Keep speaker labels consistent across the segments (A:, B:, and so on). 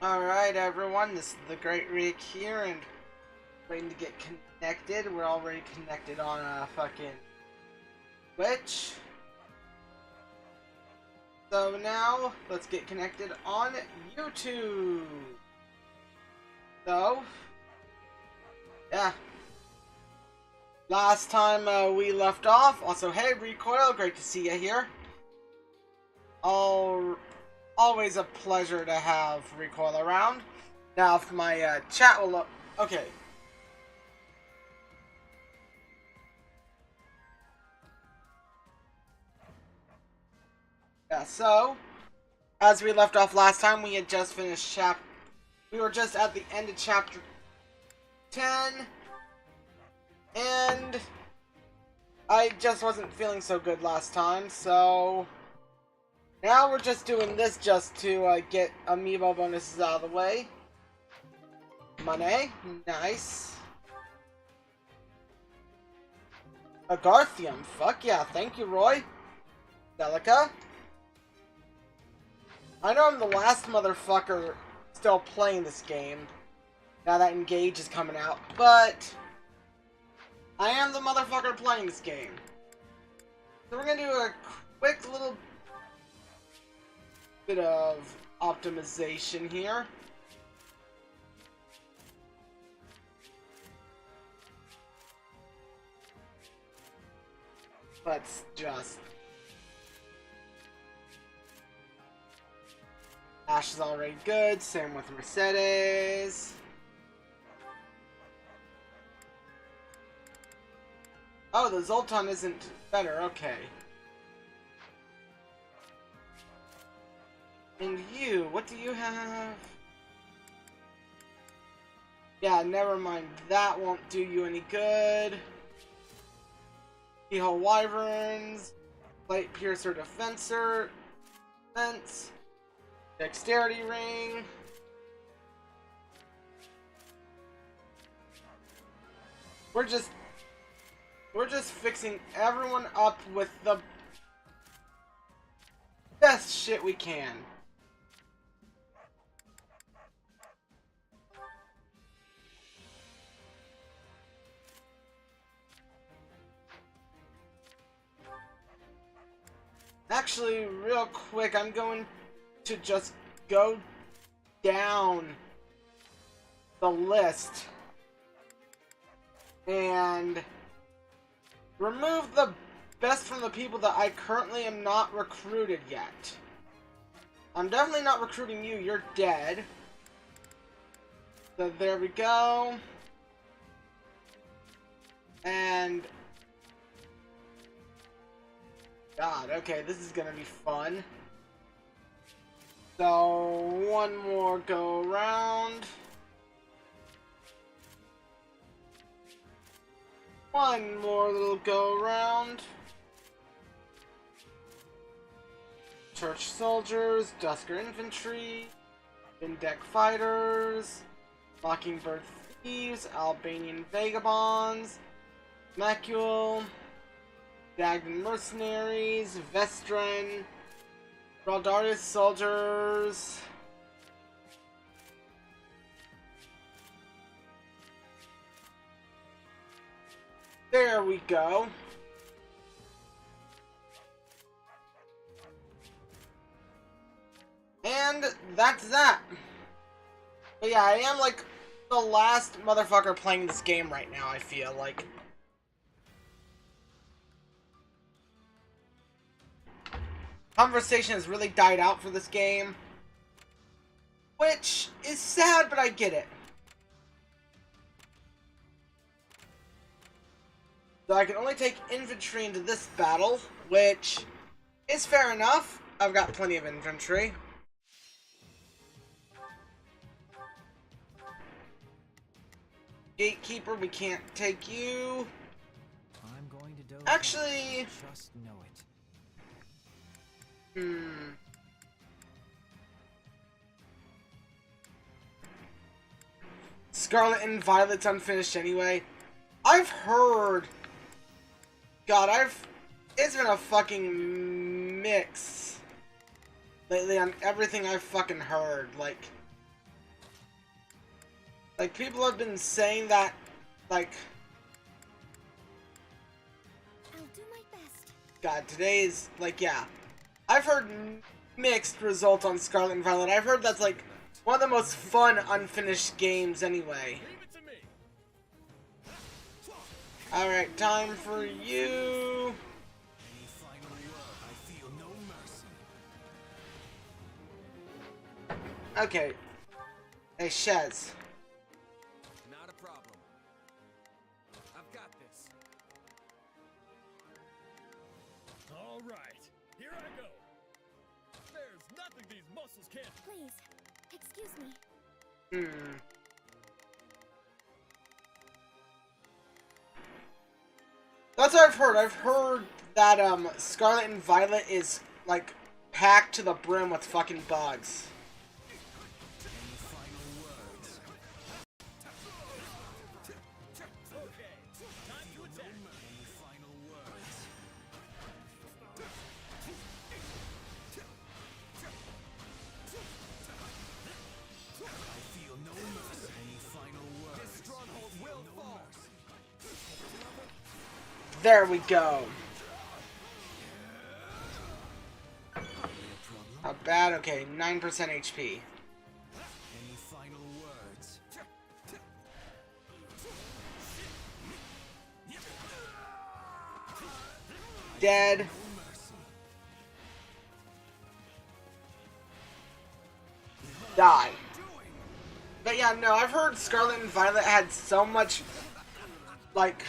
A: Alright everyone, this is the Great Rick here and waiting to get connected. We're already connected on fucking Twitch. So now, let's get connected on YouTube. So, yeah. Last time we left off, also hey Recoil, great to see you here. Always a pleasure to have Recoil around. Now, if my chat will look... Okay. Yeah, so, as we left off last time, we had just finished we were just at the end of chapter 10. And I just wasn't feeling so good last time, so... Now we're just doing this just to get amiibo bonuses out of the way. Money. Nice. Agarthium. Fuck yeah. Thank you, Roy. Delica. I know I'm the last motherfucker still playing this game. Now that Engage is coming out. But I am the motherfucker playing this game. So we're gonna do a quick little bit of optimization here. Let's just... Ash is already good, same with Mercedes. Oh, the Zoltan isn't better, okay. And you, what do you have? Yeah, never mind, that won't do you any good. Keyhole Wyverns, Light Piercer Defense, Dexterity Ring. We're just fixing everyone up with the best shit we can. Actually, real quick, I'm going to just go down the list and remove the best from the people that I currently am not recruited yet. I'm definitely not recruiting you, you're dead. So there we go. And... God, okay, this is gonna be fun. So, one more go around. One more little go around. Church Soldiers, Dusker Infantry, Vindec Fighters, Mockingbird Thieves, Albanian Vagabonds, Macule, Dagdan Mercenaries, Vestren, Raldarius Soldiers, there we go. And that's that. But yeah, I am like the last motherfucker playing this game right now, I feel like. Conversation has really died out for this game, which is sad, but I get it. So I can only take infantry into this battle, which is fair enough. I've got plenty of infantry. Gatekeeper, we can't take you.
B: I'm going to doze
A: actually,
B: just know it.
A: Scarlet and Violet's unfinished anyway. I've heard... God, it's been a fucking mix lately on everything I've fucking heard. Like, Like, people have been saying that, like...
C: I'll do my best.
A: God, today is, like, yeah. I've heard mixed results on Scarlet and Violet. I've heard that's, like, one of the most fun unfinished games anyway. Alright, time for you. Okay. Hey, Shez.
D: Not a problem. I've got this.
E: All right, here I go. There's nothing these muscles can't.
C: Please, excuse me.
A: That's what I've heard. I've heard that, Scarlet and Violet is, like, packed to the brim with fucking bugs. There we go. Not bad. Okay, 9% HP.
D: Any final words?
A: Dead. Die. But yeah, no, I've heard Scarlet and Violet had so much, like...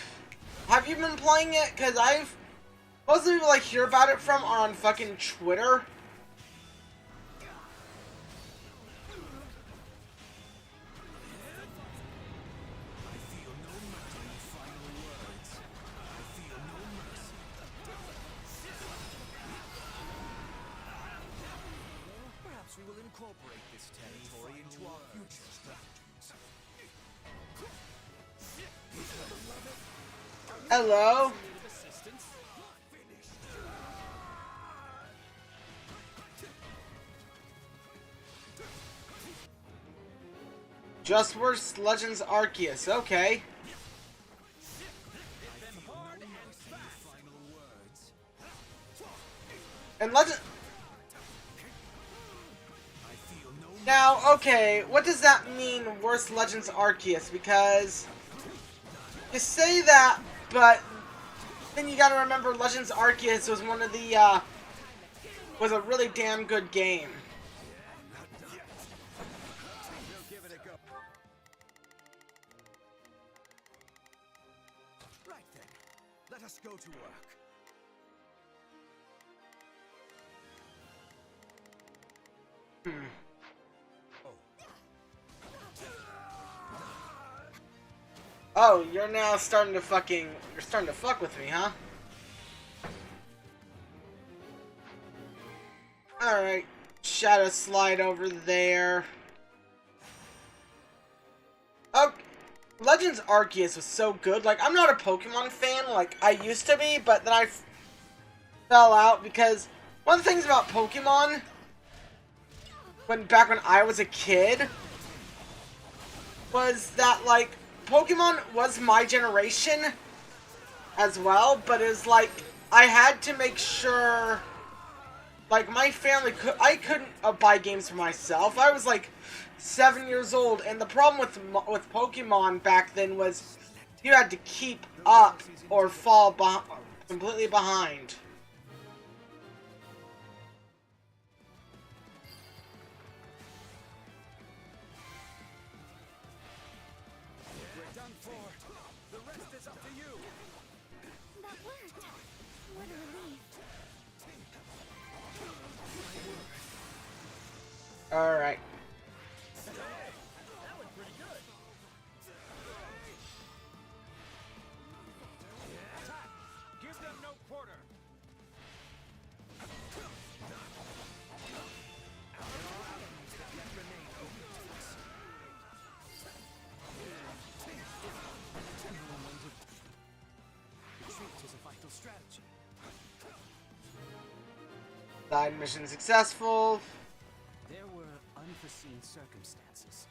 A: Have you been playing it? Because most of the people I hear about it from are on fucking Twitter.
D: Perhaps we will incorporate this territory into our future strategies.
A: Hello? Just worse Legends Arceus, okay. And Legend... Now, okay, what does that mean, worse Legends Arceus? Because... You say that, but... Then you gotta remember Legends Arceus was one of the, was a really damn good game.
D: Right then, let us go to work.
A: Oh, you're now starting to fucking... You're starting to fuck with me, huh? Alright. Shadow Slide over there. Oh, Legends Arceus was so good. Like, I'm not a Pokemon fan like I used to be, but then I fell out because one of the things about Pokemon, back when I was a kid, was that, like, Pokemon was my generation as well, but it was like, I had to make sure, like, my family I couldn't buy games for myself. I was like 7 years old, and the problem with Pokemon back then was you had to keep up or fall completely behind.
C: That worked. What a relief.
A: Alright.
E: That was pretty good.
D: Attack! Give them no quarter! Retreat is a vital strategy.
A: Side mission successful.
B: There were unforeseen circumstances.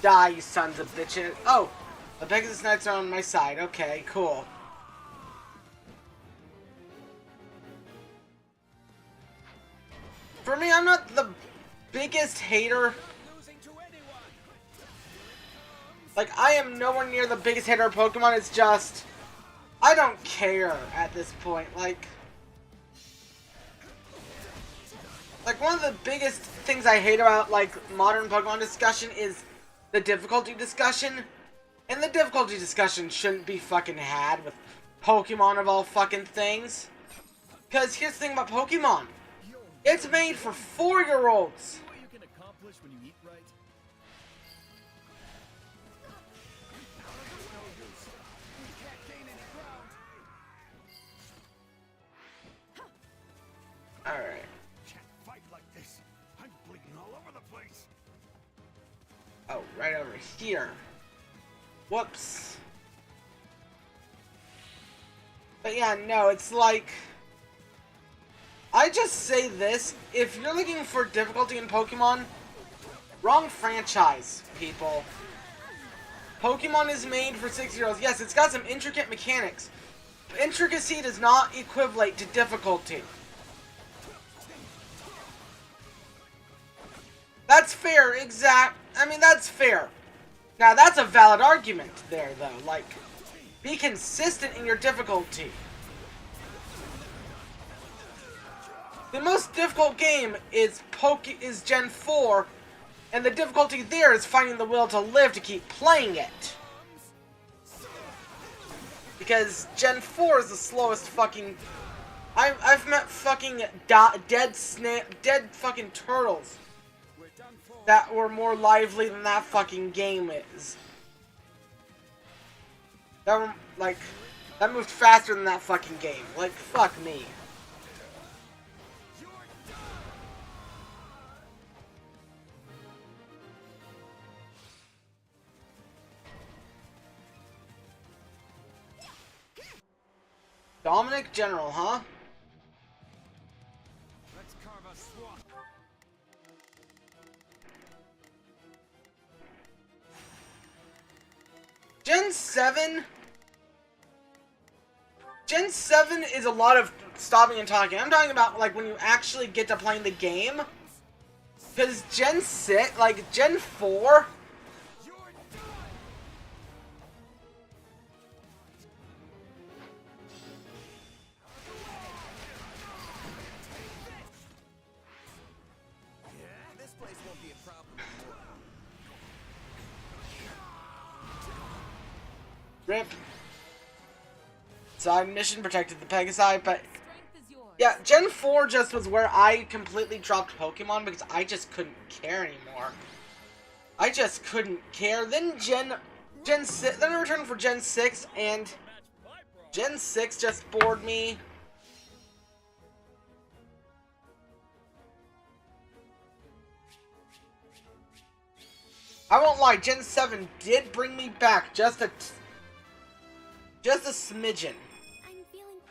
A: Die, you sons of bitches. Oh, the Pegasus Knights are on my side. Okay, cool. For me, I'm not the biggest hater. Like, I am nowhere near the biggest hater of Pokemon. It's just, I don't care at this point. Like, one of the biggest things I hate about, like, modern Pokemon discussion is the difficulty discussion. And the difficulty discussion shouldn't be fucking had with Pokemon of all fucking things. Because here's the thing about Pokemon. It's made for 4-year-olds.
E: What you can accomplish when you eat right?
A: Alright.
D: Can't fight like this. I'm bleeding all over the place.
A: Oh, right over here. Whoops. But yeah, no, it's like... I just say this, if you're looking for difficulty in Pokemon, wrong franchise, people. Pokemon is made for 6-year-olds. Yes, it's got some intricate mechanics. But intricacy does not equivalent to difficulty. That's fair, I mean, that's fair. Now, that's a valid argument there, though. Like, be consistent in your difficulty. The most difficult game is Gen 4, and the difficulty there is finding the will to live to keep playing it. Because Gen 4 is the slowest fucking... I've met fucking dead fucking turtles that were more lively than that fucking game is. That were, like, that moved faster than that fucking game. Like, fuck me. Dominic General, huh?
D: Let's carve a swamp.
A: Gen 7? Gen 7 is a lot of stopping and talking. I'm talking about, like, when you actually get to playing the game. Because Gen 6, like, Gen 4...
D: This place won't be a problem anymore.
A: Rip. Side mission protected the Pegasi, but... Yeah, Gen 4 just was where I completely dropped Pokemon because I just couldn't care anymore. I just couldn't care. Then Gen 6, then I returned for Gen 6, and Gen 6 just bored me. I won't lie, Gen 7 did bring me back just a smidgen.
C: I'm feeling...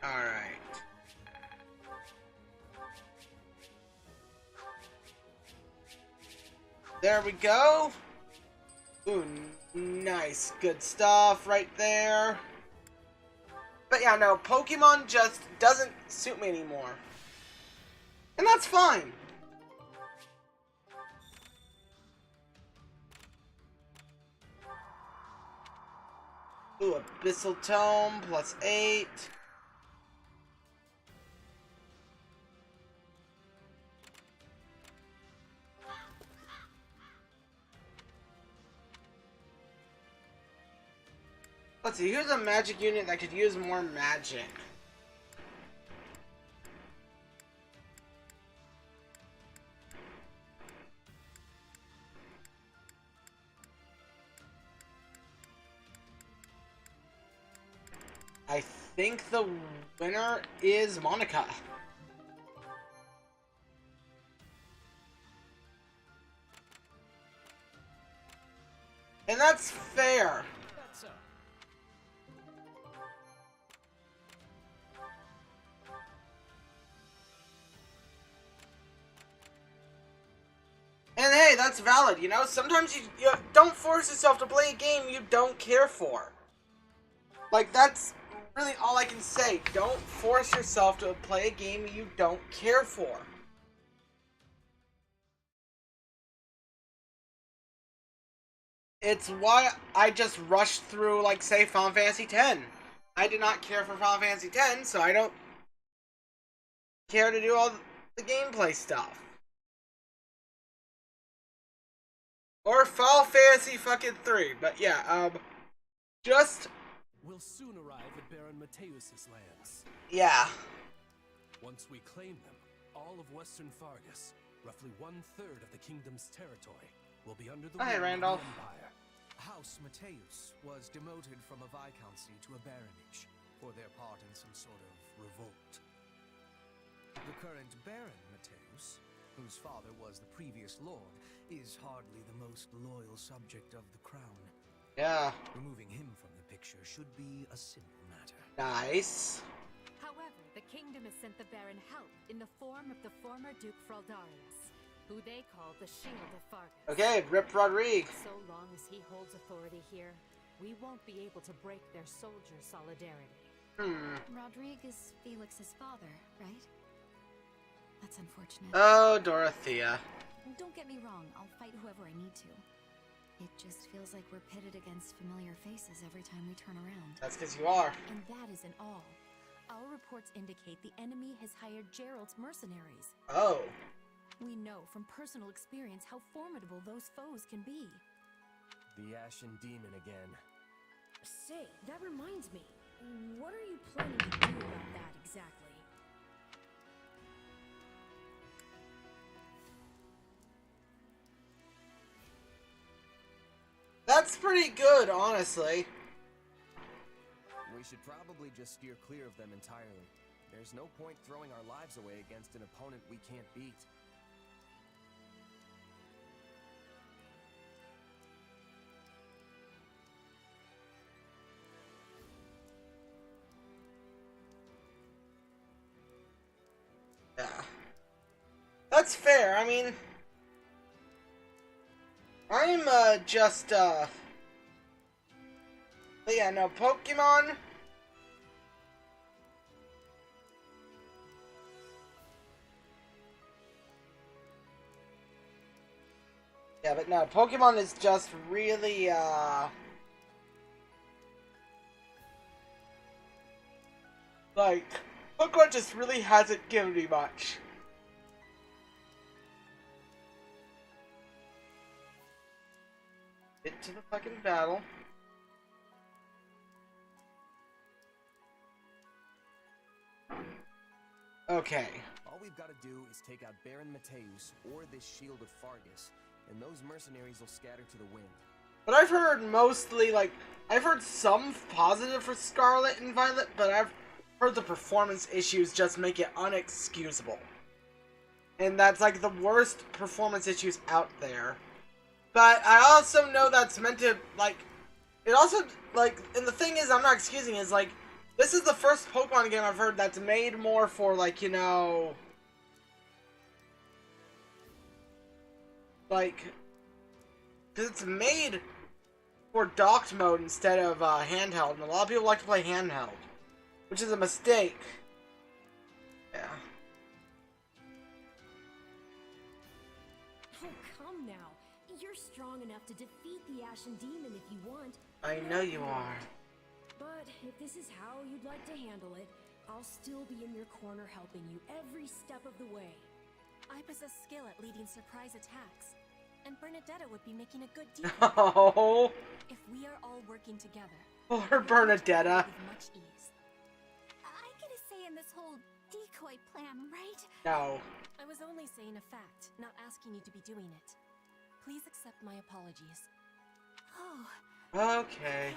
A: Alright. There we go. Ooh, nice. Good stuff right there. But yeah, no, Pokemon just doesn't suit me anymore. And that's fine. Ooh, Abyssal Tome, +8. Let's see, here's a magic unit that could use more magic. I think the winner is Monica. And that's fair.
E: That's up.
A: And hey, that's valid, you know? Sometimes you don't force yourself to play a game you don't care for. Like, that's really all I can say. Don't force yourself to play a game you don't care for. It's why I just rushed through, like, say, Final Fantasy X. I did not care for Final Fantasy X, so I don't care to do all the gameplay stuff. Or Final Fantasy fucking 3, but yeah, just...
D: We'll soon arrive at Baron Mateus's lands.
A: yeah.
D: Once we claim them, all of Western Fargus, roughly 1/3 of the kingdom's territory, will be under the
A: Hi,
D: rule of
A: Randolph.
D: the Empire.
B: House Mateus was demoted from a viscountcy to a baronage for their part in some sort of revolt. The current Baron Mateus, whose father was the previous lord, is hardly the most loyal subject of the crown.
A: Yeah.
B: Removing him from the picture should be a simple matter.
A: Nice.
F: However, the kingdom has sent the Baron help in the form of the former Duke Fraldarius, who they call the Shield of Fargus.
A: Okay, Rip Rodrigue.
F: So long as he holds authority here, we won't be able to break their soldier solidarity.
C: Rodrigue is Felix's father, right? That's unfortunate.
A: Oh, Dorothea.
C: Don't get me wrong, I'll fight whoever I need to. It just feels like we're pitted against familiar faces every time we turn around.
A: That's because you are.
F: And that isn't all. Our reports indicate the enemy has hired Gerald's mercenaries.
A: Oh.
F: We know from personal experience how formidable those foes can be.
D: The Ashen Demon again.
F: Say, that reminds me. What are you planning to do about that exactly?
A: That's pretty good, honestly.
D: We should probably just steer clear of them entirely. There's no point throwing our lives away against an opponent we can't beat.
A: Yeah. That's fair, I mean... I'm, just, But yeah, no, Pokemon... Yeah, but no, Pokemon is just really, like, Pokemon just really hasn't given me much. Get to the fucking battle. Okay.
D: All we've got to do is take out Baron Mateus or this Shield of Fargus, and those mercenaries will scatter to the wind.
A: But I've heard mostly, like, I've heard some positive for Scarlet and Violet, but I've heard the performance issues just make it unexcusable. And that's, like, the worst performance issues out there. But I also know that's meant to, like, it also, like, and the thing is, I'm not excusing it, is, like, this is the first Pokemon game I've heard that's made more for, like, you know, like, because it's made for docked mode instead of handheld, and a lot of people like to play handheld, which is a mistake. Yeah.
F: Oh, come now. You're strong enough to defeat the Ashen Demon if you want.
A: I know you are.
F: But if this is how you'd like to handle it, I'll still be in your corner helping you every step of the way.
C: I possess skill at leading surprise attacks, and Bernadetta would be making a good deal.
A: Oh,
C: If we are all working together,
A: poor Bernadetta.
C: with much ease. I get a say in this whole decoy plan, right?
A: No.
C: I was only saying a fact, not asking you to be doing it. Please accept my apologies. Oh,
A: Okay.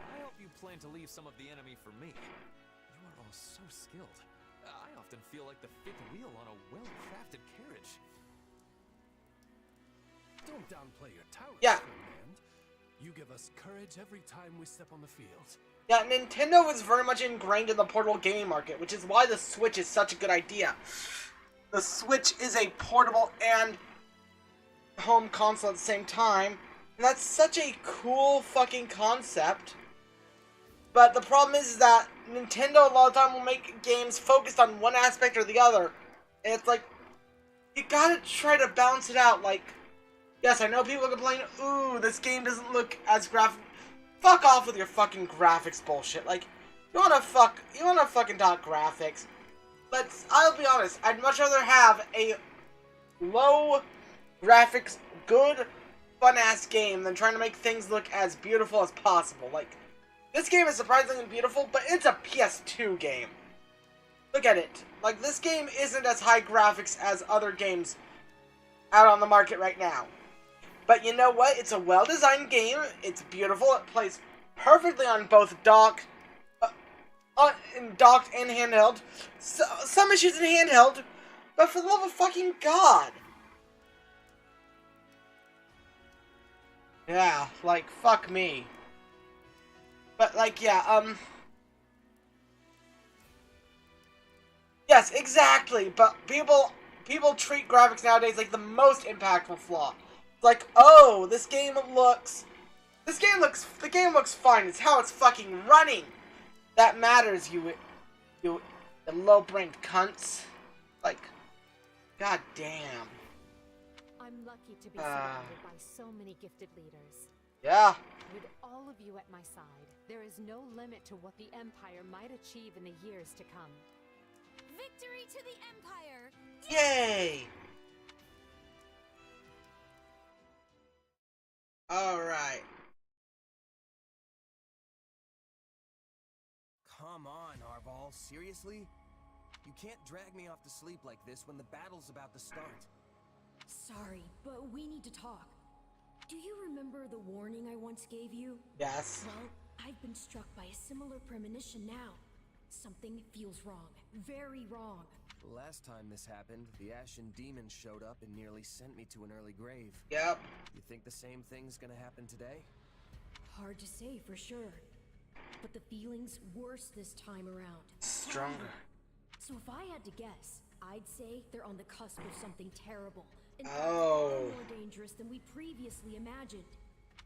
E: I hope you plan to leave some of the enemy for me. You are all so skilled. I often feel like the fifth wheel on a well-crafted carriage.
D: Don't downplay your talents,
A: Yeah.
D: Ferdinand. You give us courage every time we step on the field.
A: Yeah, Nintendo is very much ingrained in the portable gaming market, which is why the Switch is such a good idea. The Switch is a portable and home console at the same time. And that's such a cool fucking concept. But the problem is that Nintendo a lot of time will make games focused on one aspect or the other. And it's like, you gotta try to balance it out. Like, yes, I know people complain, ooh, this game doesn't look as graphic. Fuck off with your fucking graphics bullshit. Like, you wanna fucking talk graphics. But I'll be honest, I'd much rather have a low graphics, good, fun-ass game than trying to make things look as beautiful as possible. Like, this game is surprisingly beautiful, but it's a PS2 game. Look at it. Like, this game isn't as high graphics as other games out on the market right now. But you know what? It's a well-designed game. It's beautiful. It plays perfectly on both docked and handheld. So, some issues in handheld, but for the love of fucking God. Yeah, like, fuck me. But, like, yeah, yes, exactly, but people treat graphics nowadays like the most impactful flaw. Like, oh, the game looks fine, it's how it's fucking running that matters, you low-brained cunts. Like, god damn.
F: I'm lucky to be surrounded by so many gifted leaders.
A: Yeah.
F: With all of you at my side, there is no limit to what the Empire might achieve in the years to come.
C: Victory to the Empire!
A: Yay! Alright.
D: Come on, Arval, seriously? You can't drag me off to sleep like this when the battle's about to start.
C: Sorry, but we need to talk. Do you remember the warning I once gave you?
A: Yes.
C: Well, I've been struck by a similar premonition now. Something feels wrong. Very wrong.
D: Last time this happened, the Ashen Demon showed up and nearly sent me to an early grave.
A: Yep.
D: You think the same thing's gonna happen today?
C: Hard to say for sure. But the feeling's worse this time around.
A: Stronger.
C: So if I had to guess, I'd say they're on the cusp of something terrible. And
A: Oh.
C: far more dangerous than we previously imagined.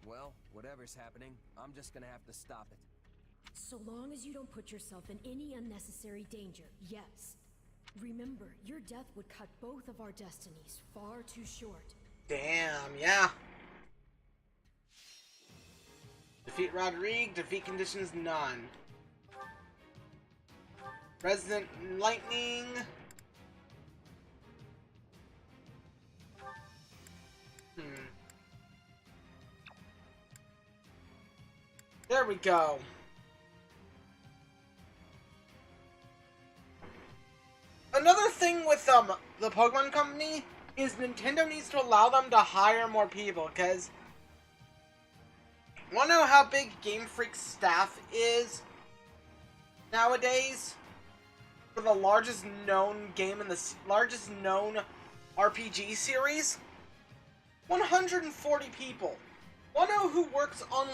D: Well, whatever's happening, I'm just gonna have to stop it.
C: So long as you don't put yourself in any unnecessary danger, yes. Remember, your death would cut both of our destinies far too short.
A: Damn, yeah. Defeat Rodrigue, defeat conditions none. Resident Lightning. There we go. Another thing with the Pokemon Company is Nintendo needs to allow them to hire more people, because wanna know how big Game Freak's staff is nowadays? For the largest known game in the largest known RPG series? 140 people. Wanna know who works on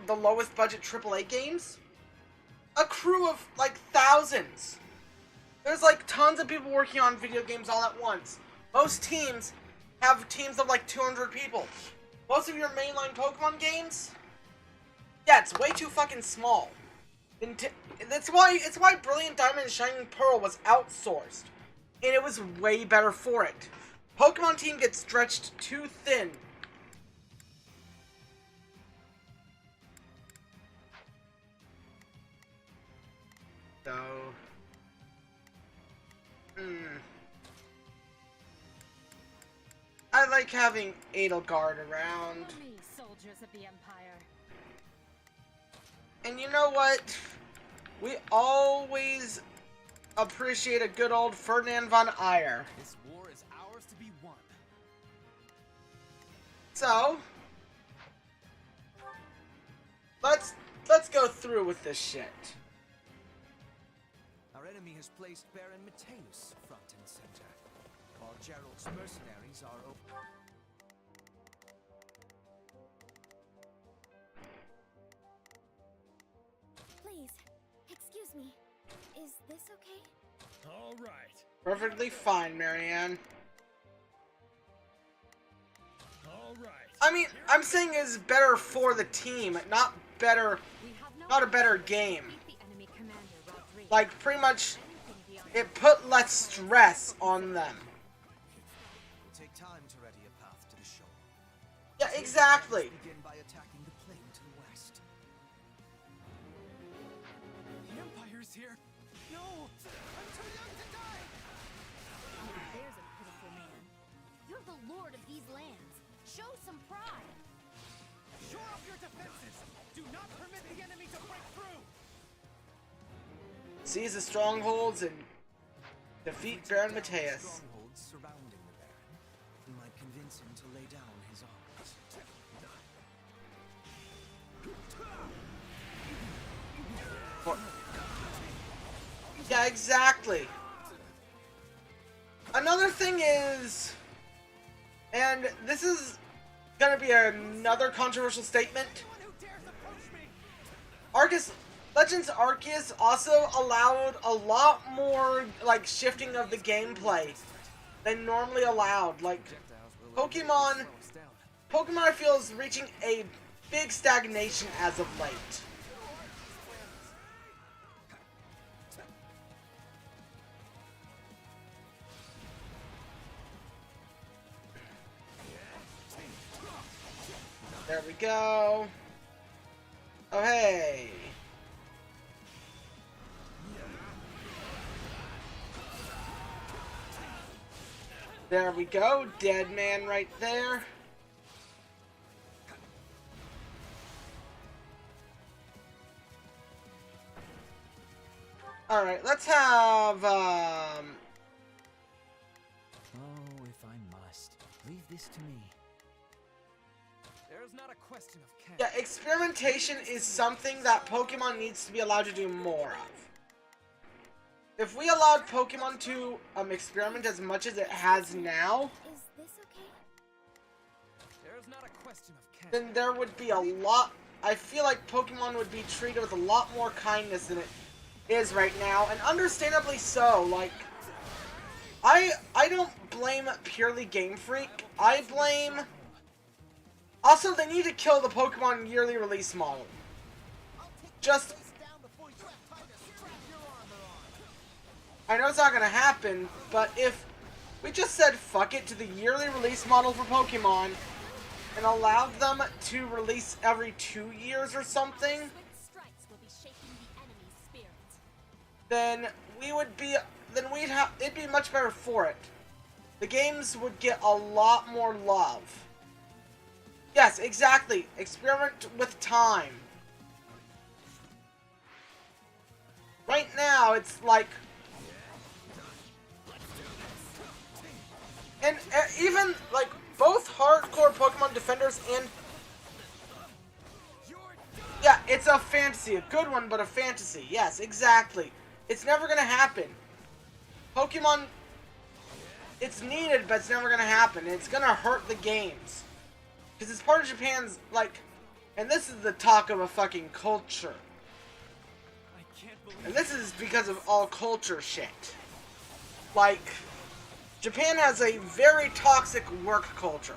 A: the lowest budget AAA games? A crew of like thousands. There's like tons of people working on video games all at once. Most teams have teams of like 200 people. Most of your mainline Pokemon games, yeah, it's way too fucking small. It's why Brilliant Diamond and Shining Pearl was outsourced, and it was way better for it. Pokemon team gets stretched too thin. So, I like having Edelgard around.
F: For me, soldiers of the Empire.
A: And you know what? We always appreciate a good old Ferdinand von Aegir.
E: This war is ours to be won.
A: So, let's go through with this shit.
B: Our enemy has placed Baron Mateus front and center, while Gerald's mercenaries are over.
C: Please, excuse me. Is this okay?
G: All right.
A: Perfectly fine, Marianne. I mean, I'm saying is better for the team, not better, not a better game. Like, pretty much, it put less stress on them.
B: It'll take time to ready a path to the shore.
A: Yeah, exactly.
B: Begin by attacking the plain to the west.
E: The Empire's here. No, I'm too young to die.
F: There's a pitiful man. You're the lord of these lands. Show some pride.
E: Shore up your defenses. Do not permit the enemy to break through.
A: Seize the strongholds and defeat Baron Mateus.
B: Strongholds surrounding the Baron. We might convince him to lay down his arms.
A: Yeah, exactly. Another thing is, and this is gonna be another controversial statement. Legends Arceus also allowed a lot more like shifting of the gameplay than normally allowed. Like Pokemon I feel is reaching a big stagnation as of late. There we go. Oh, hey. There we go. Dead man right there. Alright, let's have,
B: Oh, if I must. Leave this to me.
E: There's not a question of can.
A: yeah, experimentation is something that Pokemon needs to be allowed to do more of. If we allowed Pokemon to experiment as much as it has now,
F: Is this okay?
E: There's not a question of can.
A: then there would be a lot. I feel like Pokemon would be treated with a lot more kindness than it is right now, and understandably so. Like, I don't blame purely Game Freak. I blame. Also, they need to kill the Pokemon yearly release model. Just. I know it's not gonna happen, but if we just said fuck it to the yearly release model for Pokemon and allowed them to release every 2 years or something,
F: Swift strikes will be shaking the enemy's spirit.
A: then it'd be much better for it. The games would get a lot more love. Yes, exactly. Experiment with time. Right now, it's like... And even, like, both hardcore Pokemon defenders and... Yeah, it's a fantasy. A good one, but a fantasy. Yes, exactly. It's never gonna happen. Pokemon... It's needed, but it's never gonna happen. It's gonna hurt the games. Because it's part of Japan's, like... And this is the talk of a fucking culture.
E: I can't believe
A: And this is because of all culture shit. Like... Japan has a very toxic work culture.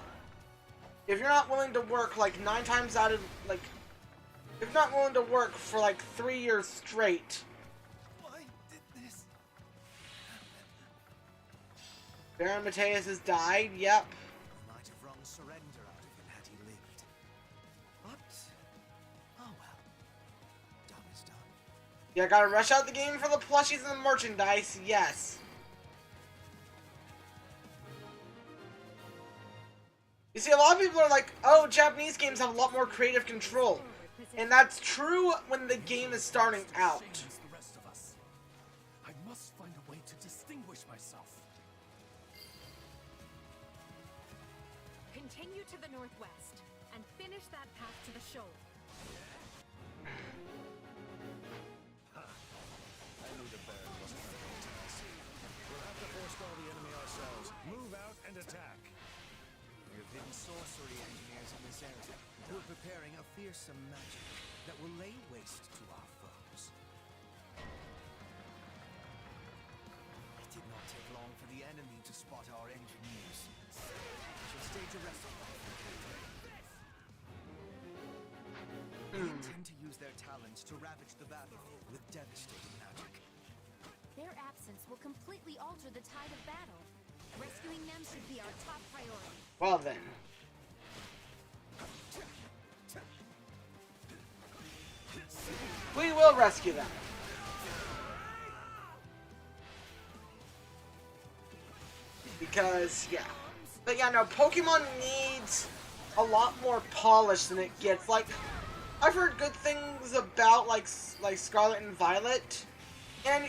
A: If you're not willing to work like 9 times out of like, if you're not willing to work for like 3 years straight,
E: why did this?
A: Baron Mateus has died. Yep.
B: Might have wrung surrender out of him had he lived. But, oh well. Done is done.
A: Yeah, gotta rush out the game for the plushies and the merchandise. Yes. You see, a lot of people are like, oh, Japanese games have a lot more creative control. And that's true when the game is starting out.
E: Same as the rest of us. I must find a way to distinguish myself.
F: Continue to the northwest and finish that path to the shoal.
G: I knew the Baron wasn't going to us. We'll have to forestall the enemy ourselves. Move out and attack.
B: We have hidden sorcery engineers in this area who are preparing a fearsome magic that will lay waste to our foes. It did not take long for the enemy to spot our engineers. We shall stage a wrestle. intend to use their talents to ravage the battlefield with devastating magic.
F: Their absence will completely alter the tide of battle. Rescuing them should be our top priority.
A: Well then. We will rescue them. Because, yeah. But yeah, no, Pokemon needs a lot more polish than it gets. Like, I've heard good things about, like Scarlet and Violet. And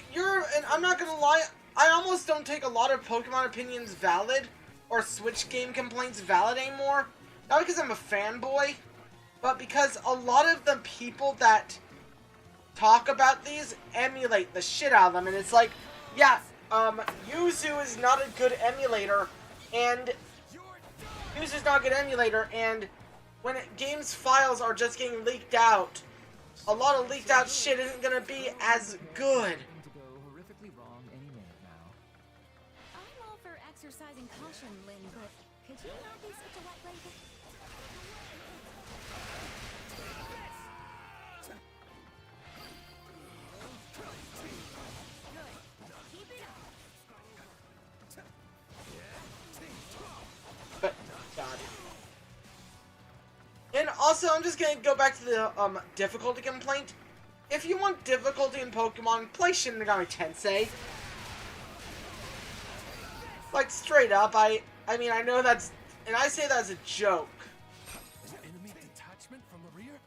A: I'm not gonna lie, I almost don't take a lot of Pokemon opinions valid, or Switch game complaints valid anymore. Not because I'm a fanboy, but because a lot of the people that talk about these emulate the shit out of them. And it's like, yeah, Yuzu is not a good emulator, and Yuzu's not a good emulator, and when games files are just getting leaked out, a lot of leaked out shit isn't gonna be as good.
H: To go horrifically wrong any minute now.
F: I'm all for exercising caution, Lynn, but could you not be such a wet blanket?
A: But, God. And also, I'm just gonna go back to the difficulty complaint. If you want difficulty in Pokemon, play Shin Megami Tensei. Like, straight up, I mean, I know that's, and I say that as a joke.
G: Enemy detachment from the rear?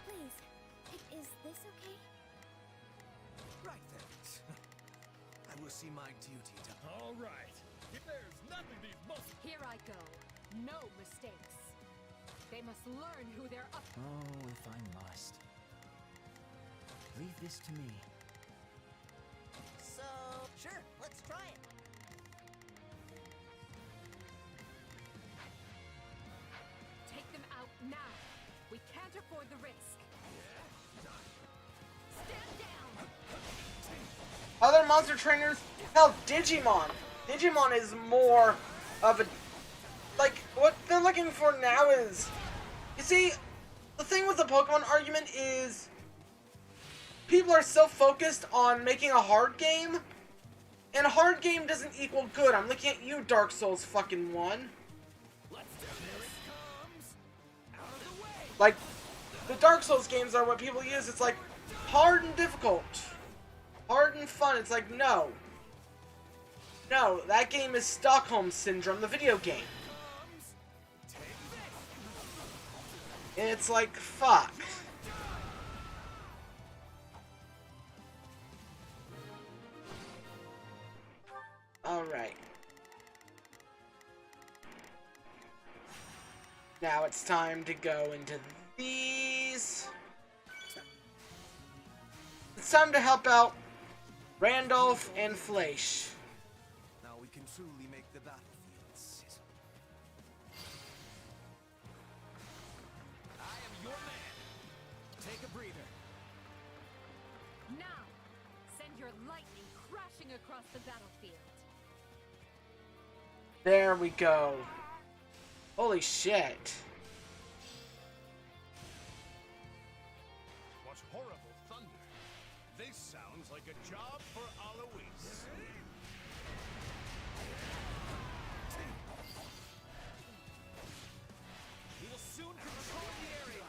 F: Please, is this okay?
B: Right then. I will see my duty done.
G: All right. If there's nothing these muscles...
F: Here I go. No mistakes. They must learn who they're up to.
H: Oh, if I must. Leave this to me.
I: So, sure, let's try it.
F: Take them out now. We can't afford the risk. Stand down.
A: Other monster trainers, hell, Digimon. Digimon is more of a, like, what they're looking for now is, you see, the thing with the Pokemon argument is, people are so focused on making a hard game, and a hard game doesn't equal good. I'm looking at you, Dark Souls fucking 1. Like, the Dark Souls games are what people use. It's like, hard and difficult. Hard and fun. It's like, no. No, that game is Stockholm Syndrome, the video game. And it's like, fuck. Alright. Now it's time to go into these. It's time to help out Randolph and Fleisch.
B: Now we can truly make the battlefield sizzle. I am your man. Take a breather.
F: Now, send your lightning crashing across the battlefield.
A: There we go. Holy shit.
G: What horrible thunder. This sounds like a job for Alois.
E: We will soon control the area.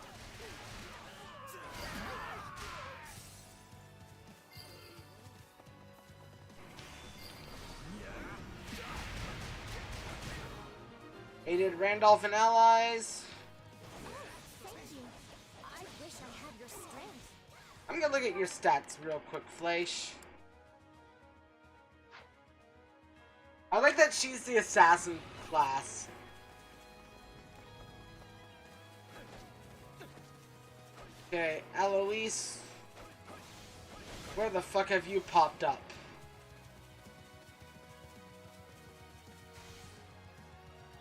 A: Aided Randolph and allies.
F: Thank you. I wish I had your strength.
A: I'm gonna look at your stats real quick, Fleisch. I like that she's the assassin class. Okay, Alois. Where the fuck have you popped up?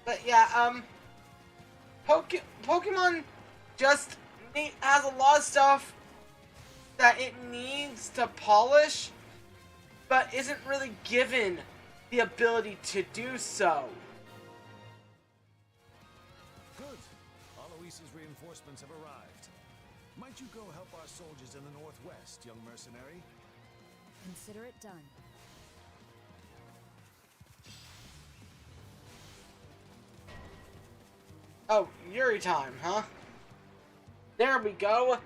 A: But yeah, Pokemon just has a lot of stuff that it needs to polish, but isn't really given the ability to do so.
G: Good. Aloysius' reinforcements have arrived. Might you go help our soldiers in the northwest, young mercenary?
C: Consider it done.
A: Oh, Yuri time, huh? There we go.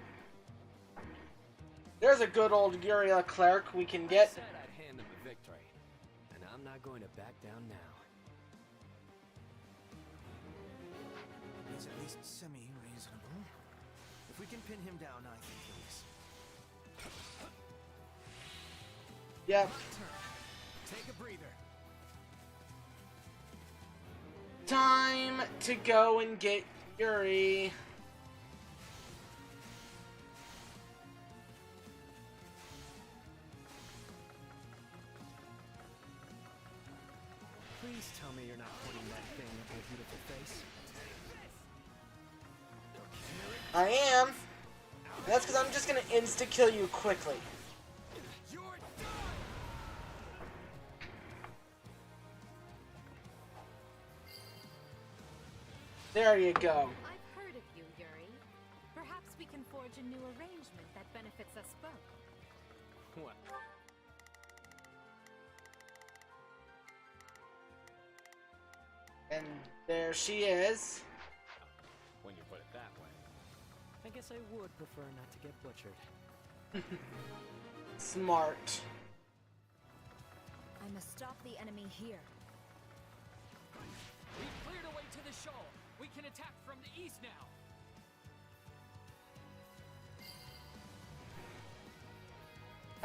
A: There's a good old Yuri cleric we can get.
D: I said I'd hand them the victory, and I'm not going to back down now.
B: He's at least semi-reasonable. If we can pin him down, I think he'll listen.
A: Yep.
B: Take a breather.
A: Time to go and get Yuri.
D: Please tell me you're not pointing that thing at your beautiful face.
A: I am. That's because I'm just gonna insta-kill you quickly. There you go.
F: I've heard of you, Yuri. Perhaps we can forge a new arrangement that benefits us both.
D: What?
A: And there she is.
D: When you put it that way. I guess I would prefer not to get butchered.
A: Smart.
C: I must stop the enemy here.
E: We've cleared a way to the shoal. We can attack from the east now.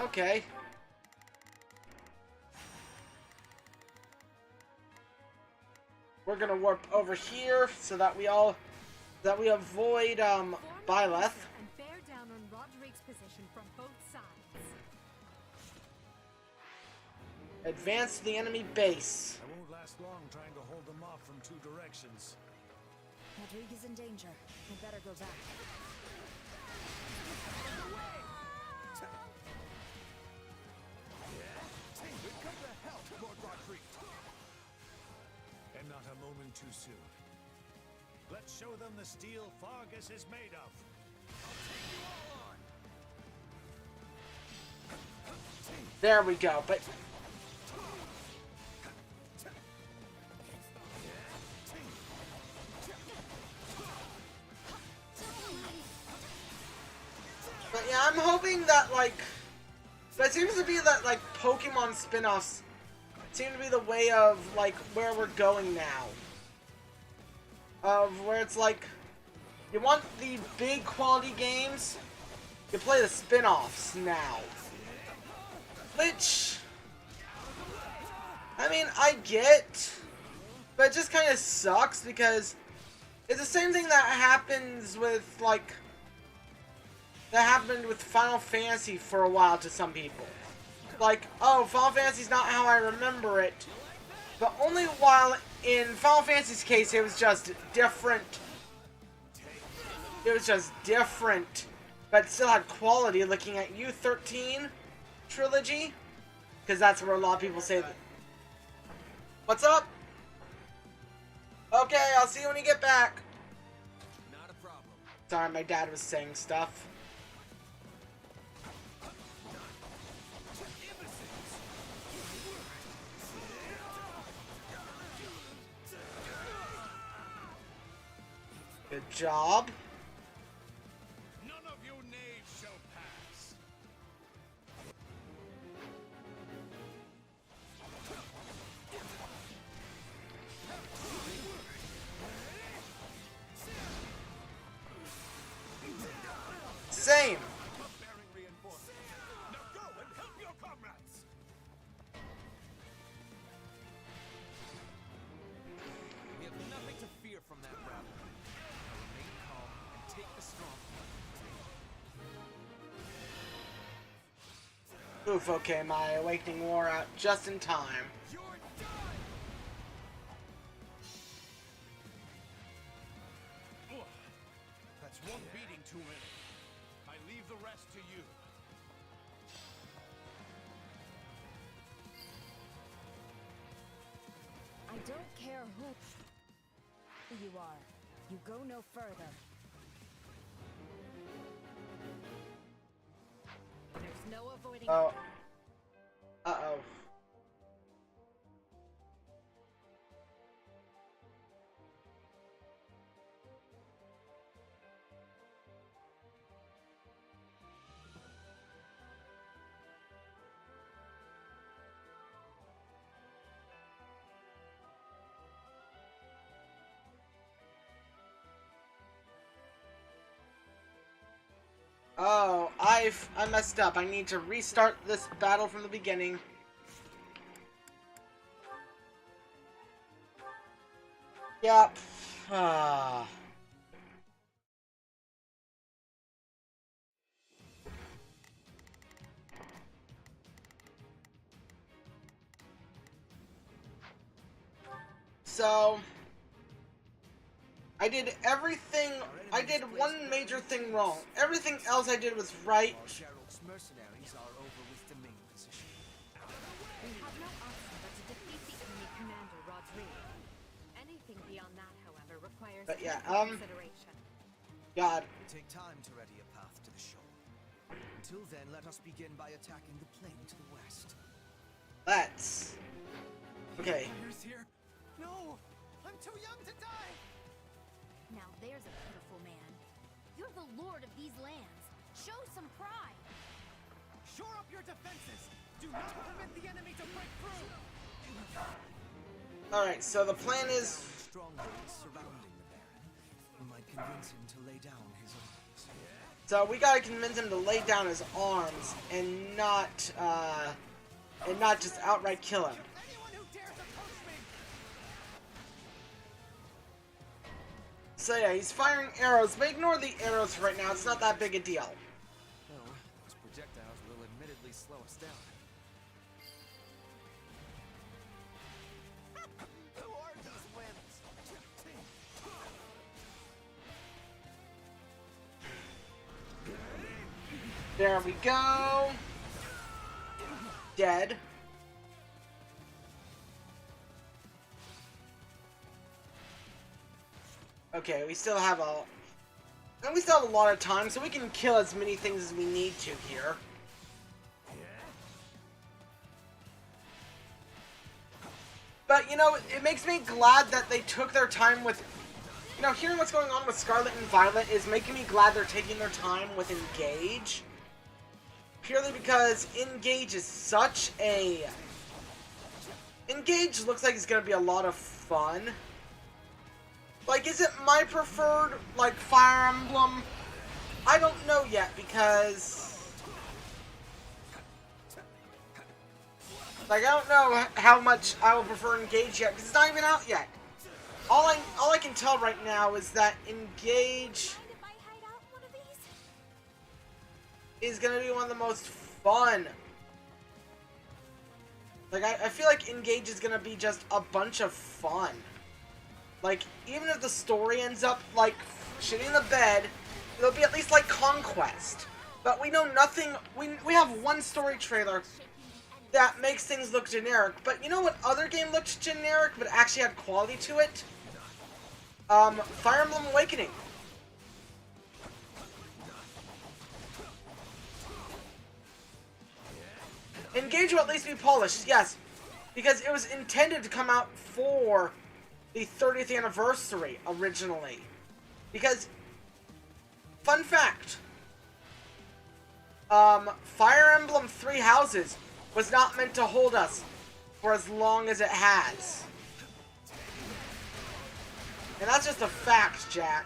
A: Okay. We're gonna warp over here so that we avoid Byleth.
F: And bear down on Roderick's position from both sides.
A: Advance to the enemy base.
G: I won't last long trying to hold them off from two directions.
C: Rodriguez in danger. I better go back.
G: And not a moment too soon. Let's show them the steel Fargus is made of.
A: There we go, but yeah, I'm hoping that that seems to be that Pokemon spin-offs seem to be the way of where we're going now. Of where it's you want the big quality games, you play the spin-offs now. Which, I mean, I get, but it just kind of sucks because it's the same thing that happens with, that happened with Final Fantasy for a while to some people. Oh, Final Fantasy's not how I remember it. But only while in Final Fantasy's case, it was just different. It was just different, but it still had quality. Looking at U13 trilogy, because that's where a lot of people say that. What's up? Okay, I'll see you when you get back.
D: Not a problem.
A: Sorry, my dad was saying stuff. Good job.
G: None of you knaves shall pass.
A: Same.
G: Bearing reinforcements. Now go and help your comrades.
E: We have nothing to fear from that rabble. Now remain calm and take the strong.
A: Oof, okay, my Awakening wore out just in time.
E: You're done!
G: That's one beating too many. I leave the rest to you.
J: don't care who you are. You go no further.
F: There's no avoiding.
A: Oh. Uh-oh. Oh, I messed up. I need to restart this battle from the beginning. Yep. So, I did everything. I did one major thing wrong. Everything else I did was right.
D: Gerald's mercenaries are over with the main position.
F: We have no option but to defeat the enemy commander, Rodrigo. Anything beyond that, however, requires
A: But yeah,
F: consideration.
A: God.
D: Take time to ready a path to the shore. Until then, let us begin by attacking the plain to the west.
A: Let's. Okay.
E: Fire's here? No! I'm too young to die!
J: Now there's a pitiful man. You're the lord of these lands. Show some pride.
E: Shore up your defenses! Do not permit the enemy to break through!
A: Alright, so the plan is...
D: Strongholds surrounding the Baron. We might convince him to lay down his arms.
A: So we gotta convince him to lay down his arms and not just outright kill him.
E: Anyone who dares approach me!
A: So yeah, he's firing arrows, but ignore the arrows for right now. It's not that big a deal.
E: No, those projectiles will admittedly slow us down.
I: Who are these wimps?
A: There we go. Dead. Okay, we still have a lot of time, so we can kill as many things as we need to here. But, you know, it makes me glad that they took their time with... You know, hearing what's going on with Scarlet and Violet is making me glad they're taking their time with Engage. Purely because Engage is such a... Engage looks like it's going to be a lot of fun. Like, is it my preferred, like, Fire Emblem? I don't know yet, because... Like, I don't know how much I will prefer Engage yet, because it's not even out yet. All I can tell right now is that Engage is going to be one of the most fun. Like, I feel like Engage is going to be just a bunch of fun. Like, even if the story ends up, like, shitting the bed, it'll be at least like Conquest. But we know nothing, we have one story trailer that makes things look generic. But you know what other game looked generic but actually had quality to it? Fire Emblem Awakening. Engage will at least be polished, yes. Because it was intended to come out for the 30th anniversary originally. Because, fun fact, Fire Emblem Three Houses was not meant to hold us for as long as it has. And that's just a fact, Jack.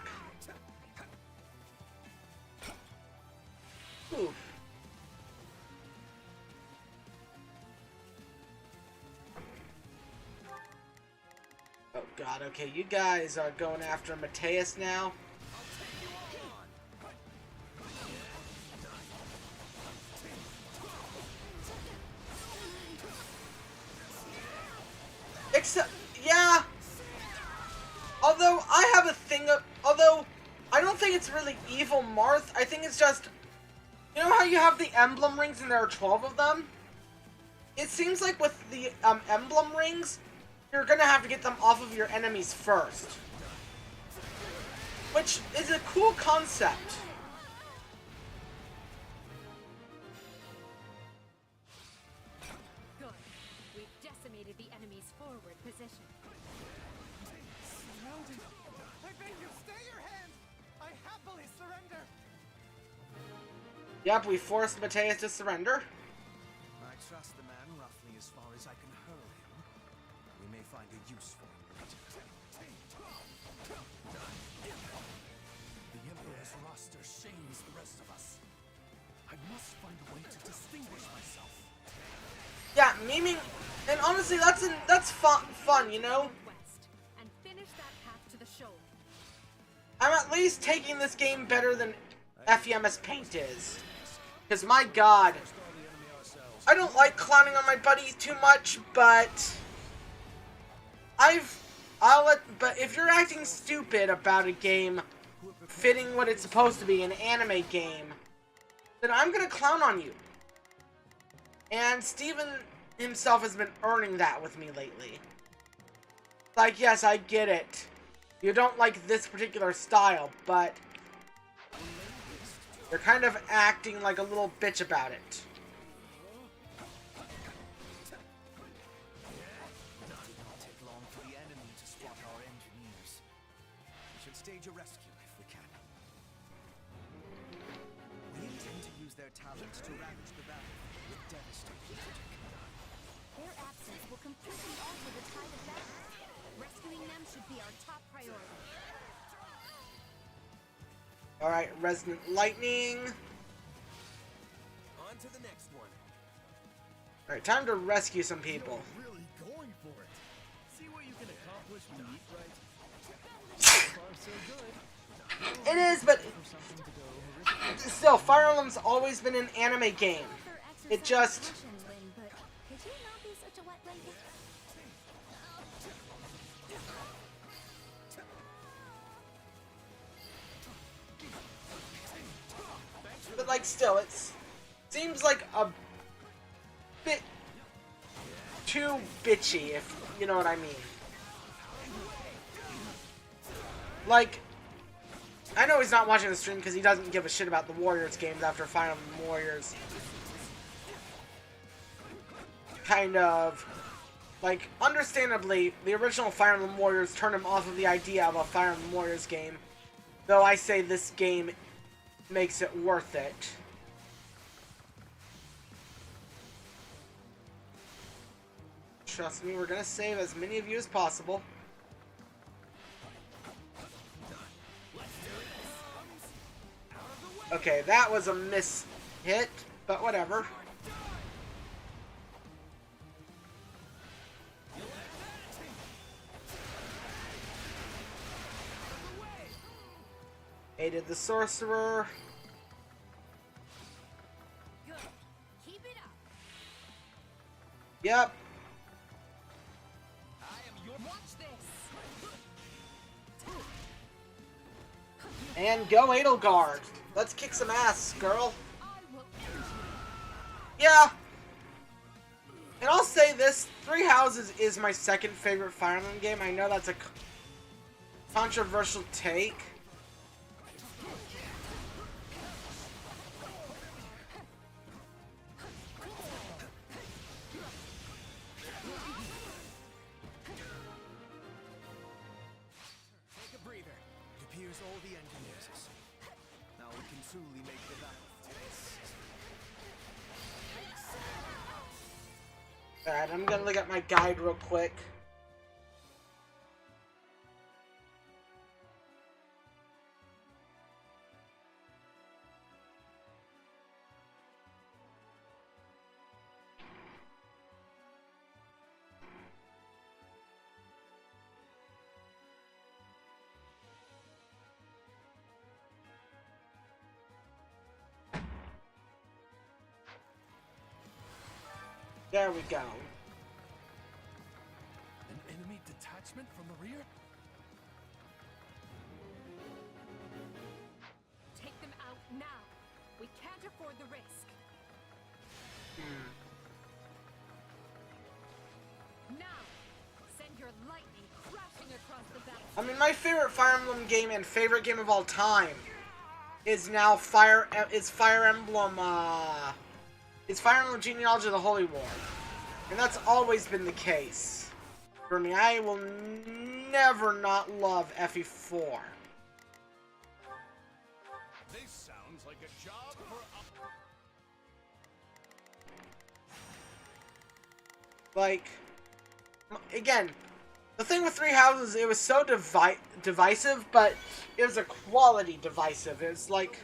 A: Oof. Oh god, okay, you guys are going after Mateus now. Except, yeah. Although, I have a thing of, although, I don't think it's really evil Marth, I think it's just, you know how you have the emblem rings and there are 12 of them? It seems like with the emblem rings, you're gonna have to get them off of your enemies first. Which is a cool concept.
F: Good. We've decimated the enemy's forward position.
I: Surrounded. I beg you, stay your hand! I happily surrender!
A: Yep, we forced Mateus to surrender.
B: I trust the man roughly as far as I can hurl him. We may find a use for him later.
H: The Emperor's roster shames the rest of us. I must find a way to distinguish myself.
A: Yeah, memeing, and honestly, that's fun, you know?
F: West, and finish that path to the shoal.
A: I'm at least taking this game better than FEMS Paint is. Because my god, I don't like clowning on my buddies too much, but but if you're acting stupid about a game fitting what it's supposed to be, an anime game, then I'm gonna clown on you. And Steven himself has been earning that with me lately. Like, yes, I get it. You don't like this particular style, but you're kind of acting like a little bitch about it.
B: It did not take long for the enemy to spot our engineers. We should stage a rescue if we can. We intend to use their talents to ravage the battlefield with devastating magic.
J: Their absence will completely alter the tide of battle. Rescuing them should be our top priority.
A: Alright, Resonant Lightning.
D: On to the next one.
A: Alright, time to rescue some people.
H: You're really going for it. See what you can accomplish when you eat right. So far, so good.
A: It is, but still, Fire Emblem's always been an anime game. It just...
J: But could you not be such a wet blanket?
A: But, like, still, it seems like a bit too bitchy, if you know what I mean. Like, I know he's not watching the stream because he doesn't give a shit about the Warriors games after Fire Emblem Warriors. Kind of, like, understandably, the original Fire Emblem Warriors turned him off of the idea of a Fire Emblem Warriors game. Though I say this game makes it worth it. Trust me, we're gonna save as many of you as possible. Okay, that was a miss hit, but whatever. Aided the sorcerer.
J: Good. Keep it up.
A: Yep.
F: Watch this.
A: And go Edelgard. Let's kick some ass, girl.
F: I will end you.
A: Yeah. And I'll say this, Three Houses is my second favorite Fire Emblem game. I know that's a controversial take.
B: Take a breather. It appears all the engineers are safe. Now we can truly make the battle.
A: Alright, I'm gonna look at my guide real quick. There we go.
H: An enemy detachment from the rear?
F: Take them out now. We can't afford the risk. Now, send your
A: I mean, my favorite Fire Emblem game and favorite game of all time is now Fire Emblem, it's Fire Emblem Genealogy of the Holy War. And that's always been the case. For me, I will never not love FE4.
G: This sounds like a job for
A: Like, again, the thing with Three Houses, it was so divisive, but it was a quality divisive. It's like,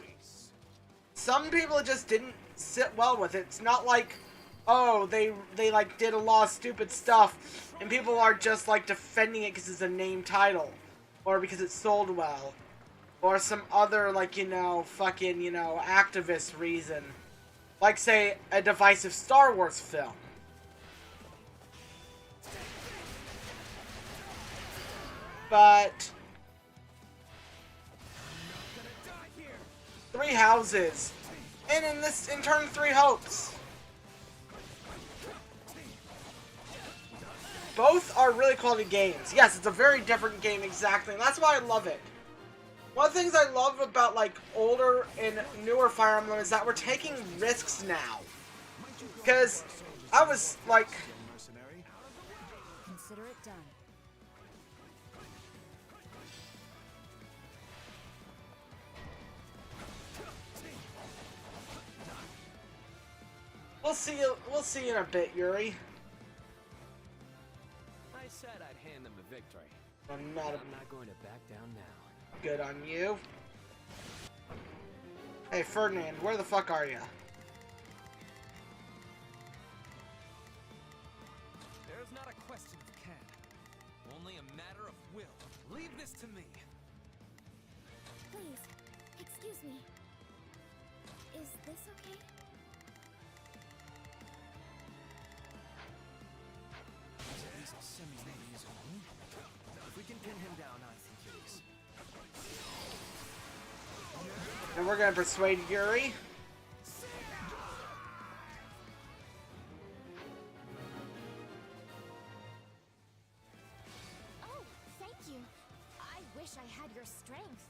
A: some people just didn't sit well with it. It's not like, oh, they like did a lot of stupid stuff, and people are just like defending it because it's a name title, or because it sold well, or some other like, you know, fucking, you know, activist reason. Like, say, a divisive Star Wars film. But Three Houses, and in turn, Three Hopes. Both are really quality games. Yes, it's a very different game, exactly, and that's why I love it. One of the things I love about, like, older and newer Fire Emblem is that we're taking risks now. Because I was, like...
J: Consider it done.
A: We'll see in a bit, Yuri.
D: I said I'd hand them the victory.
A: I'm not
D: going to back down now.
A: good on you. Hey, Ferdinand, where the fuck are you?
E: There's not a question of can. Only a matter of will. Leave this to me.
J: Please, excuse me. Is this okay?
D: If we can pin him down, I think it is.
A: And we're gonna persuade Yuri.
J: Oh, thank you. I wish I had your strength.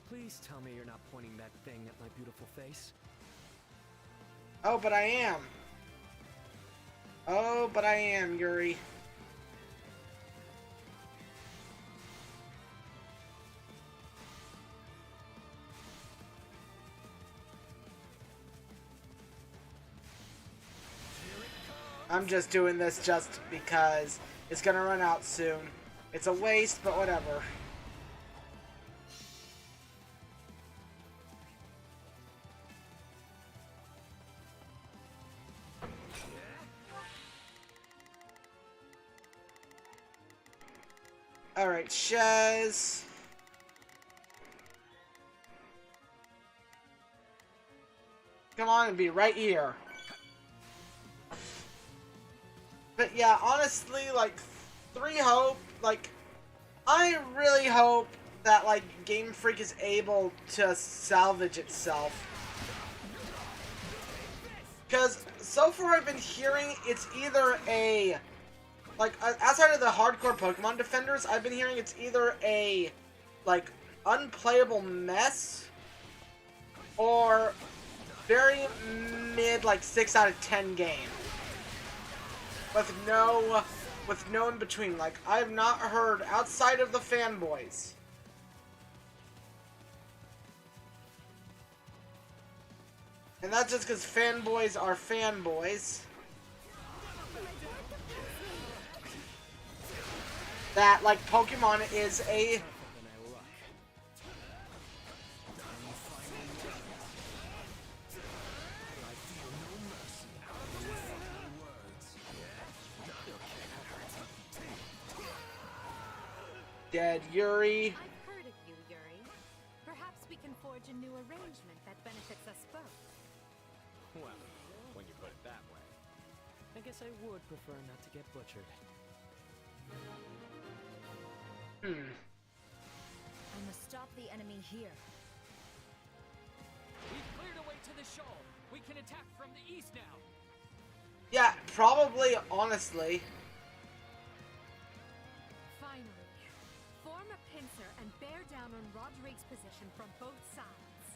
D: Please tell me you're not pointing that thing at my beautiful face.
A: Oh, but I am. Oh, but I am, Yuri. I'm just doing this just because it's gonna run out soon. It's a waste, but whatever. Alright, Shez. Come on and be right here. But yeah, honestly, like, Three Hope, like, I really hope that, like, Game Freak is able to salvage itself. Because so far I've been hearing it's either a, like, outside of the hardcore Pokemon defenders, I've been hearing it's either a, like, unplayable mess, or very mid, like, 6 out of 10 game. With no in between. Like, I have not heard, outside of the fanboys, and that's just because fanboys are fanboys, that, like, Pokemon is a... Dead Yuri.
F: I've heard of you, Yuri. Perhaps we can forge a new arrangement that benefits us both.
D: Well, when you put it that way. I guess I would prefer not to get butchered.
J: I must stop the enemy here.
E: We've cleared a way to the shoal. We can attack from the east now.
A: Yeah, probably, honestly.
F: Finally. Form and bear down on Rodrigue's position from both sides.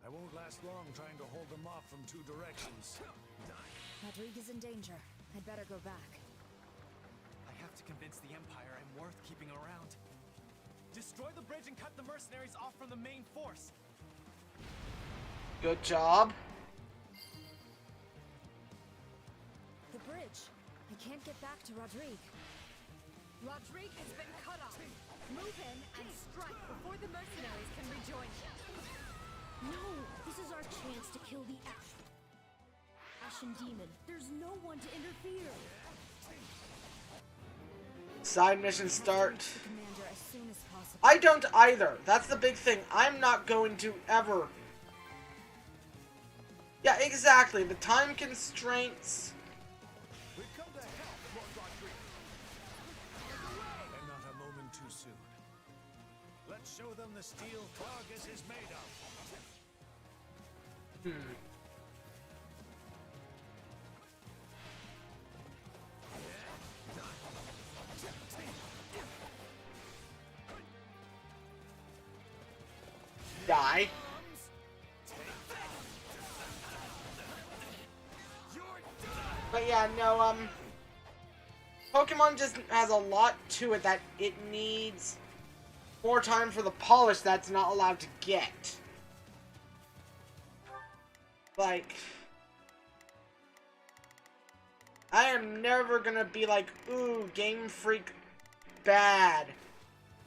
G: I won't last long trying to hold them off from two directions.
C: Rodrigue is in danger. I'd better go back.
E: I have to convince the Empire I'm worth keeping around. Destroy the bridge and cut the mercenaries off from the main force.
A: Good job.
C: The bridge. I can't get back to Rodrigue.
F: Rodrigue has been cut off. Move in and strike before the mercenaries can rejoin you.
C: No! This is our chance to kill the Ashen Demon. There's no one to interfere.
A: Side mission start.
C: The commander as soon as possible.
A: I don't either. That's the big thing. I'm not going to ever. Yeah, exactly. The time constraints.
G: We've come to help, Lord Rodrigue. And not a moment too soon. Let's show them the steel Vargas is made of.
A: Die. But yeah, no, Pokemon just has a lot to it that it needs more time for the polish that's not allowed to get. Like, I am never gonna be like, ooh, Game Freak bad.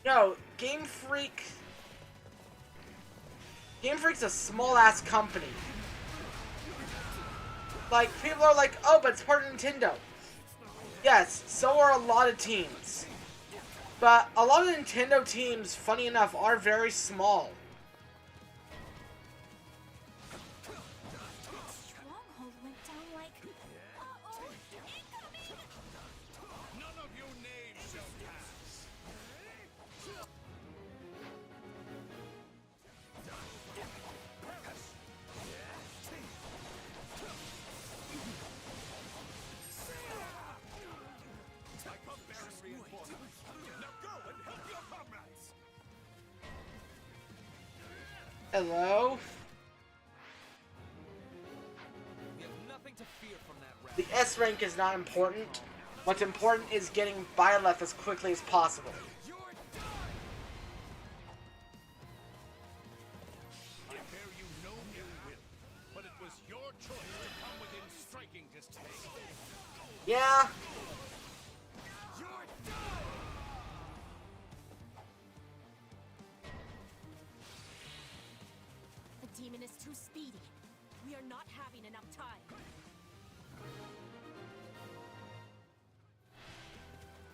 A: No, Game Freak's a small-ass company. Like, people are like, oh, but it's part of Nintendo. Yes, so are a lot of teams. But a lot of Nintendo teams, funny enough, are very small.
J: Stronghold went down like... Uh-oh! Incoming!
G: None of your names shall pass.
A: Hello?
E: We have nothing to fear from that rat.
A: The S rank is not important. What's important is getting Byleth as quickly as possible.
E: You're done!
G: I bear you no ill will, but it was your choice to come within striking distance.
A: Yeah?
E: You're done!
F: The demon is too speedy. We are not having enough time.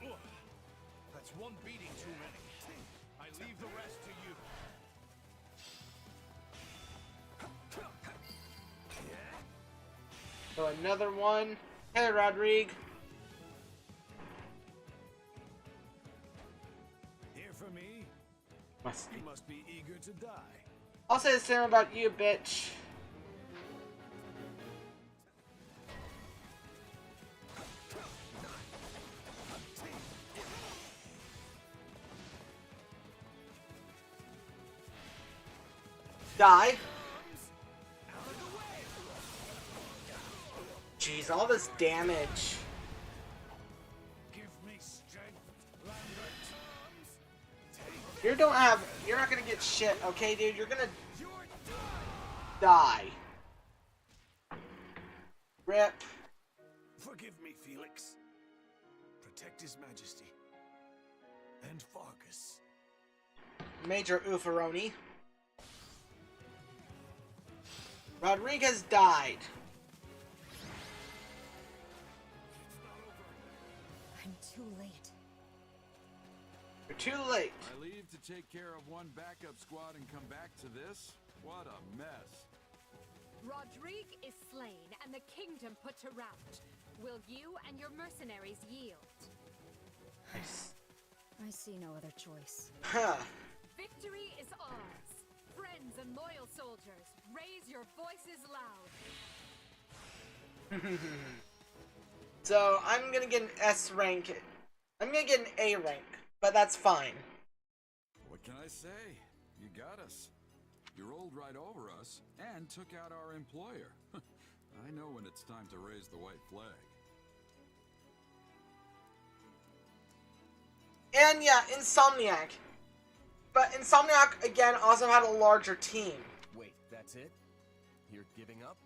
G: Ugh. That's one beating too many. I leave the rest to you.
A: So another one. Hey, Rodrigue.
G: Here for me?
A: Must
G: You must be eager to die.
A: I'll say the same about you, bitch. Die. Jeez, all this damage.
G: Give me strength, Lambert.
A: You're not gonna get shit, okay, dude? You're gonna die. Rip.
G: Forgive me, Felix. Protect His Majesty. And Vargas.
A: Major Uffaroni. Rodriguez died.
C: I'm too late.
A: You're too late.
K: I leave to take care of one backup squad and come back to this? What a mess.
F: Rodrigue is slain and the kingdom put to rout. Will you and your mercenaries yield?
A: Nice.
C: I see no other choice.
A: Huh.
F: Victory is ours. Friends and loyal soldiers, raise your voices loud.
A: So, I'm gonna get an S rank. I'm gonna get an A rank, but that's fine.
K: What can I say? You got us. You rolled right over us and took out our employer. I know when it's time to raise the white flag.
A: And yeah, Insomniac. But Insomniac, again, also had a larger team.
D: Wait, that's it? You're giving up?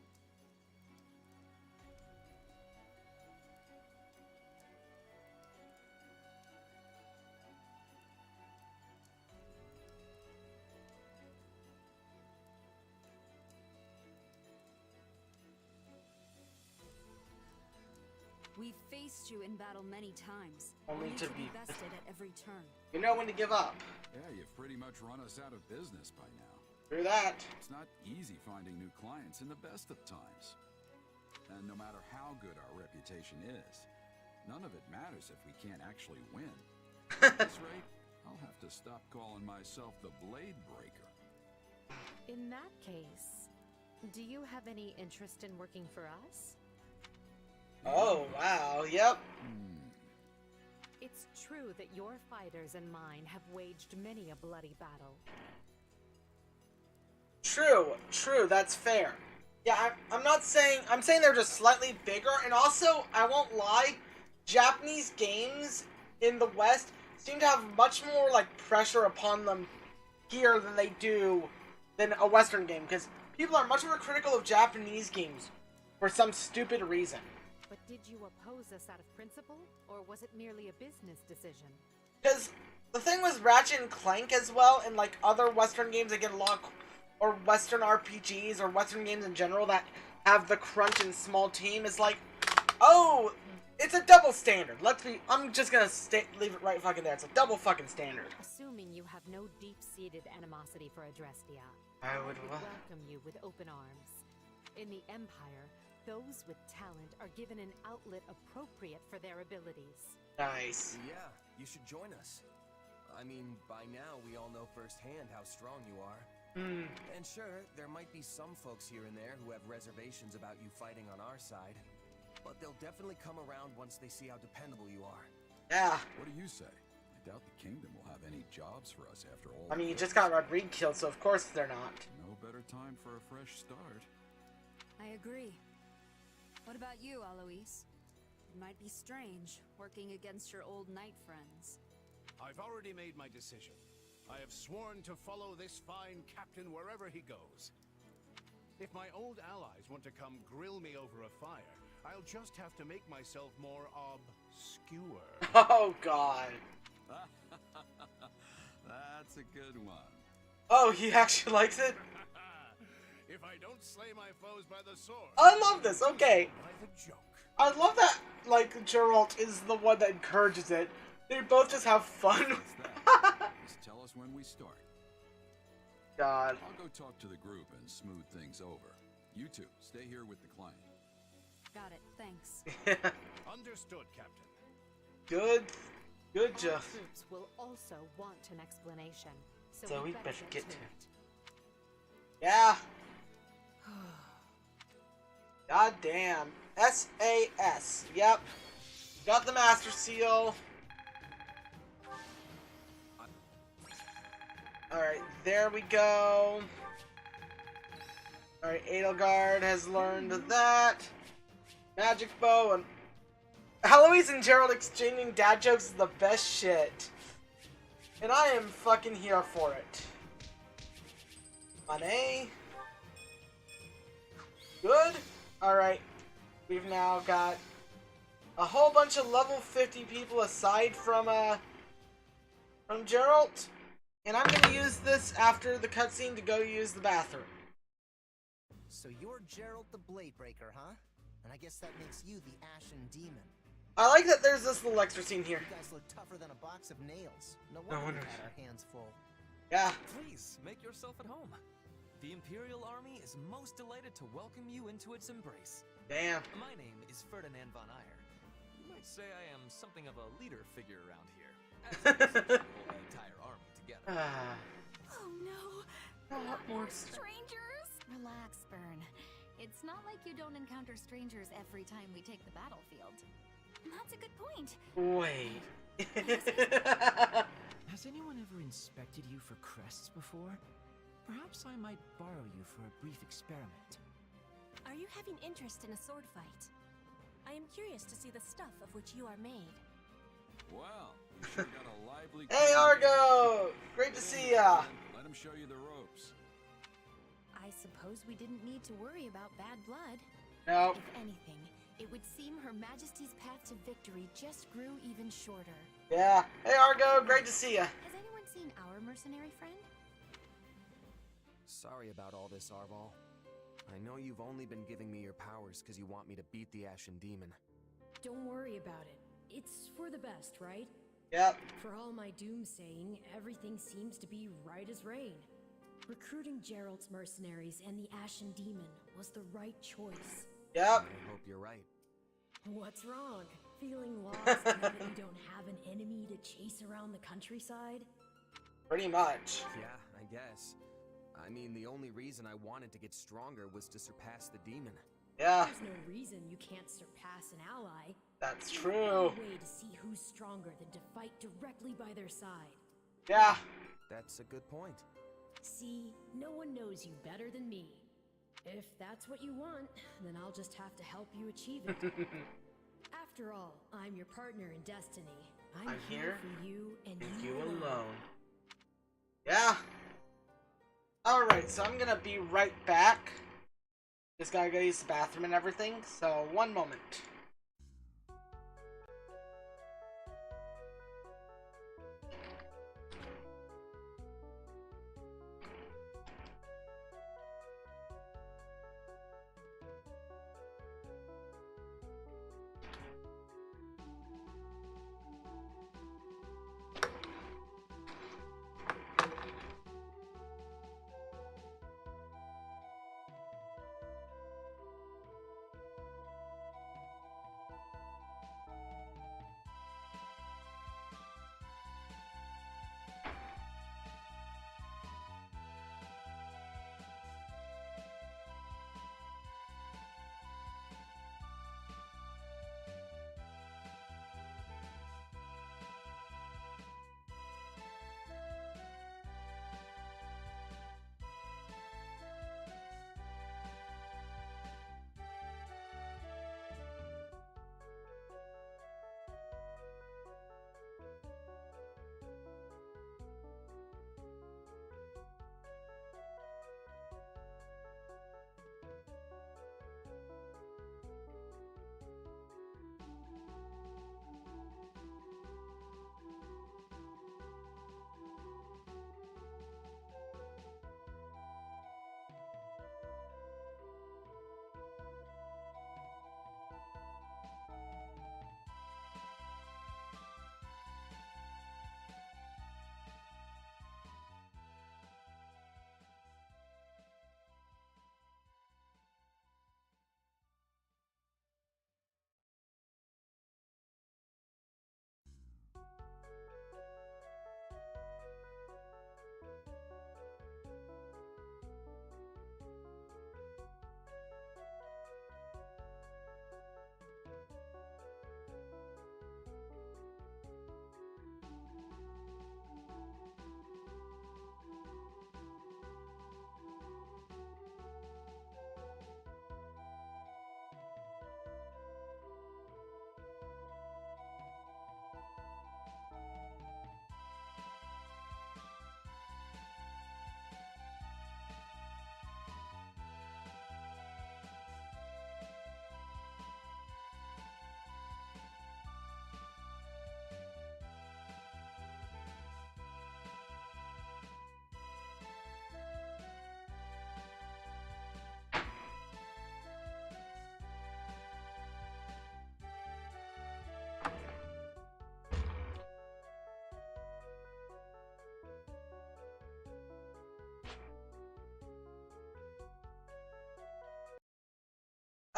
F: We've faced you in battle many times,
A: Only to be
F: bested at every turn.
A: You know when to give up.
K: Yeah, you've pretty much run us out of business by now.
A: Through that.
K: It's not easy finding new clients in the best of times. And no matter how good our reputation is, none of it matters if we can't actually win. At this rate, I'll have to stop calling myself the Blade Breaker.
F: In that case, do you have any interest in working for us?
A: Oh, wow, yep.
F: It's true that your fighters and mine have waged many a bloody battle.
A: True, that's fair. Yeah, I'm not saying, I'm saying they're just slightly bigger, and also, I won't lie, Japanese games in the West seem to have much more, like, pressure upon them here than they do than a Western game, because people are much more critical of Japanese games for some stupid reason.
F: But did you oppose us out of principle, or was it merely a business decision?
A: Because the thing with Ratchet and Clank as well, and like other Western games that get a lot, or Western RPGs, or Western games in general that have the crunch and small team, is like, oh, it's a double standard. I'm just gonna leave it right fucking there. It's a double fucking standard.
F: Assuming you have no deep-seated animosity for Adrestia,
A: I would
F: welcome you with open arms. In the Empire, those with talent are given an outlet appropriate for their abilities.
A: Nice.
D: Yeah, you should join us. I mean, by now we all know firsthand how strong you are. And sure, there might be some folks here and there who have reservations about you fighting on our side. But they'll definitely come around once they see how dependable you are.
A: Yeah.
K: What do you say? I doubt the kingdom will have any jobs for us after all.
A: I mean, you just got Rodrigue killed, so of course they're not.
K: No better time for a fresh start.
J: I agree. What about you, Alois? It might be strange, working against your old knight friends.
G: I've already made my decision. I have sworn to follow this fine captain wherever he goes. If my old allies want to come grill me over a fire, I'll just have to make myself more obscure.
A: Oh, God.
K: That's a good one.
A: Oh, he actually likes it?
G: If I don't slay my foes by the sword...
A: I love this, okay.
G: By the joke.
A: I love that, like, Geralt is the one that encourages it. They both just have fun.
K: Just tell us when we start.
A: God.
K: I'll go talk to the group and smooth things over. You two, stay here with the client.
J: Got it, thanks.
G: Understood, Captain.
A: Good job.
F: Our troops will also want an explanation,
A: So we better
F: get
A: get to
F: it.
A: Yeah. God damn. SAS. Yep. Got the Master Seal. Alright, there we go. Alright, Edelgard has learned that. Magic Bow and... Eloise and Gerald exchanging dad jokes is the best shit. And I am fucking here for it. Money. Good. Alright. We've now got a whole bunch of level 50 people aside from Gerald. And I'm gonna use this after the cutscene to go use the bathroom.
L: So you're Gerald the Bladebreaker, huh? And I guess that makes you the Ashen Demon.
A: I like that there's this little extra scene here.
L: You guys look tougher than a box of nails. No wonder we had our hands full.
A: Yeah.
E: Please, make yourself at home. The Imperial Army is most delighted to welcome you into its embrace.
A: Damn.
E: My name is Ferdinand von Eyre. You might say I am something of a leader figure around here, as I essentially hold the entire army together.
J: Oh no!
A: Not more
J: strangers! Relax, Bern. It's not like you don't encounter strangers every time we take the battlefield. That's a good point.
A: Wait.
M: Has anyone ever inspected you for crests before? Perhaps I might borrow you for a brief experiment.
N: Are you having interest in a sword fight? I am curious to see the stuff of which you are made.
K: Well, we sure got a lively...
A: Hey, Argo! Great to see ya!
K: Let him show you the ropes.
N: I suppose we didn't need to worry about bad blood.
A: Nope.
N: If anything, it would seem Her Majesty's path to victory just grew even shorter.
A: Yeah. Hey, Argo! Great to see ya!
N: Has anyone seen our mercenary friend?
D: Sorry about all this, Arval. I know you've only been giving me your powers because you want me to beat the Ashen Demon.
C: Don't worry about it. It's for the best, right?
A: Yep.
C: For all my doomsaying, everything seems to be right as rain. Recruiting Gerald's mercenaries and the Ashen Demon was the right choice.
A: Yep.
D: I hope you're right.
C: What's wrong? Feeling lost now that you don't have an enemy to chase around the countryside?
A: Pretty much.
D: Yeah, I guess. I mean, the only reason I wanted to get stronger was to surpass the demon.
A: Yeah.
C: There's no reason you can't surpass an ally.
A: That's
C: There's
A: true.
C: no way to see who's stronger than to fight directly by their side.
A: Yeah.
D: That's a good point.
C: See, no one knows you better than me. If that's what you want, then I'll just have to help you achieve it. After all, I'm your partner in destiny. I'm here for you and you alone.
A: Yeah. Alright, so I'm gonna be right back. Just gotta go use the bathroom and everything, so one moment.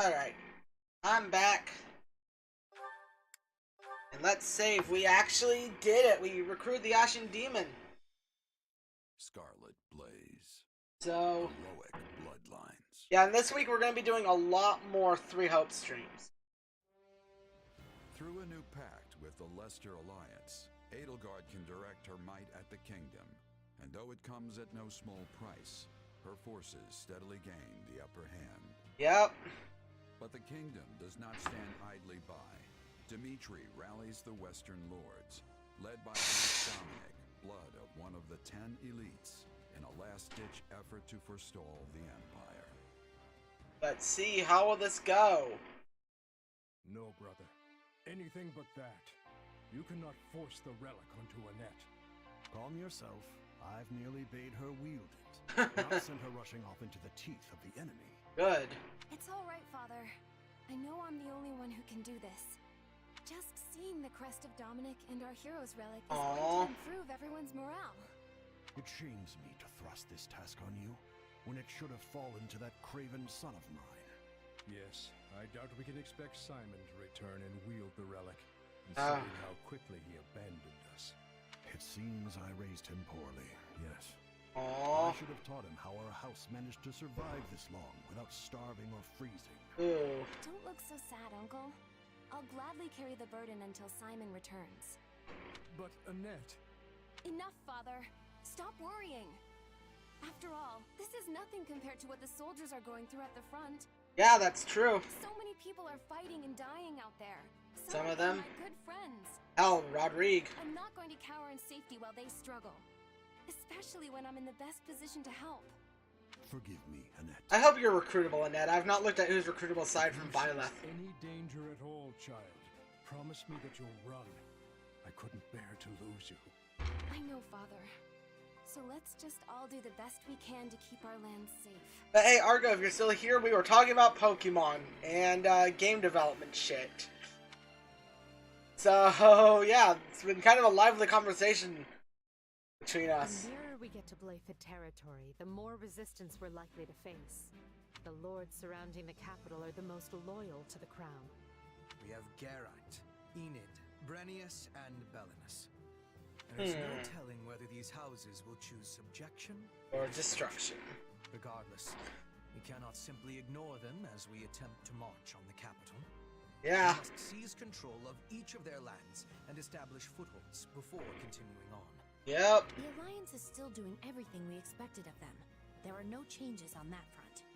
A: Alright, I'm back. And let's save. We actually did it. We recruited the Ashen Demon.
K: Scarlet Blaze.
A: So,
K: Heroic bloodlines.
A: yeah, and this week we're going to be doing a lot more 3 Hope streams.
K: Through a new pact with the Leicester Alliance, Edelgard can direct her might at the kingdom, and though it comes at no small price, her forces steadily gain the upper hand.
A: Yep.
K: But the kingdom does not stand idly by. Dimitri rallies the Western Lords, led by Prince Dominic, blood of one of the 10 elites, in a last-ditch effort to forestall the Empire.
A: Let's see, how will this go?
G: No, brother. Anything but that. You cannot force the relic onto Annette.
H: Calm yourself. I've merely bade her wield it, not sent her rushing off into the teeth of the enemy.
A: Good.
N: It's all right, Father. I know I'm the only one who can do this. Just seeing the crest of Dominic and our hero's relic is going to improve everyone's morale.
H: It shames me to thrust this task on you, when it should have fallen to that craven son of mine.
G: Yes, I doubt we can expect Simon to return and wield the relic, considering how quickly he abandoned us.
H: It seems I raised him poorly, yes.
A: Aww.
H: I should have taught him how our house managed to survive this long without starving or freezing.
A: Ooh.
N: Don't look so sad, Uncle. I'll gladly carry the burden until Simon returns.
G: But Annette...
N: Enough, Father. Stop worrying. After all, this is nothing compared to what the soldiers are going through at the front.
A: Yeah, that's true.
N: So many people are fighting and dying out there.
A: Some of them
N: are my good friends.
A: Hell, Rodrigue.
N: I'm not going to cower in safety while they struggle. Especially when I'm in the best position to help.
H: Forgive me, Annette.
A: I hope you're recruitable, Annette. I've not looked at who's recruitable aside from Byleth.
G: Any danger at all, child, promise me that you'll run. I couldn't bear to lose you.
N: I know, Father. So let's just all do the best we can to keep our land safe.
A: But hey, Argo, if you're still here, we were talking about Pokemon and game development shit. So, yeah, it's been kind of a lively conversation between us.
F: The nearer we get to Blayford territory, the more resistance we're likely to face. The lords surrounding the capital are the most loyal to the crown.
B: We have Geraint, Enid, Brennius, and Belinus. There's no telling whether these houses will choose subjection
A: or destruction.
B: Regardless, we cannot simply ignore them as we attempt to march on the capital.
A: Yeah.
B: We must seize control of each of their lands and establish footholds before continuing on.
A: Yep.
C: The Alliance is still doing everything we expected of them. There are no changes on that front.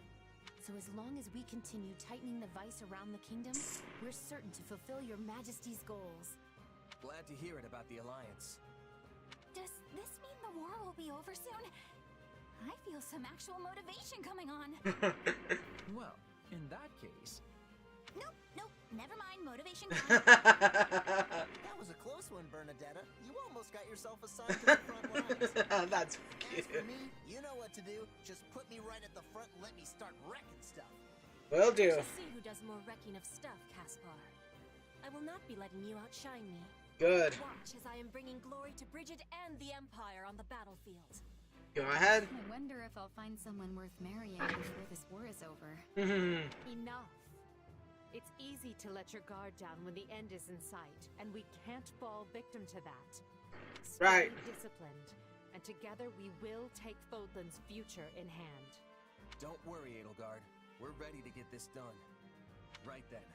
C: So as long as we continue tightening the vice around the kingdom, we're certain to fulfill your Majesty's goals.
D: Glad to hear it about the Alliance.
J: Does this mean the war will be over soon? I feel some actual motivation coming on.
M: Well, in that case...
J: Nope, never mind, motivation
L: That was a close one, Bernadetta. You almost got yourself assigned to the front lines.
A: That's cute.
L: As for me, you know what to do. Just put me right at the front and let me start wrecking stuff.
A: Will do.
N: To see who does more wrecking of stuff, Caspar. I will not be letting you outshine me.
A: Good.
N: Watch as I am bringing glory to Bridget and the Empire on the battlefield.
A: Go ahead.
J: I wonder if I'll find someone worth marrying before this war is over.
F: Enough. It's easy to let your guard down when the end is in sight, and we can't fall victim to that.
A: Right.
F: Stay disciplined, and together we will take Fodlan's future in hand.
D: Don't worry, Edelgard. We're ready to get this done. Right then,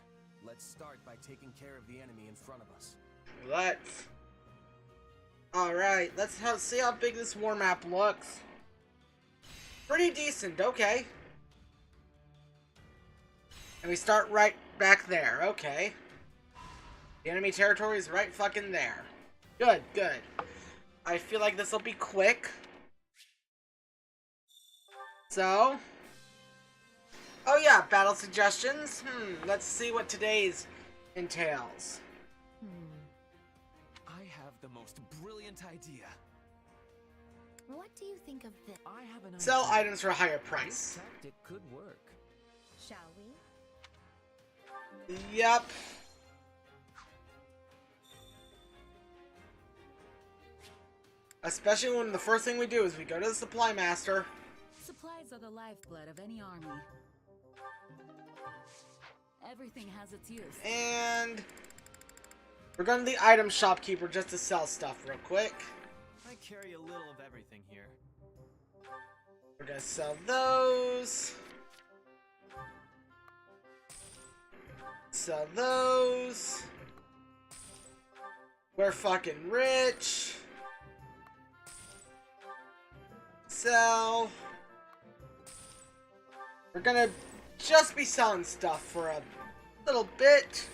D: let's start by taking care of the enemy in front of us.
A: Let's. Alright, let's see how big this war map looks. Pretty decent, okay. And we start right back there, okay. The enemy territory is right fucking there. Good, good. I feel like this will be quick. So. Oh yeah, battle suggestions. Let's see what today's entails.
E: I have the most brilliant idea.
C: What do you think of this?
M: I have an
A: Sell
M: idea.
A: items for a higher price.
M: This tactic could work.
C: Shall we?
A: Yep. Especially when the first thing we do is we go to the supply master.
O: Supplies are the lifeblood of any army. Everything has its use.
A: And we're going to the item shopkeeper just to sell stuff real quick.
E: I carry a little of everything here.
A: We're going to sell those. Sell those. We're fucking rich. Sell. We're gonna just be selling stuff for a little bit.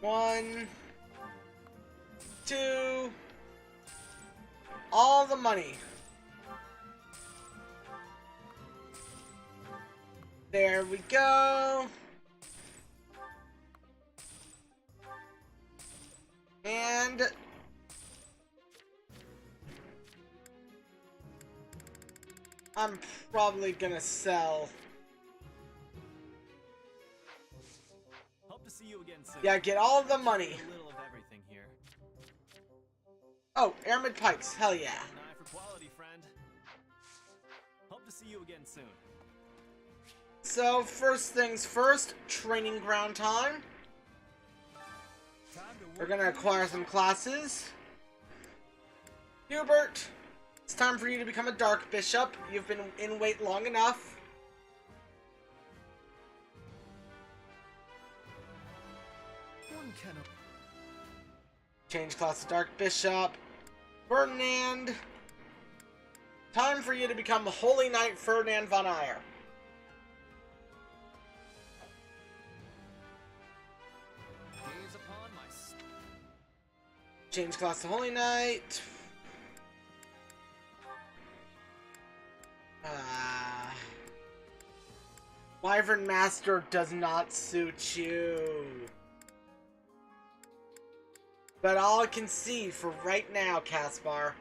A: 1, 2. All the money. There we go. And I'm probably gonna sell.
E: Hope to see you again soon.
A: Yeah, get all the money.
E: A little of everything here.
A: Oh, airman pikes. Hell yeah.
E: An eye for quality, friend. Hope to see you again soon.
A: So, first things first, training ground time. We're gonna acquire some classes. Hubert, it's time for you to become a Dark Bishop. You've been in wait long enough.
B: One cannot.
A: Change class to Dark Bishop. Ferdinand, time for you to become Holy Knight Ferdinand von Eyre.
E: Gaze upon my
A: Change class to Holy Knight. Wyvern Master does not suit you. But all I can see for right now, Caspar.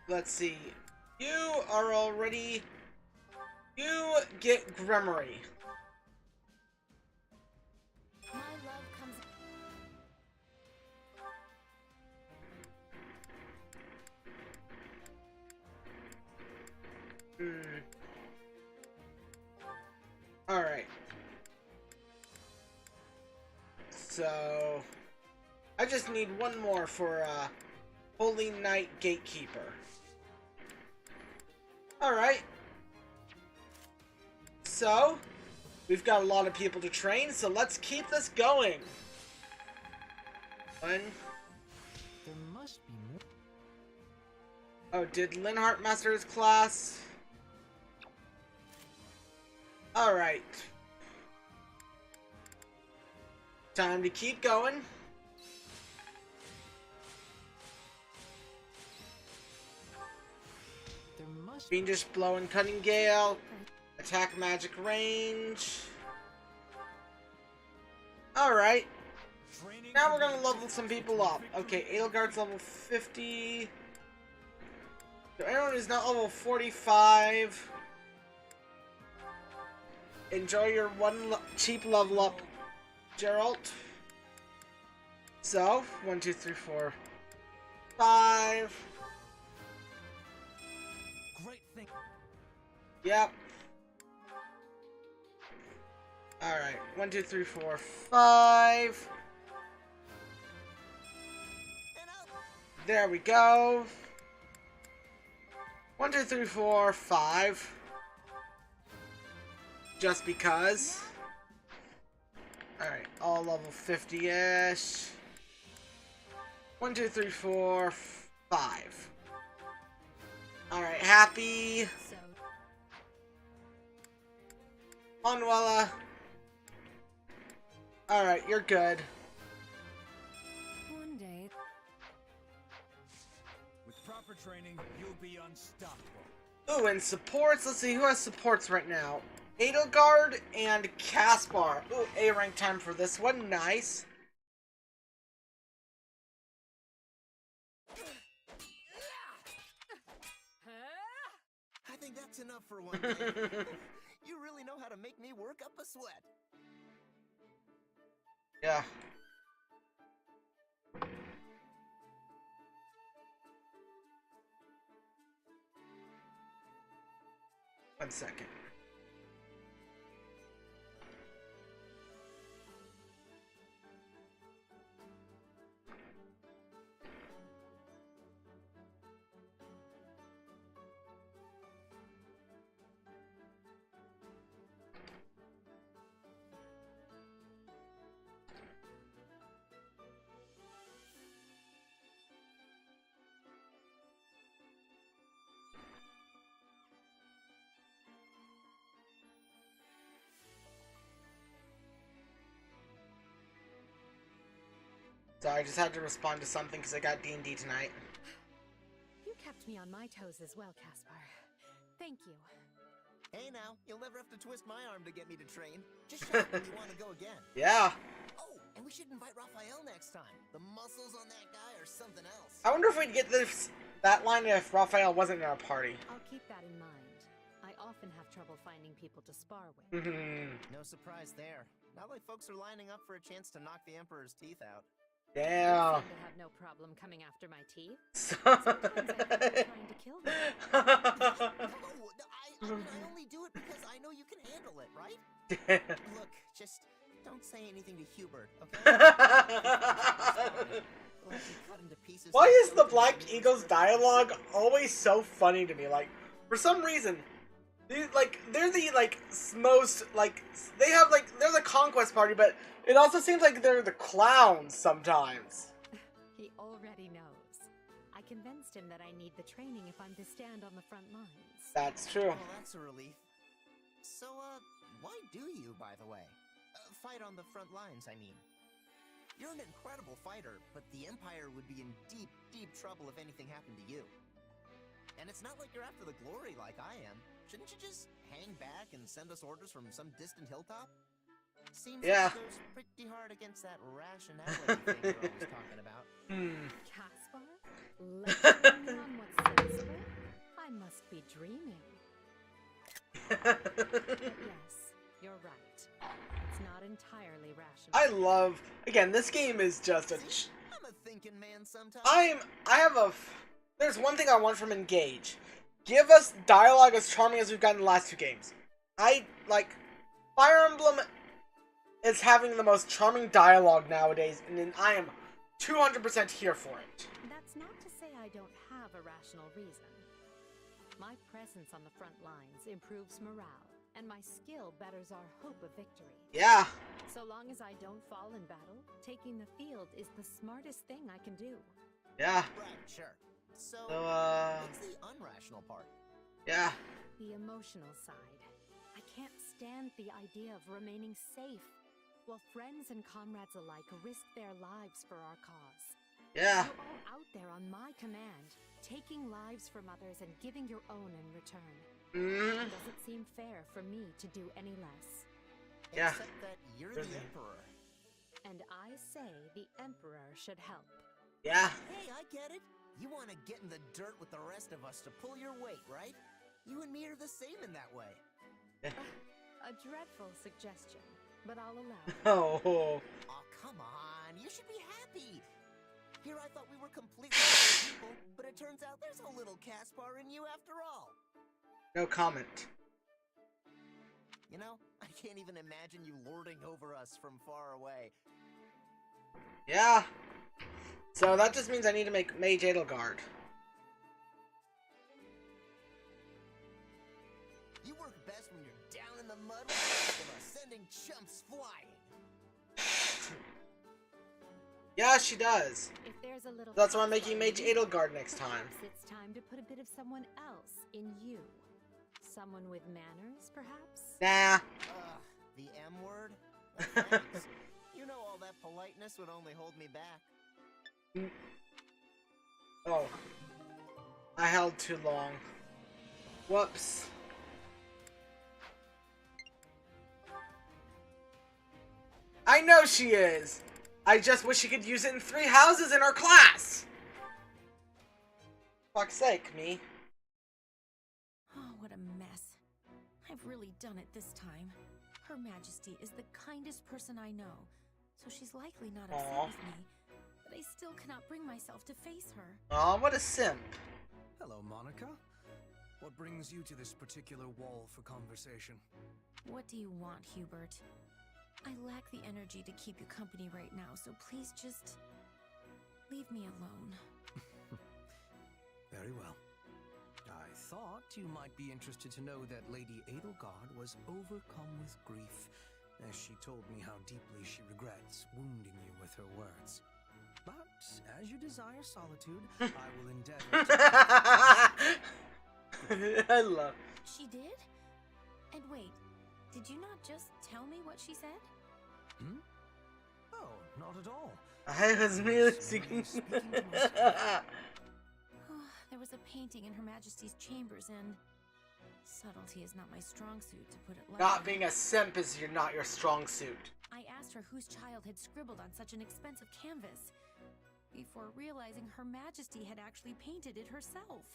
A: Let's see. You are already... You get Grimory.
N: My love comes.
A: Alright. So... I just need one more for, Holy Knight Gatekeeper. Alright. So, we've got a lot of people to train, so let's keep this going. 1.
M: There must be more.
A: Oh, did Linhart master his class? Alright. Time to keep going.
M: There must
A: Fiendish Blow and Cutting Gale. Attack magic range. Alright. Now we're gonna level some people up. Okay, Edelgard's level 50. So everyone is not level 45. Enjoy your cheap level up, Geralt. So, 1, 2, 3, 4, 5.
B: Great thing.
A: Yep. Alright, 1, 2, 3, 4, 5. There we go. 1, 2, 3, 4, 5. Just because. Alright, all level 50-ish. 1, 2, 3, 4, 5. Alright, happy. Manuela. Alright, you're good.
J: One day.
H: With proper training, you'll be unstoppable.
A: Ooh, and supports. Let's see, who has supports right now? Edelgard and Caspar. Ooh, A rank time for this one. Nice.
L: I think that's enough for one day. You really know how to make me work up a sweat.
A: Yeah. One second. So I just had to respond to something because I got D&D tonight.
F: You kept me on my toes as well, Caspar. Thank you.
L: Hey now, you'll never have to twist my arm to get me to train. Just shout when you want to go again.
A: Yeah.
L: Oh, and we should invite Raphael next time. The muscles on that guy are something else.
A: I wonder if we'd get that line if Raphael wasn't in our party.
F: I'll keep that in mind. I often have trouble finding people to spar with.
L: No surprise there. Not like folks are lining up for a chance to knock the Emperor's teeth out.
A: Yeah.
F: You seem to have no problem coming after my teeth. Sometimes I think you're trying to kill them.
L: I only do it because I know you can handle it, right? Look, just don't say anything to Hubert, okay?
A: Why is the Black Eagle's dialogue always so funny to me? Like, for some reason, they're the most they're the conquest party, but it also seems like they're the clowns sometimes.
F: He already knows. I convinced him that I need the training if I'm to stand on the front lines.
A: That's true.
L: Well, that's a relief. So, why do you, by the way? Fight on the front lines, I mean. You're an incredible fighter, but the Empire would be in deep, deep trouble if anything happened to you. And it's not like you're after the glory like I am. Shouldn't you just hang back and send us orders from some distant hilltop? Seems like it goes pretty hard against that rationality thing you're always talking about.
F: Caspar? Lecturing me on what's sensible? I must be dreaming. But yes, you're right. It's not entirely rational.
A: Again, this game is just
L: I'm a thinking man sometimes.
A: There's one thing I want from Engage. Give us dialogue as charming as we've gotten in the last two games. Fire Emblem is having the most charming dialogue nowadays, and I am 200% here for it.
F: That's not to say I don't have a rational reason. My presence on the front lines improves morale, and my skill betters our hope of victory.
A: Yeah.
F: So long as I don't fall in battle, taking the field is the smartest thing I can do.
A: Yeah.
L: Right, sure. So what's the unrational part?
A: Yeah.
F: The emotional side. I can't stand the idea of remaining safe, while friends and comrades alike risk their lives for our cause.
A: Yeah.
F: You're all out there on my command, taking lives from others and giving your own in return. It doesn't seem fair for me to do any less.
A: Yeah.
L: Except that you're the Emperor.
F: And I say the Emperor should help.
A: Yeah.
L: Hey, I get it. You want to get in the dirt with the rest of us to pull your weight, right? You and me are the same in that way.
F: A dreadful suggestion, but I'll allow it.
A: Oh,
L: come on. You should be happy. Here I thought we were completely different people, but it turns out there's a little Caspar in you after all.
A: No comment.
L: You know, I can't even imagine you lording over us from far away.
A: Yeah. So that just means I need to make Mage Edelgard.
L: You work best when you're down in the mud with the rest of us, sending chumps flying.
A: Yeah, she does.
F: If there's a little
A: That's why I'm making Mage Edelgard next time.
F: It's time to put a bit of someone else in you. Someone with manners, perhaps?
A: Nah.
L: The M word? No, thanks. You know all that politeness would only hold me back.
A: Oh. I held too long. Whoops. I know she is! I just wish she could use it in 3 houses in her class! Fuck's sake, me.
P: Oh, what a mess. I've really done it this time. Her Majesty is the kindest person I know, so she's likely not upset with me. But I still cannot bring myself to face her.
A: Aw, what a simp.
B: Hello, Monica. What brings you to this particular wall for conversation?
P: What do you want, Hubert? I lack the energy to keep you company right now, so please just leave me alone.
B: Very well. I thought you might be interested to know that Lady Edelgard was overcome with grief, as she told me how deeply she regrets wounding you with her words. But as you desire solitude, I will endeavor to...
A: I love...
P: She did? And wait, did you not just tell me what she said?
B: Hmm? Oh, not at all.
A: I was merely seeking.
P: There was a painting in Her Majesty's chambers, and subtlety is not my strong suit, to put it lightly.
A: Not being a simp is not your strong suit.
P: I asked her whose child had scribbled on such an expensive canvas, before realizing Her Majesty had actually painted it herself.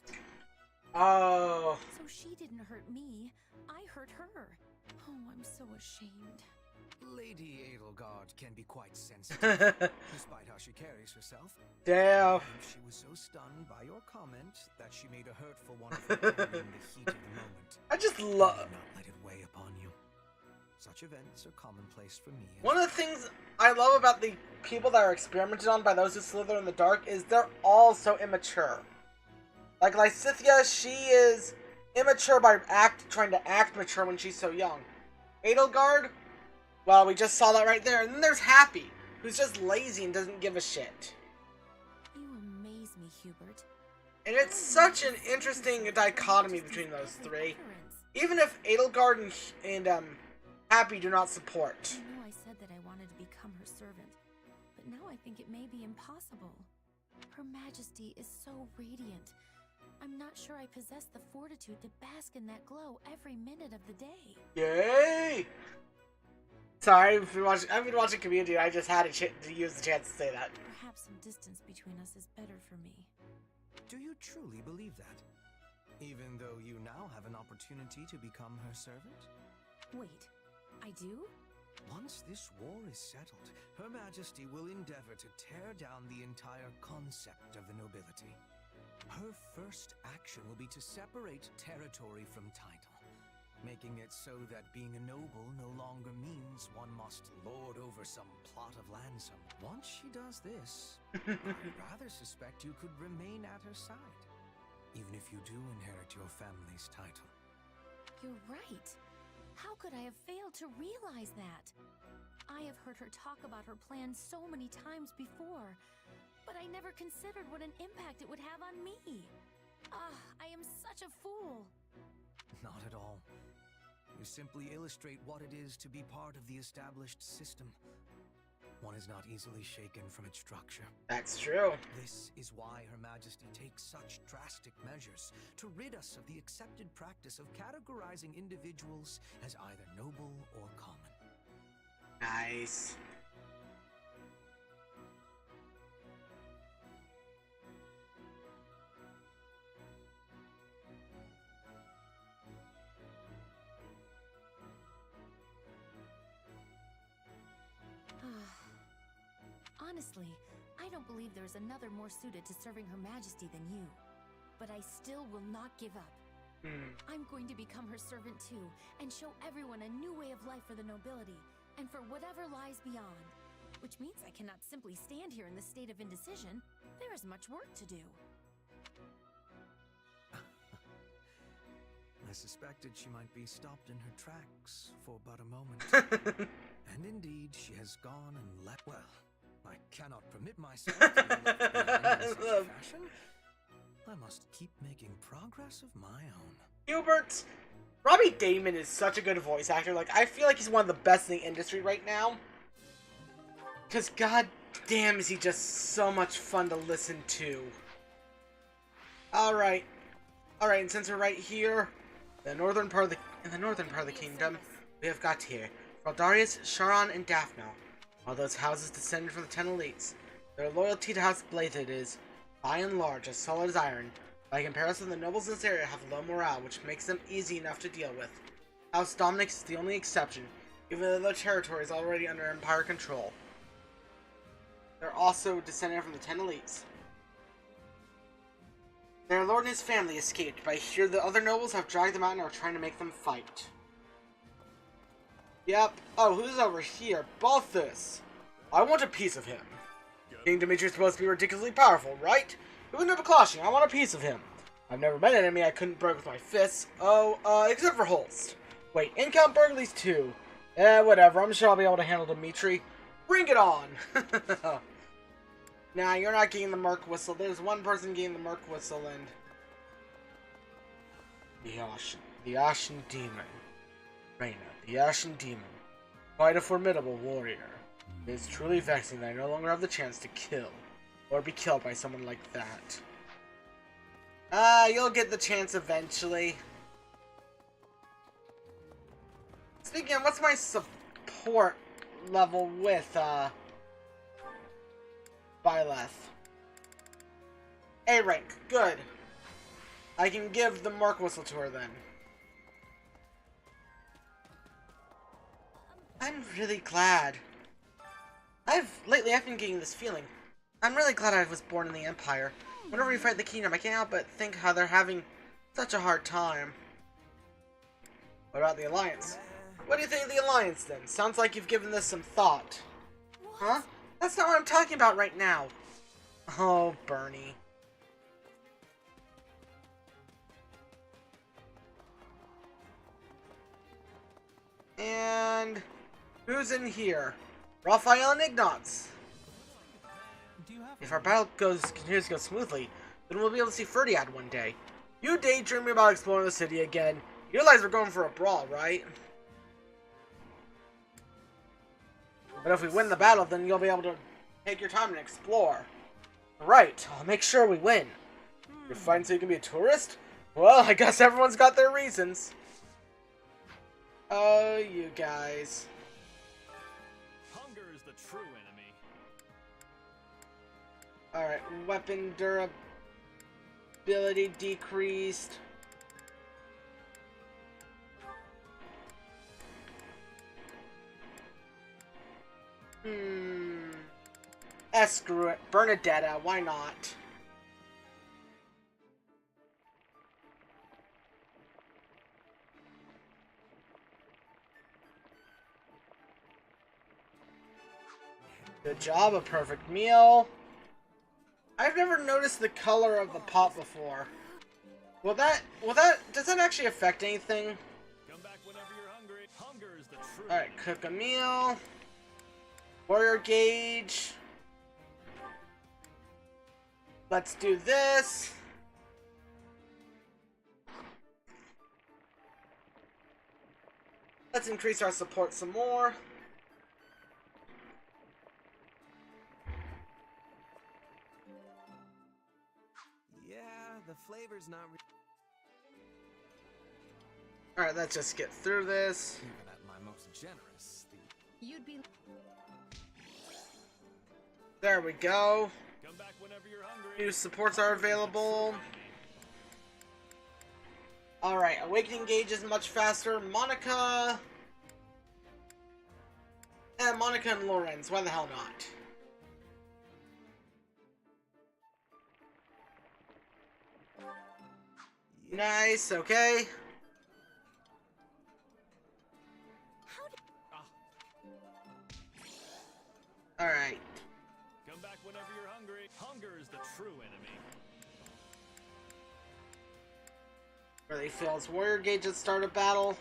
A: Oh.
P: So she didn't hurt me, I hurt her. Oh, I'm so ashamed.
B: Lady Edelgard can be quite sensitive, despite how she carries herself.
A: Damn.
B: She was so stunned by your comment that she made a hurtful one of her own in the heat of the moment.
A: I just love.
B: Do not let it weigh upon you. Such events are commonplace for me.
A: One of the things I love about the people that are experimented on by those who slither in the dark is they're all so immature. Like Lysithea, she is immature by trying to act mature when she's so young. Edelgard, well, we just saw that right there. And then there's Happy, who's just lazy and doesn't give a shit.
P: You amaze me, Hubert.
A: And it's such an interesting dichotomy between those three. Even if Edelgard and Happy do not support.
P: I know I said that I wanted to become her servant, but now I think it may be impossible. Her Majesty is so radiant. I'm not sure I possess the fortitude to bask in that glow every minute of the day.
A: Yay! Sorry, I've been watching Community, I just had to use the chance to say that.
P: Perhaps some distance between us is better for me.
B: Do you truly believe that? Even though you now have an opportunity to become her servant?
P: Wait, I do?
B: Once this war is settled, Her Majesty will endeavor to tear down the entire concept of the nobility. Her first action will be to separate territory from title, making it so that being a noble no longer means one must lord over some plot of land somewhere. Once she does this, I rather suspect you could remain at her side, even if you do inherit your family's title.
P: You're right. How could I have failed to realize that? I have heard her talk about her plans so many times before, but I never considered what an impact it would have on me. I am such a fool.
B: Not at all. You simply illustrate what it is to be part of the established system. One is not easily shaken from its structure.
A: That's true.
B: This is why Her Majesty takes such drastic measures to rid us of the accepted practice of categorizing individuals as either noble or common.
A: Nice.
P: Honestly, I don't believe there's another more suited to serving Her Majesty than you. But I still will not give up. I'm going to become her servant too, and show everyone a new way of life for the nobility, and for whatever lies beyond. Which means I cannot simply stand here in this state of indecision. There is much work to do.
B: I suspected she might be stopped in her tracks for but a moment. And indeed, she has gone and left. Well, I cannot permit myself to be left behind in such fashion. I must keep making progress of my own.
A: Hubert, Robbie Damon is such a good voice actor. Like, I feel like he's one of the best in the industry right now. Because god damn is he just so much fun to listen to. Alright, and since we're right here, in the northern part of the kingdom, we have got here Fraldarius, Charon, and Daphne. All those houses descended from the 10 elites. Their loyalty to House Blathed is, by and large, as solid as iron. By comparison, the nobles in this area have low morale, which makes them easy enough to deal with. House Dominic is the only exception, even though their territory is already under Empire control. They're also descended from the 10 elites. Their lord and his family escaped, but I hear the other nobles have dragged them out and are trying to make them fight. Yep. Oh, who's over here? Balthus! I want a piece of him. King Dimitri's supposed to be ridiculously powerful, right? Who's never clashing? I want a piece of him. I've never met an enemy I couldn't break with my fists. Oh, except for Holst. Wait, and Count Burgley's too. Whatever. I'm sure I'll be able to handle Dimitri. Bring it on! Nah, you're not getting the Merc Whistle. There's one person getting the Merc Whistle, and... The Ashen Demon. Reyna, the Ashen Demon. Quite a formidable warrior. It's truly vexing that I no longer have the chance to kill, or be killed by someone like that. You'll get the chance eventually. Speaking of, what's my support level with, Byleth? A rank, good. I can give the Mark Whistle to her then. I'm really glad. Lately I've been getting this feeling. I'm really glad I was born in the Empire. Whenever we fight the Kingdom, I can't help but think how they're having such a hard time. What about the Alliance? What do you think of the Alliance then? Sounds like you've given this some thought. Huh? That's not what I'm talking about right now. Oh, Bernie. And who's in here? Raphael and Ignatz. If our battle continues to go smoothly, then we'll be able to see Ferdiad one day. You daydreaming about exploring the city again. You realize we're going for a brawl, right? But if we win the battle, then you'll be able to take your time and explore. Right, I'll make sure we win. You're fighting so you can be a tourist? Well, I guess everyone's got their reasons. Oh, you guys.
E: Hunger is the true enemy.
A: Alright, weapon durability decreased. Screw it. Bernadetta, why not? Good job, a perfect meal. I've never noticed the color of the pot before. Does that actually affect anything?
E: Come back whenever you're hungry. Hunger is the true.
A: Alright, cook a meal. Warrior gauge. Let's do this. Let's increase our support some more.
D: Yeah, the flavor's not
A: Alright, let's just get through this.
D: even at my most generous.
O: You'd be
A: There we go.
E: Come back whenever you're hungry.
A: New supports are available. Alright, awakening gauge is much faster. Monica. Monica and Lorenz, why the hell not? Nice, okay. Alright.
E: Come back whenever you're hungry. Hunger is the true enemy.
A: Really feels warrior gauge at start of battle.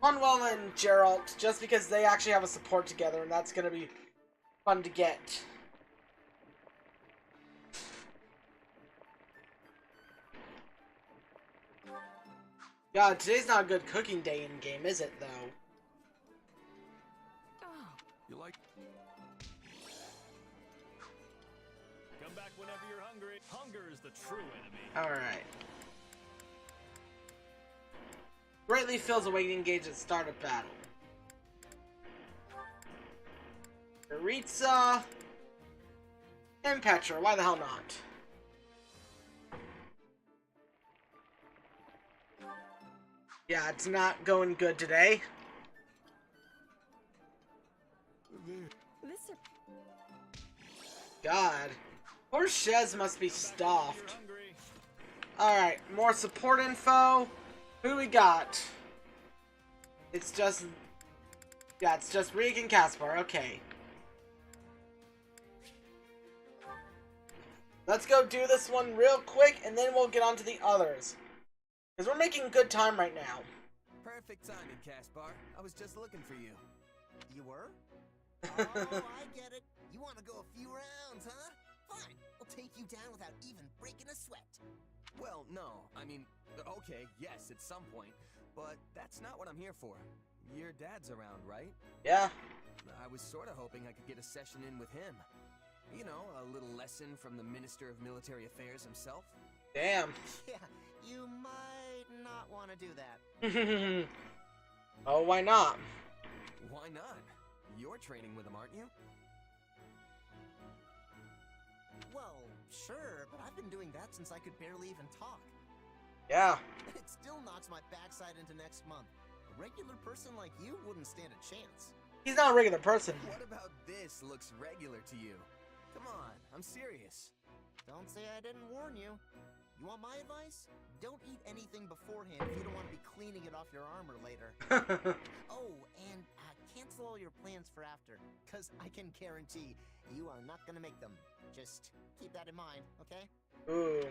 A: Unwell and Geralt, just because they actually have a support together, and that's gonna be fun to get. God, today's not a good cooking day in game, is it though?
K: You like?
E: Come back whenever you're hungry. Hunger is the true enemy.
A: Alright. Greatly fills awakening gauge at start of battle. Maritza. And Petra, why the hell not? Yeah, it's not going good today. God. Poor Shez must be stuffed. Alright, more support info. Who do we got? It's just... Yeah, it's just Reek and Caspar. Okay. Let's go do this one real quick, and then we'll get on to the others. Because we're making good time right now.
D: Perfect timing, Caspar. I was just looking for you.
L: You were? Oh, I get it. You want to go a few rounds, huh? Fine. I'll take you down without even breaking a sweat.
D: Well, no. I mean, okay, yes, at some point. But that's not what I'm here for. Your dad's around, right?
A: Yeah.
D: I was sort of hoping I could get a session in with him. You know, a little lesson from the Minister of Military Affairs himself.
A: Damn.
L: Yeah, you might not want to do that.
A: Oh, why not?
D: Why not? You're training with him, aren't you?
L: Well, sure, but I've been doing that since I could barely even talk.
A: Yeah.
L: It still knocks my backside into next month. A regular person like you wouldn't stand a chance.
A: He's not a regular person.
D: What about this looks regular to you? Come on, I'm serious.
L: Don't say I didn't warn you. You want my advice? Don't eat anything beforehand if you don't want to be cleaning it off your armor later. Oh, and cancel all your plans for after, because I can guarantee you are not going to make them. Just keep that in mind, okay?
A: Ooh.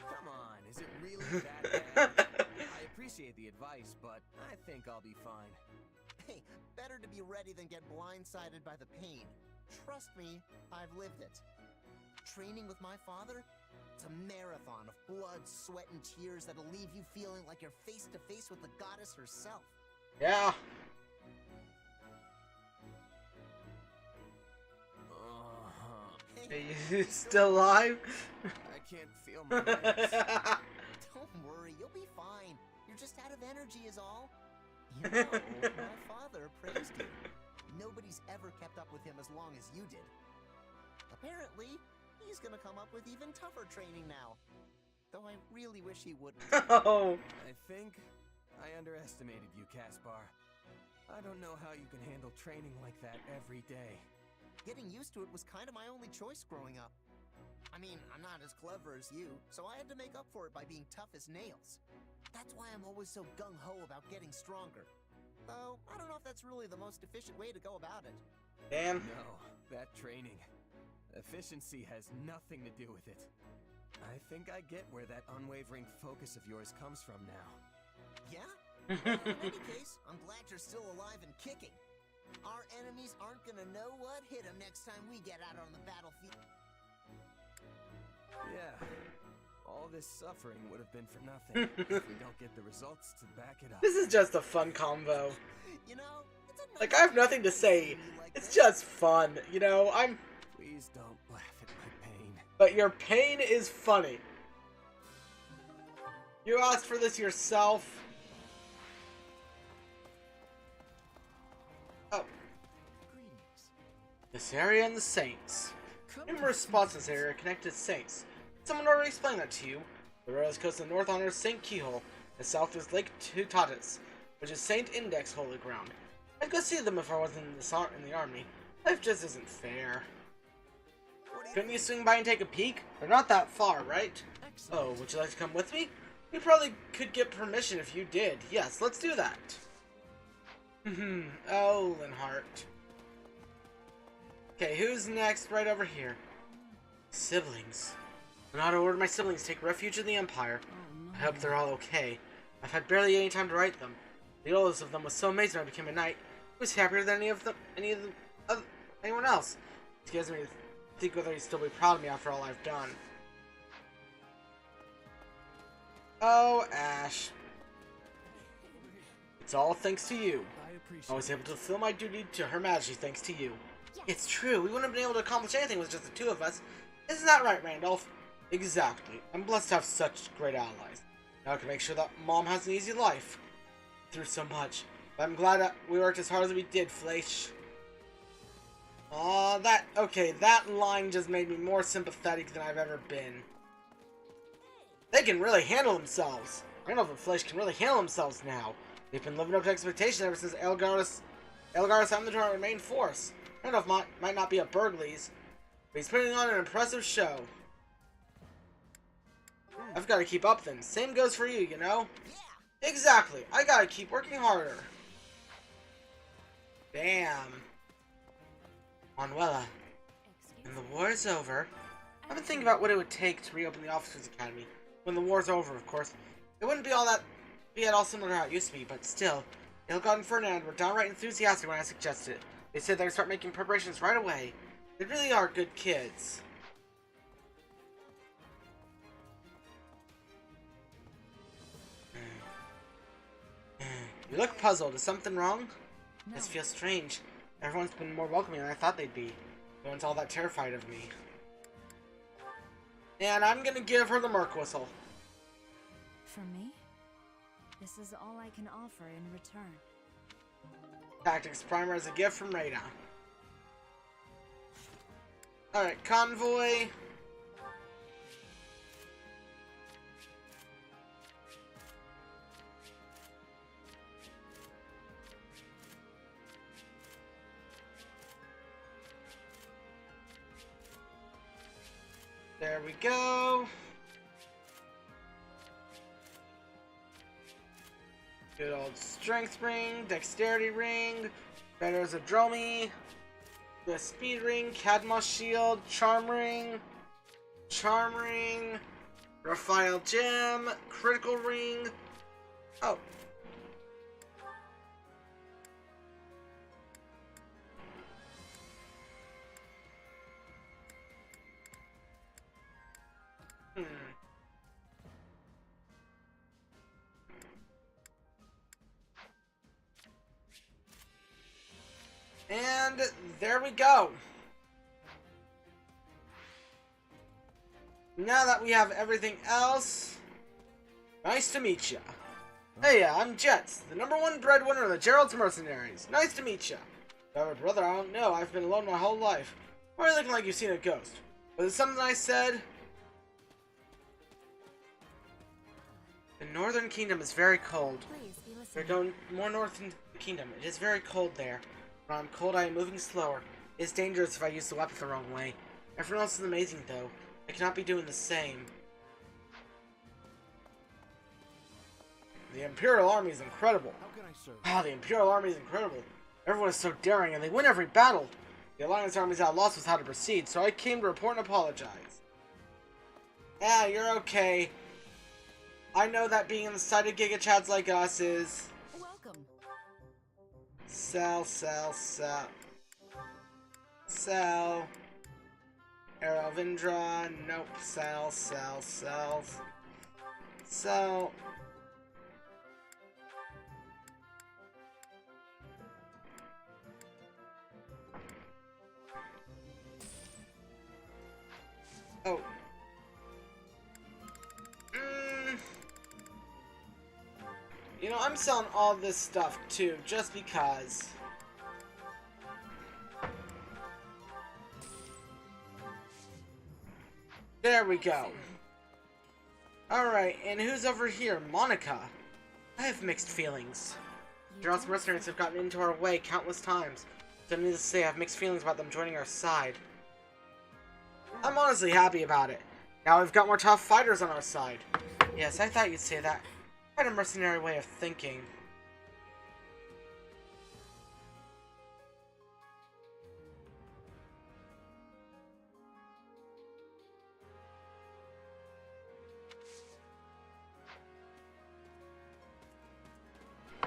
D: Come on, is it really that bad? I appreciate the advice, but I think I'll be fine.
L: Hey, better to be ready than get blindsided by the pain. Trust me, I've lived it. Training with my father? It's a marathon of blood, sweat, and tears that'll leave you feeling like you're face to face with the goddess herself.
A: Yeah. Are you still alive?
D: I can't feel my legs.
L: Don't worry, you'll be fine. You're just out of energy is all. You know, my father praised you. Nobody's ever kept up with him as long as you did. Apparently, he's gonna come up with even tougher training now. Though I really wish he wouldn't.
A: Oh.
D: I think I underestimated you, Caspar. I don't know how you can handle training like that every day.
L: Getting used to it was kind of my only choice growing up. I mean, I'm not as clever as you, so I had to make up for it by being tough as nails. That's why I'm always so gung-ho about getting stronger. Though, I don't know if that's really the most efficient way to go about it.
A: Damn.
D: No, that training. Efficiency has nothing to do with it. I think I get where that unwavering focus of yours comes from now.
L: Yeah? Well, in any case, I'm glad you're still alive and kicking. Our enemies aren't gonna know what hit them next time we get out on the battlefield.
D: Yeah. All this suffering would have been for nothing if we don't get the results to back it up.
A: This is just a fun combo.
L: You know, it's a nice
A: like, I have nothing to say. It's just fun, you know?
D: Please don't laugh at my pain.
A: But your pain is funny. You asked for this yourself. Oh. This area and the Saints. Numerous spots in this area are connected to Saints. Someone already explained that to you. The road is coast to the north honors St. Keyhole, and south is Lake Tutatis, which is Saint Index holy ground. I'd go see them if I wasn't in the army. Life just isn't fair. Couldn't you swing by and take a peek? They're not that far, right? Oh, would you like to come with me? We probably could get permission if you did. Yes, let's do that. Oh, Linhart. Okay, who's next? Right over here. Siblings. I'm not ordered my siblings take refuge in the Empire. I hope they're all okay. I've had barely any time to write them. The oldest of them was so amazed when I became a knight. He was happier than anyone else. It scares me to think whether he'd still be proud of me after all I've done. Oh, Ash. It's all thanks to you. I was able to fulfill my duty to Her Majesty thanks to you. It's true, we wouldn't have been able to accomplish anything with just the two of us. Isn't that right, Randolph? Exactly. I'm blessed to have such great allies. Now I can make sure that Mom has an easy life. Through so much. But I'm glad that we worked as hard as we did, Fleisch. Aw, that line just made me more sympathetic than I've ever been. They can really handle themselves. Randolph and Fleisch can really handle themselves now. They've been living up to expectations ever since Elgar's signed to our main force. Randolph might not be a Burgleys, but he's putting on an impressive show. I've got to keep up then. Same goes for you, you know? Yeah. Exactly. I gotta keep working harder. Damn. Manuela. When the war is over, I've been thinking about what it would take to reopen the Officers Academy. When the war's over, of course. It wouldn't be at all similar to how it used to be, but still. Ilgard and Ferdinand were downright enthusiastic when I suggested it. They said they'd start making preparations right away. They really are good kids. You look puzzled. Is something wrong? This feels strange. Everyone's been more welcoming than I thought they'd be. No one's all that terrified of me. And I'm gonna give her the Merc Whistle.
F: For me? This is all I can offer in return.
A: Tactics Primer as a gift from Rada. Alright, Convoy. There we go. Good old Strength Ring, Dexterity Ring, Better as a Dromy, the Speed Ring, Cadmos Shield, Charm Ring, Raphael Gem, Critical Ring. Oh. And there we go. Now that we have everything else, nice to meet ya. Hey, I'm Jets, the #1 breadwinner of the Gerald's Mercenaries. Nice to meet ya. However, brother, I don't know. I've been alone my whole life. Why are you looking like you've seen a ghost? Was it something I said? The Northern Kingdom is very cold. We're going more north into the kingdom. It is very cold there. When I'm cold, I am moving slower. It's dangerous if I use the weapon the wrong way. Everyone else is amazing, though. I cannot be doing the same. The Imperial Army is incredible.
G: How can I serve?
A: Ah, the Imperial Army is incredible. Everyone is so daring, and they win every battle. The Alliance Army's at a loss with how to proceed, so I came to report and apologize. Yeah, you're okay. I know that being inside of Giga Chads like us is...
O: Welcome.
A: Sell. Arrow of Indra, nope. Sell. Oh. You know, I'm selling all this stuff too, just because. There we go. Alright, and who's over here? Monica. I have mixed feelings. Gerald's mercenaries have gotten into our way countless times. So needless to say, I have mixed feelings about them joining our side. I'm honestly happy about it. Now we've got more tough fighters on our side. Yes, I thought you'd say that. Quite a mercenary way of thinking.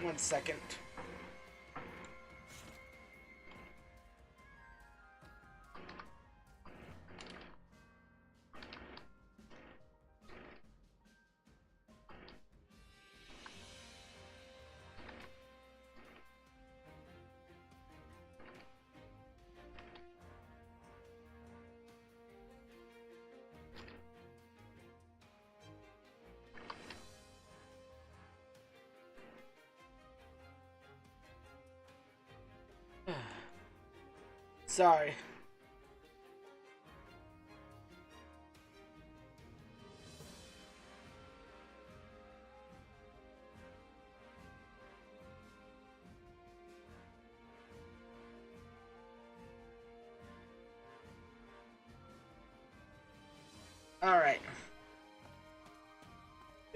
A: One second. Sorry. Alright.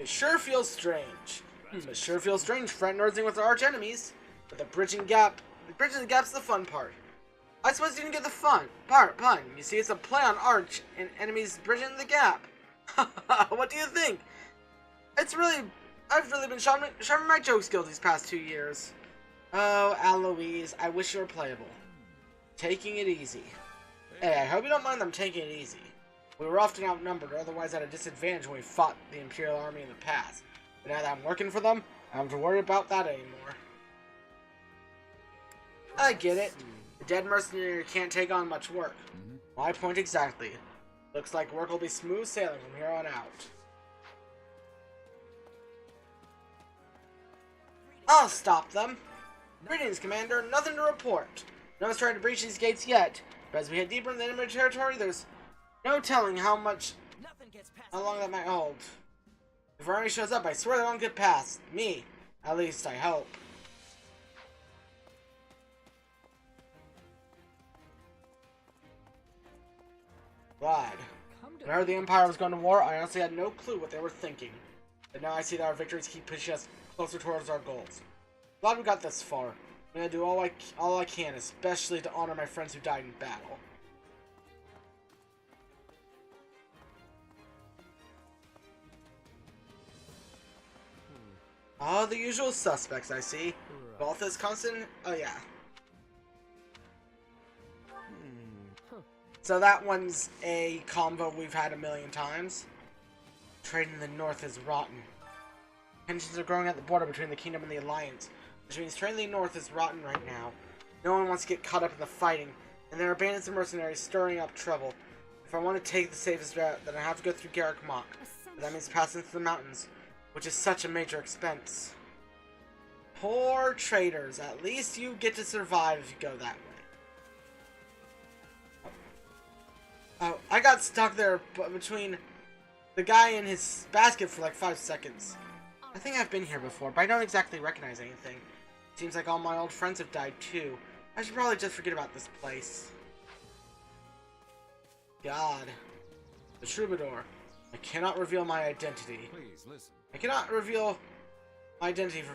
A: It sure feels strange. It sure feels strange fraternizing with our arch enemies. But the bridging the gap's the fun part. I suppose you didn't get the pun. You see, it's a play on arch and enemies bridging the gap. What do you think? I've really been sharpening my joke skills these past 2 years. Oh, Aloise, I wish you were playable. Taking it easy. Hey, I hope you don't mind them taking it easy. We were often outnumbered, or otherwise at a disadvantage when we fought the Imperial Army in the past. But now that I'm working for them, I don't have to worry about that anymore. I get it. The dead mercenary can't take on much work. My point exactly. Looks like work will be smooth sailing from here on out. I'll stop them. Greetings, Commander. Nothing to report. No one's trying to breach these gates yet. But as we head deeper into the enemy territory, there's no telling how long that might hold. If our army shows up, I swear they won't get past me. At least, I hope. Glad. Whenever the Empire was going to war, I honestly had no clue what they were thinking. But now I see that our victories keep pushing us closer towards our goals. Glad we got this far. I'm gonna do all I can, especially to honor my friends who died in battle. All the usual suspects, I see. Balthus, Constant. Oh yeah. So that one's a combo we've had a million times. Trade in the north is rotten. Tensions are growing at the border between the kingdom and the alliance, which means trade in the north is rotten right now. No one wants to get caught up in the fighting, and there are bandits and mercenaries stirring up trouble. If I want to take the safest route, then I have to go through Garrick Mach. But that means passing through the mountains, which is such a major expense. Poor traders. At least you get to survive if you go that way. Oh, I got stuck there between the guy and his basket for like 5 seconds. I think I've been here before, but I don't exactly recognize anything. Seems like all my old friends have died too. I should probably just forget about this place. God. The troubadour. I cannot reveal my identity.
K: Please, listen.
A: I cannot reveal my identity for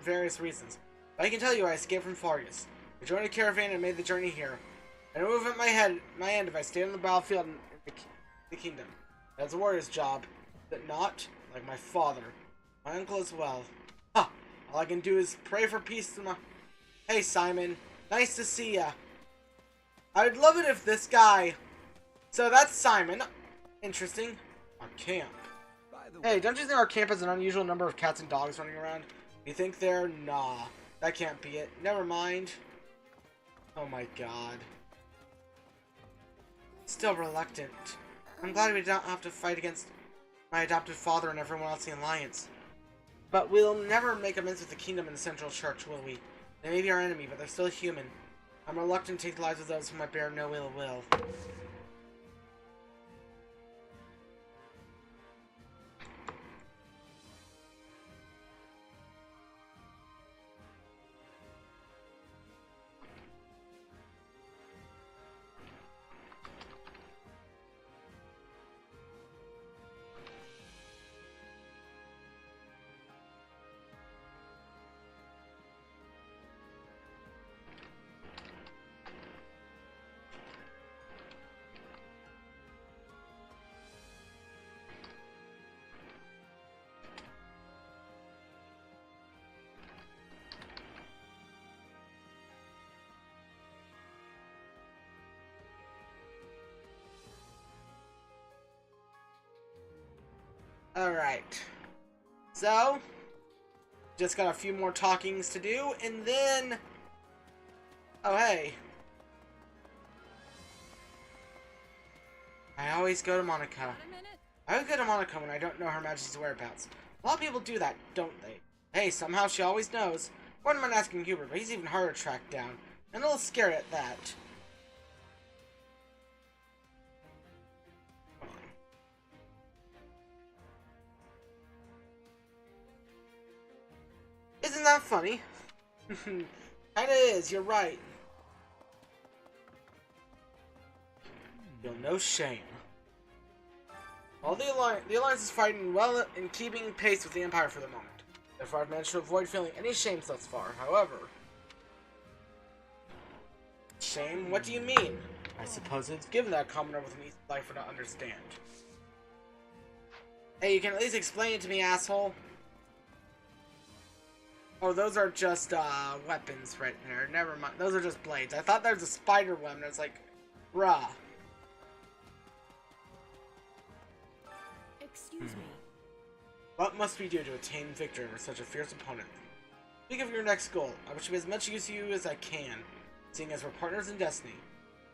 A: various reasons. But I can tell you I escaped from Fargus. I joined a caravan and made the journey here. I move at my end if I stay on the battlefield in the kingdom. That's a warrior's job. Is it not? Like my father. My uncle as well. Huh. All I can do is pray for peace to my... Hey, Simon. Nice to see ya. I would love it if this guy... So that's Simon. Interesting. Our camp. Hey, don't you think our camp has an unusual number of cats and dogs running around? You think they're... Nah. That can't be it. Never mind. Oh my god. Still reluctant. I'm glad we don't have to fight against my adopted father and everyone else in the Alliance. But we'll never make amends with the Kingdom and the Central Church, will we? They may be our enemy, but they're still human. I'm reluctant to take the lives of those whom I bear no ill will. Alright. So, just got a few more talkings to do, and then... Oh, hey. I always go to Monica. I always go to Monica when I don't know Her Majesty's whereabouts. A lot of people do that, don't they? Hey, somehow she always knows. Wouldn't mind asking Hubert, but he's even harder to track down. And a little scared at that. Isn't that funny? Kinda is, you're right. Feel no shame. While the Alliance is fighting well and keeping pace with the Empire for the moment. Therefore, I've managed to avoid feeling any shame thus far. However... Shame? What do you mean? I suppose it's given that commoner with an easy life to understand. Hey, you can at least explain it to me, asshole. Oh, those are just, weapons right there. Never mind. Those are just blades. I thought there was a spider web, and I was like, bruh.
C: Excuse me.
A: What must we do to attain victory over such a fierce opponent? Think of your next goal. I wish to be as much use to you as I can, seeing as we're partners in destiny.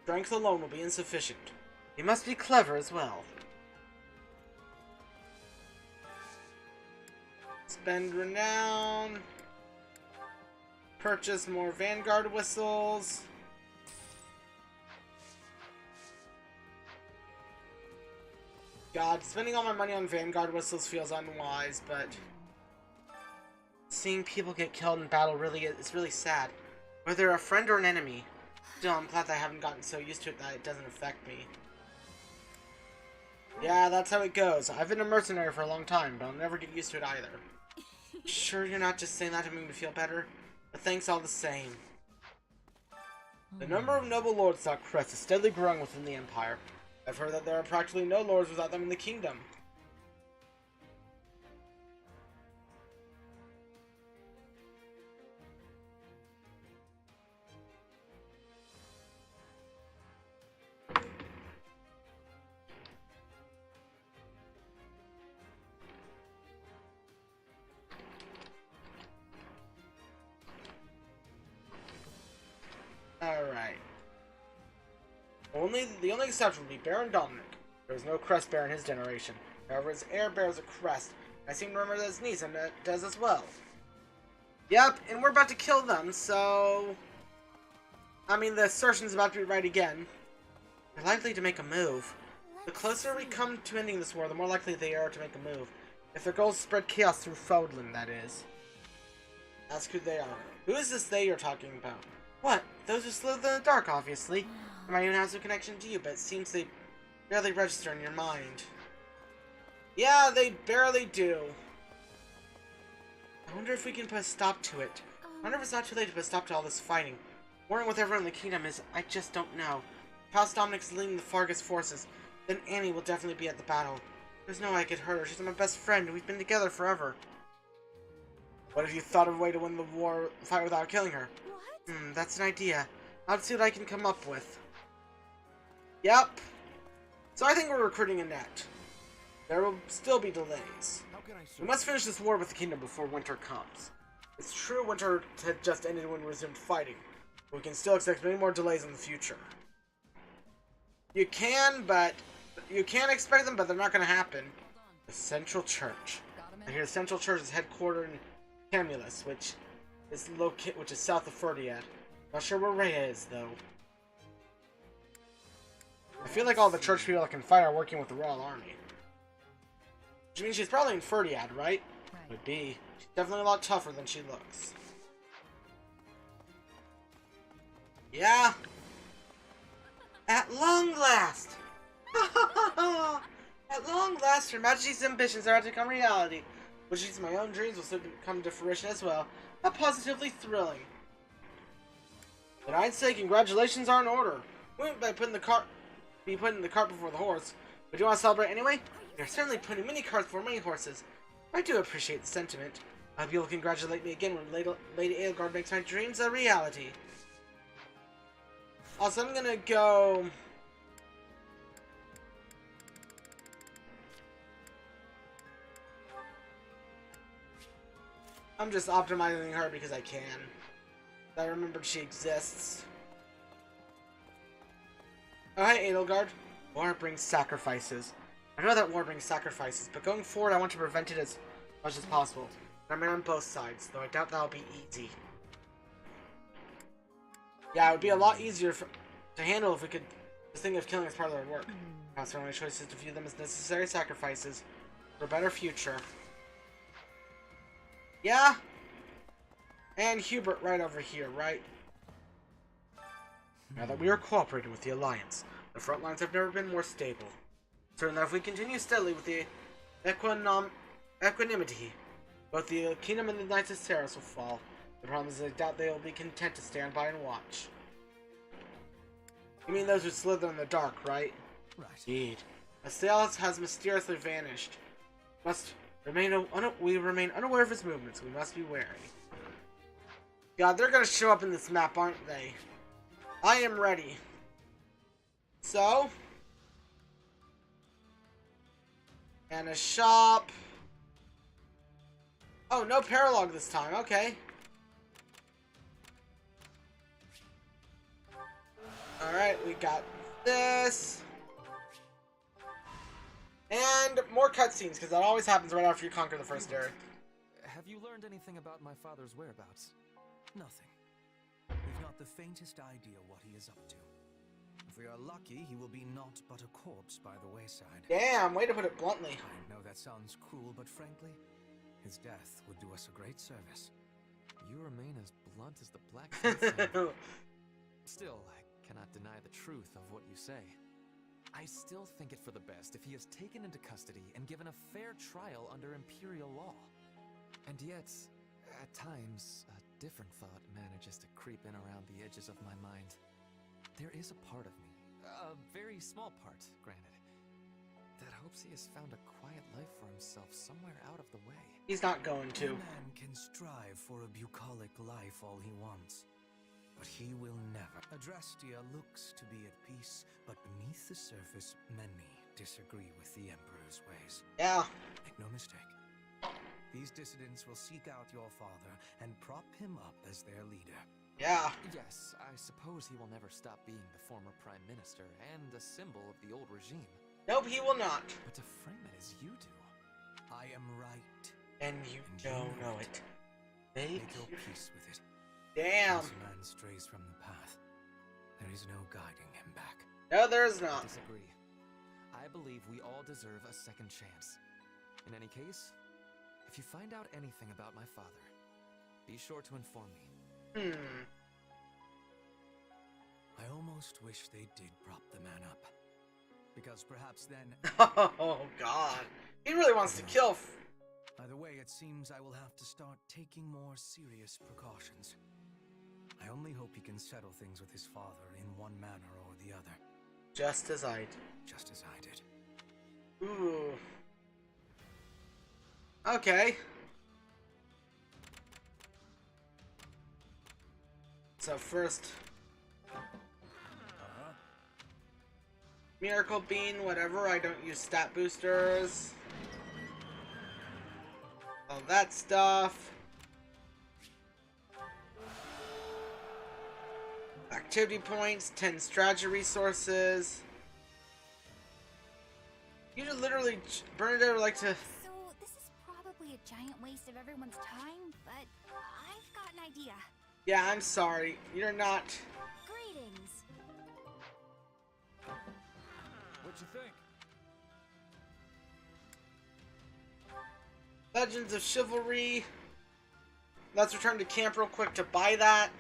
A: Strength alone will be insufficient. You must be clever as well. Spend renown. Purchase more Vanguard whistles. God, spending all my money on Vanguard whistles feels unwise, but seeing people get killed in battle is really sad. Whether they're a friend or an enemy. Still, I'm glad that I haven't gotten so used to it that it doesn't affect me. Yeah, that's how it goes. I've been a mercenary for a long time, but I'll never get used to it either. Sure you're not just saying that to make me feel better? But thanks all the same. The number of noble lords without crests is steadily growing within the Empire. I've heard that there are practically no lords without them in the kingdom. Alright. The only exception would be Baron Dominic. There was no crest bearer in his generation. However, his heir bears a crest. I seem to remember that his niece does as well. Yep, and we're about to kill them, so... I mean, the assertion's about to be right again. They're likely to make a move. The closer we come to ending this war, the more likely they are to make a move. If their goal is to spread chaos through Fodlan, that is. Ask who they are. Who is this they you're talking about? What? Those who slither in the dark, obviously. They might even have some connection to you, but it seems they barely register in your mind. Yeah, they barely do. I wonder if we can put a stop to it. I wonder if it's not too late to put a stop to all this fighting. Warring with everyone in the kingdom is... I just don't know. If House Dominic's leading the Fargus forces, then Annie will definitely be at the battle. There's no way I could hurt her. She's my best friend, and we've been together forever. What if you thought of a way to win the fight without killing her? What? That's an idea. I'll see what I can come up with. Yep. So I think we're recruiting Annette. There will still be delays. We must finish this war with the kingdom before winter comes. It's true winter had just ended when we resumed fighting, but we can still expect many more delays in the future. You can expect them, but they're not going to happen. The Central Church. I hear the Central Church is headquartered in Camulus, which is south of Ferdiad. Not sure where Rhea is, though. I feel like all the church people that can fight are working with the Royal Army. Which means she's probably in Ferdiad, right? Would be. She's definitely a lot tougher than she looks. Yeah. At long last! At long last, Her Majesty's ambitions are to become reality. Which means my own dreams will soon come to fruition as well. How positively thrilling. But I'd say congratulations are in order. We went by putting the cart before the horse. But do you want to celebrate anyway? You're certainly putting many carts before many horses. I do appreciate the sentiment. I hope you'll congratulate me again when Lady Edelgard makes my dreams a reality. Also, I'm gonna go... I'm just optimizing her because I can. I remembered she exists. Oh, hey, Edelgard. War brings sacrifices. I know that war brings sacrifices, but going forward I want to prevent it as much as possible. I mean on both sides, though I doubt that'll be easy. Yeah, it would be a lot easier to handle if we could just think of killing as part of our work. Perhaps our only choice is to view them as necessary sacrifices for a better future. Yeah? And Hubert right over here, right? Now that we are cooperating with the Alliance, the front lines have never been more stable. Certain that if we continue steadily with the equanimity, both the Kingdom and the Knights of Saros will fall. The problem is I doubt they will be content to stand by and watch. You mean those who slither in the dark, right?
M: Right.
A: Indeed. Assailus has mysteriously vanished. We remain unaware of his movements. We must be wary. God, they're gonna show up in this map, aren't they? I am ready. So... and a shop. Oh, no paralog this time. Okay. Alright, we got this. And more cutscenes, because that always happens right after you conquer the first area.
B: Have you learned anything about my father's whereabouts? Nothing. We've not the faintest idea what he is up to. If we are lucky, he will be naught but a corpse by the wayside.
A: Damn, way to put it bluntly.
B: I know that sounds cruel, but frankly, his death would do us a great service.
E: You remain as blunt as the blacksmith. Still, I cannot deny the truth of what you say. I still think it for the best if he is taken into custody and given a fair trial under Imperial law. And yet, at times, a different thought manages to creep in around the edges of my mind. There is a part of me, a very small part, granted, that hopes he has found a quiet life for himself somewhere out of the way.
A: He's not going to.
B: A man can strive for a bucolic life all he wants, but he will never. Adrastia looks to be at peace, but beneath the surface, many disagree with the Emperor's ways.
A: Yeah.
B: Make no mistake. These dissidents will seek out your father and prop him up as their leader.
A: Yeah.
E: Yes, I suppose he will never stop being the former Prime Minister and a symbol of the old regime.
A: Nope, he will not.
E: But to frame it as you do...
B: I am right.
A: And you don't know it.
B: Make your peace with it.
A: Damn.
B: Once a man strays from the path, there is no guiding him back.
A: No, there is not.
E: I disagree. I believe we all deserve a second chance. In any case, if you find out anything about my father, be sure to inform me.
B: I almost wish they did prop the man up. Because perhaps then...
A: Oh, God. He really wants to kill...
B: Either way, it seems I will have to start taking more serious precautions. I only hope he can settle things with his father in one manner or the other.
A: Just as I did.
B: Just as I did.
A: Ooh. Okay. So first... Miracle Bean, whatever. I don't use stat boosters. All that stuff. Activity points, 10 strategy resources. You just literally, Bernadette would like to...
N: So, this is probably a giant waste of everyone's time, but I've got an idea.
A: Yeah, I'm sorry. You're not...
N: Greetings.
E: What you think?
A: Legends of Chivalry. Let's return to camp real quick to buy that.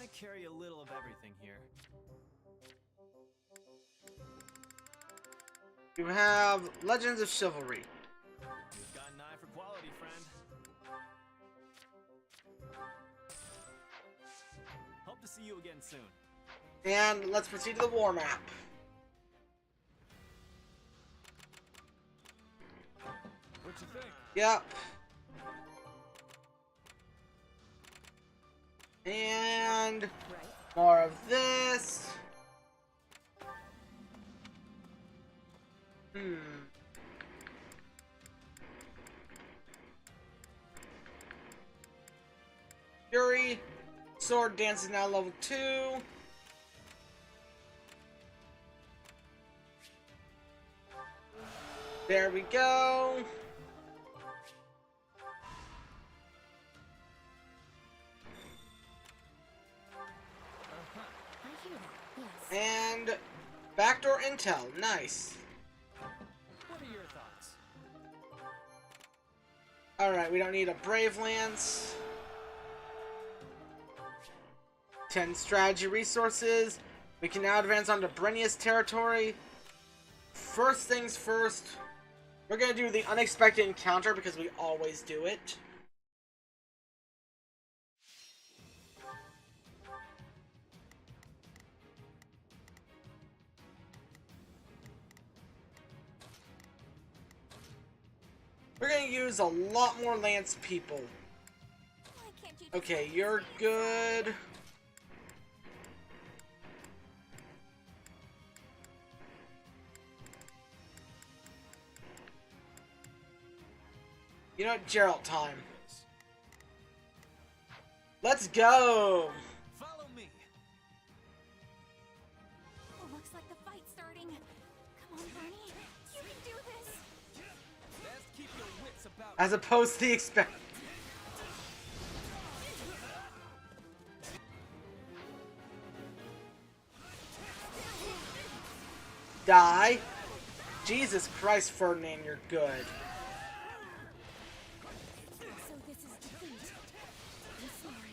H: I carry a little of everything here.
A: You have Legends of Chivalry.
H: You've got an eye for quality, friend. Hope to see you again soon.
A: And let's proceed to the war map.
H: What you think?
A: Yep. And more of this. Fury. Sword Dance is now level 2. There we go. And backdoor intel, nice.
H: What are your thoughts?
A: Alright, we don't need a Brave Lance. 10 strategy resources. We can now advance onto Brenius territory. First things first, we're gonna do the unexpected encounter because we always do it. We're gonna use a lot more Lance people. Okay, you're good. You know what? Geralt time. Let's go!
B: Follow me.
N: Oh, looks like the fight's starting. Come on, Barney. You can do this.
B: Best keep your wits about.
A: As opposed to the expect. Die. Jesus Christ, Ferdinand, you're good.
N: So this is defeat. I'm sorry.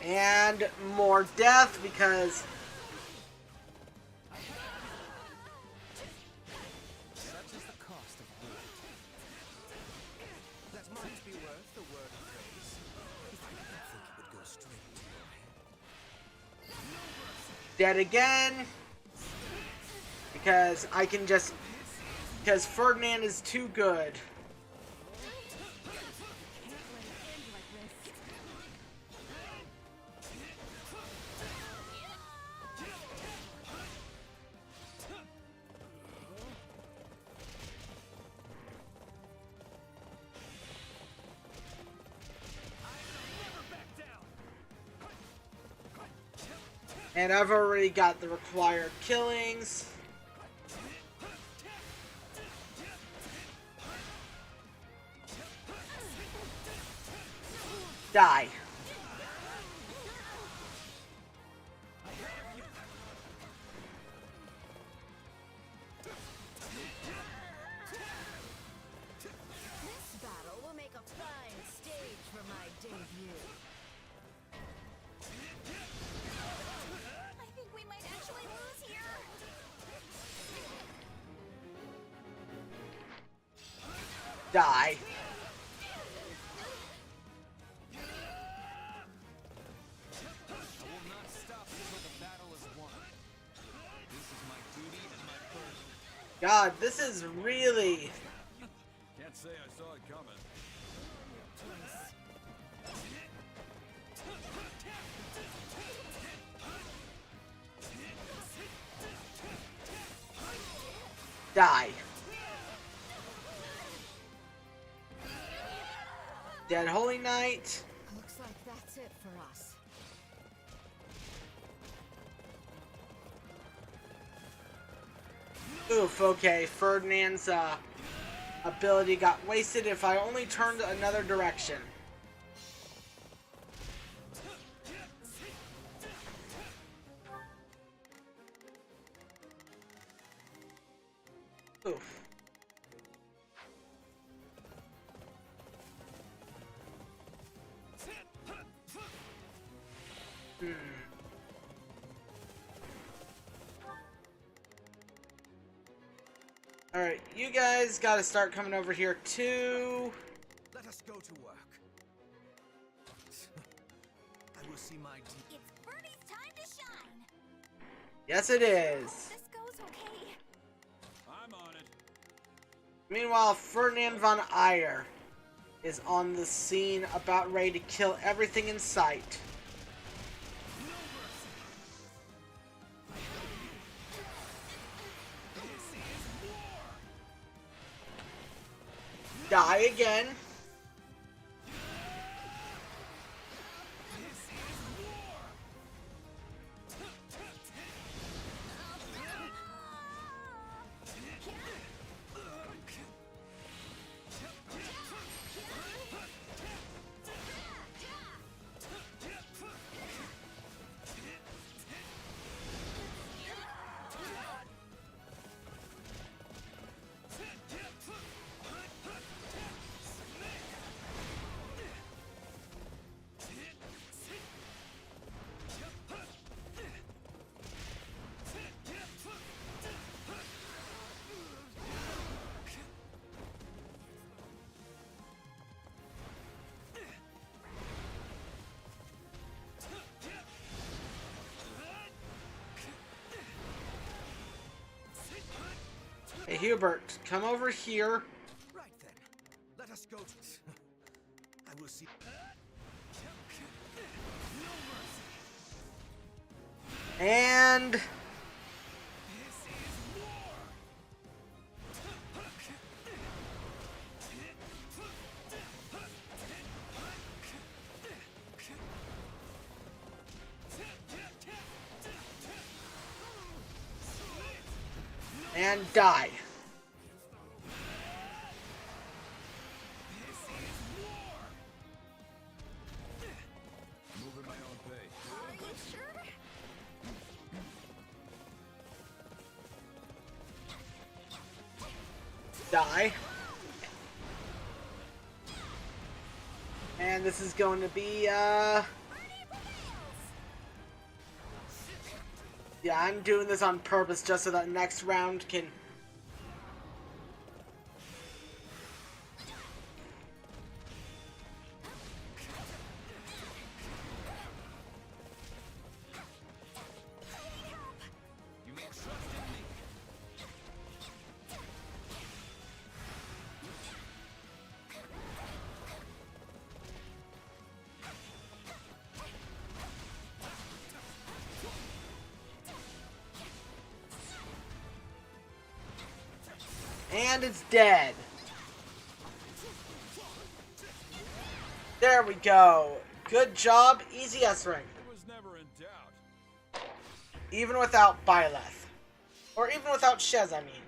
A: And more death because
B: Such is the cost of war. Let mine be worth the word of praise. If I didn't think it would go straight to your head.
A: dead again. Because I can just... Because Ferdinand is too good. And I've already got the required killings. Die.
F: This battle will make a fine stage for my debut.
N: I think we might actually lose here.
A: Die.
B: I will not stop until the battle is won. This is my duty and my burden.
A: God, this is really...
K: Can't say I saw it coming.
A: Die. Dead Holy Knight.
F: Looks like that's it for us.
A: Oof, okay. Ferdinand's ability got wasted if I only turned another direction. Oof. Alright, you guys gotta start coming over here too.
B: Let us go to work. I will see my
N: It's Bernie's time to shine.
A: Yes, it is.
N: This goes okay.
K: I'm on it.
A: Meanwhile, Ferdinand von Eyre is on the scene about ready to kill everything in sight. Die again. Hey, Hubert, come over here.
B: Right then. Let us go to... I will see... No
A: And die.
K: Moving my own pace.
N: Are you sure?
A: Die. And this is going to be, yeah, I'm doing this on purpose just so that next round can...
D: You may trust in me.
A: And it's dead. There we go. Good job. Easy S rank.
K: It was never in doubt.
A: Even without Byleth. Or even without Shez, I mean.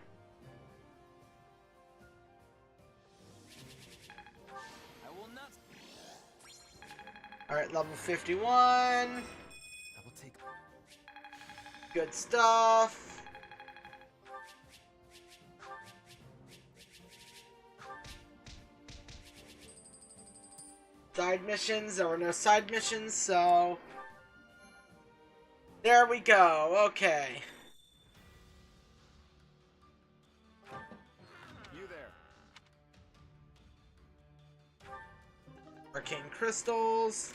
D: I will not.
A: Alright, level 51.
E: I will take.
A: Good stuff. Side missions. There were no side missions, so... There we go. Okay.
D: You there.
A: Arcane crystals.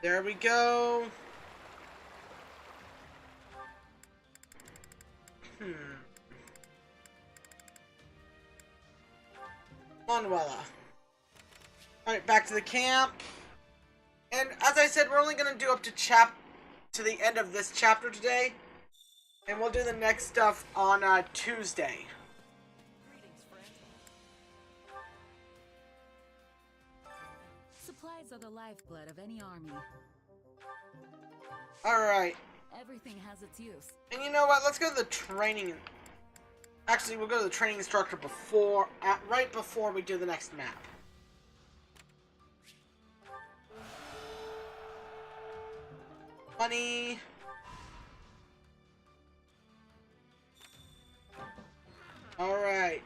A: There we go. Manuela. Alright, back to the camp. And as I said, we're only going to do up to the end of this chapter today. And we'll do the next stuff on Tuesday.
O: Greetings, friend. Supplies are the lifeblood of any army.
A: Alright.
O: Everything has its use.
A: And you know what? Let's go to the training. Actually, we'll go to the training instructor right before we do the next map. Money. Alright.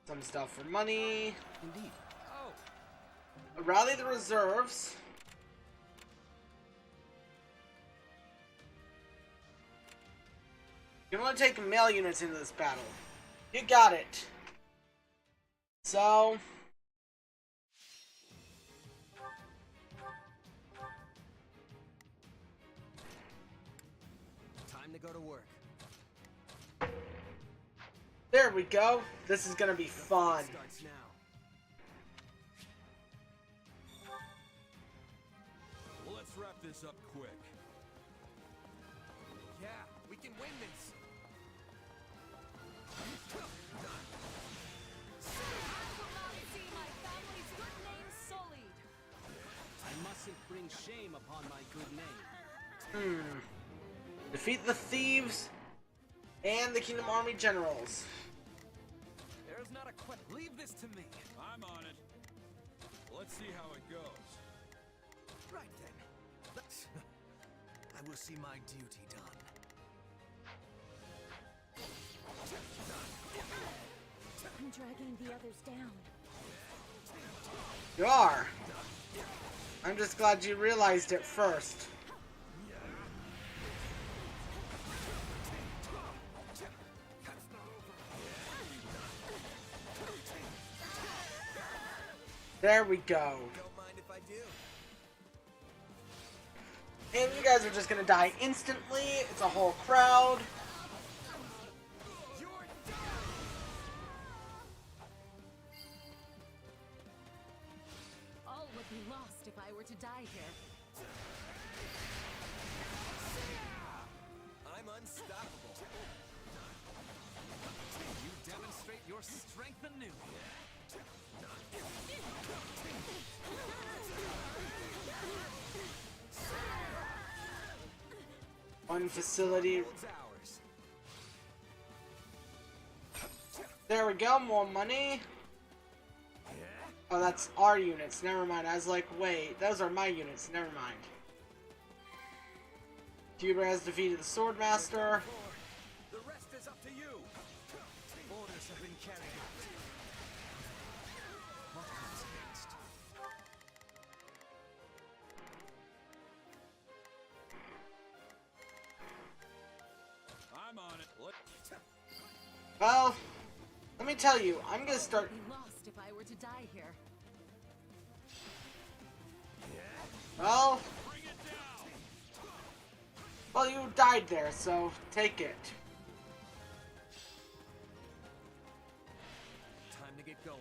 A: Some stuff for money.
D: Indeed. Oh.
A: Rally the reserves. You want to take male units into this battle. You got it. So...
D: Time to go to work.
A: There we go. This is gonna be fun.
D: Starts now.
K: Well, let's wrap this up quick.
D: Yeah, we can win this.
H: I mustn't bring shame upon my good name.
A: Defeat the thieves and the Kingdom Army generals.
D: There's not a question. Leave this to me.
K: I'm on it. Let's see how it goes.
D: Right then. I will see my duty done.
C: I'm dragging the others down.
A: You are. I'm just glad you realized it first. There we go.
D: Don't mind if I do.
A: And you guys are just gonna die instantly. It's a whole crowd.
O: if I were to die here.
D: I'm unstoppable.
E: You demonstrate your strength anew.
A: One facility. There we go, more money. Oh, that's our units. Never mind. I was like, wait, those are my units. Never mind. Cuba has defeated the Swordmaster.
D: The rest is up to you. Orders have been carried out.
E: What comes next?
K: I'm on it.
A: Well, let me tell you, I'm gonna start.
O: I'd be lost if I were to die here.
A: Well, you died there, so take it.
D: Time to get going.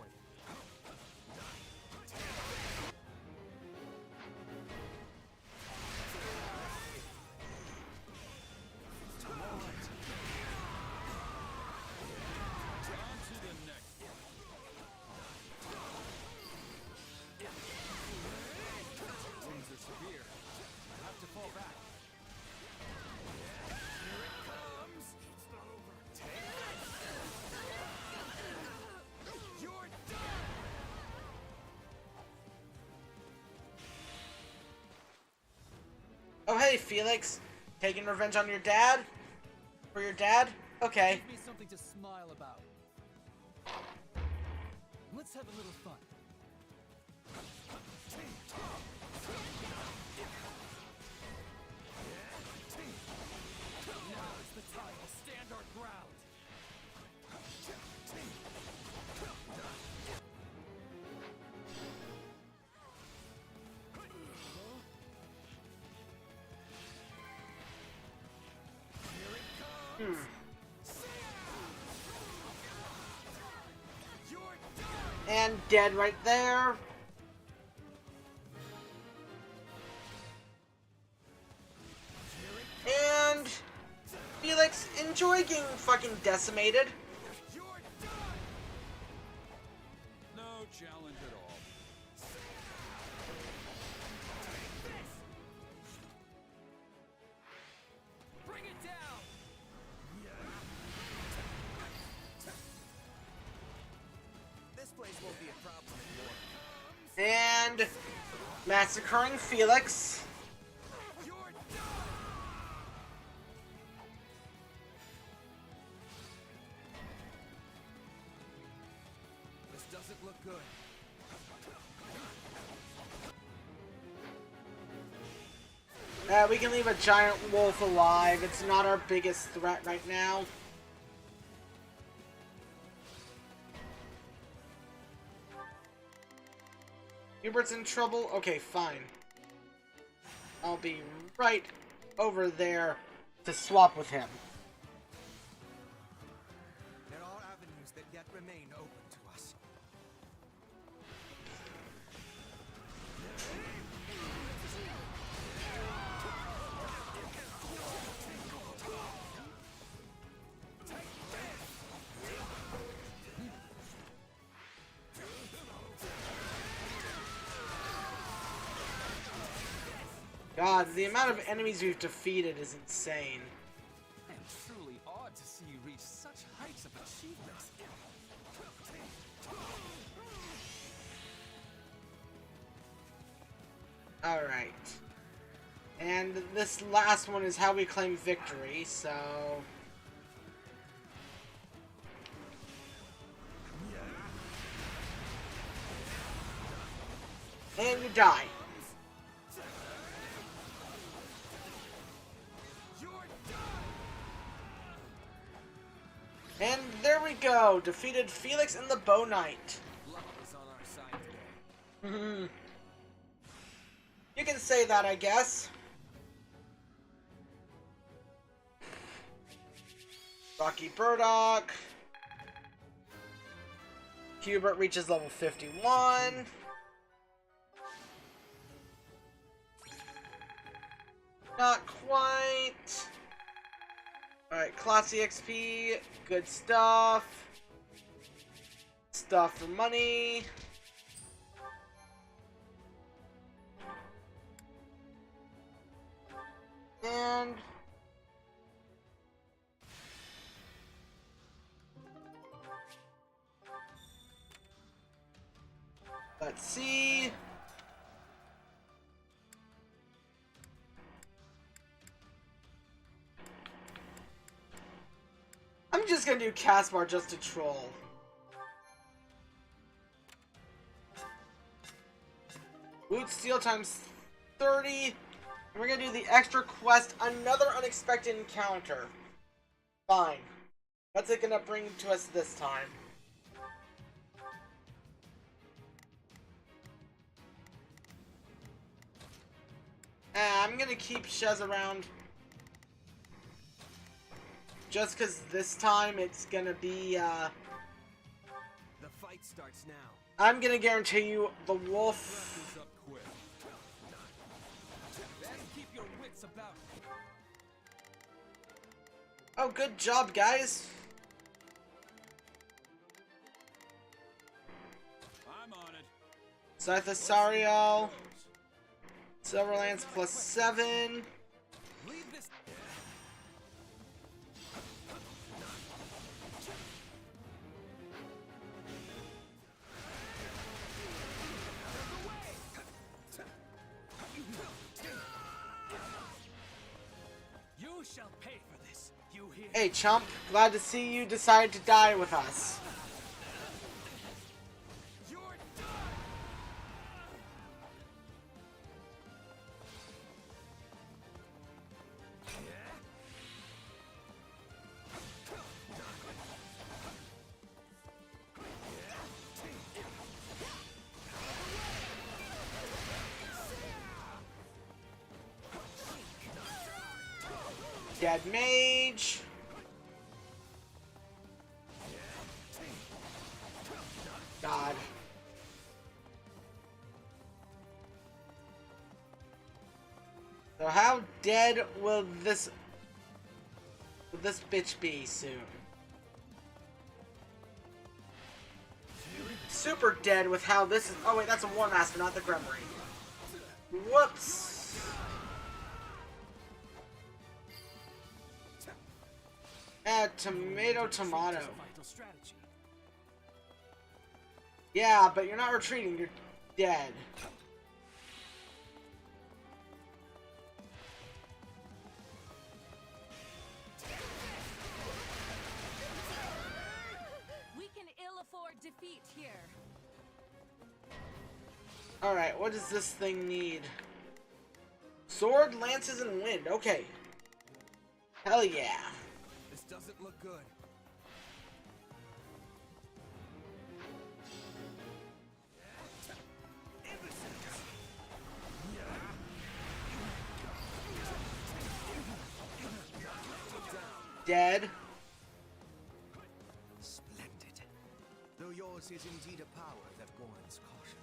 E: Wounds are severe. I have to fall back.
A: Oh, hey, Felix. Taking revenge on your dad? For your dad? Okay.
M: Give me something to smile about. Let's have a little fun.
E: Now is the time to stand our ground.
A: And dead right there. And Felix, enjoy getting fucking decimated.
K: No challenge at all.
E: Bring it down.
D: This place won't be a problem anymore.
A: And massacring Felix.
D: This doesn't look good.
A: We can leave a giant wolf alive. It's not our biggest threat right now. Hubert's in trouble? Okay, fine. I'll be right over there to swap with him.
D: There are avenues that yet remain open to us.
A: God, the amount of enemies we've defeated is insane.
E: I am truly awed to see you reach such heights of achievement.
A: Alright. And this last one is how we claim victory, so... And you die. And there we go, defeated Felix and the Bow Knight.
D: Luck is on our side today.
A: You can say that, I guess. Rocky Burdock. Hubert reaches level 51. Not quite. Alright, classy XP. Good stuff. Stuff for money. And let's see. I'm just gonna do cast bar just to troll. Boot steal times 30. And we're gonna do the extra quest, another unexpected encounter. Fine. What's it gonna bring to us this time? I'm gonna keep Shez around. Just cause this time it's gonna be,
D: The fight starts now.
A: I'm gonna guarantee you the wolf.
D: Up quick. Better keep your wits about.
A: Oh, good job, guys.
K: I'm on it.
A: Scythosaurial. Silverlance plus 7.
D: Leave this. You shall pay for this. You hear?
A: Hey, chump. Glad to see you decide to die with us. Dead mage. God. So how dead will this bitch be soon? Super dead with how this is. Oh wait, that's a War Master, not the Gremry. Whoops. Tomato. Yeah, but you're not retreating, you're dead.
O: We can ill afford defeat here.
A: Alright, what does this thing need? Sword, lances, and wind. Okay. Hell yeah.
D: This doesn't look good.
A: Dead.
D: Splendid. Though yours is indeed a power that warrants caution.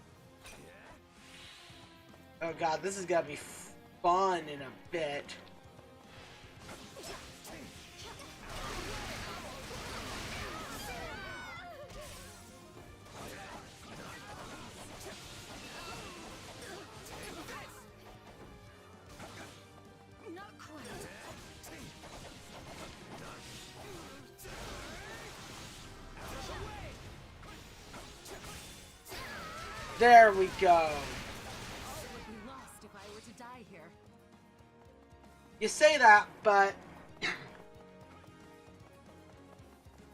A: Oh god, this is gonna be fun in a bit.
O: Not quite.
A: There we go.
O: All would be lost if I were to die here.
A: You say that, but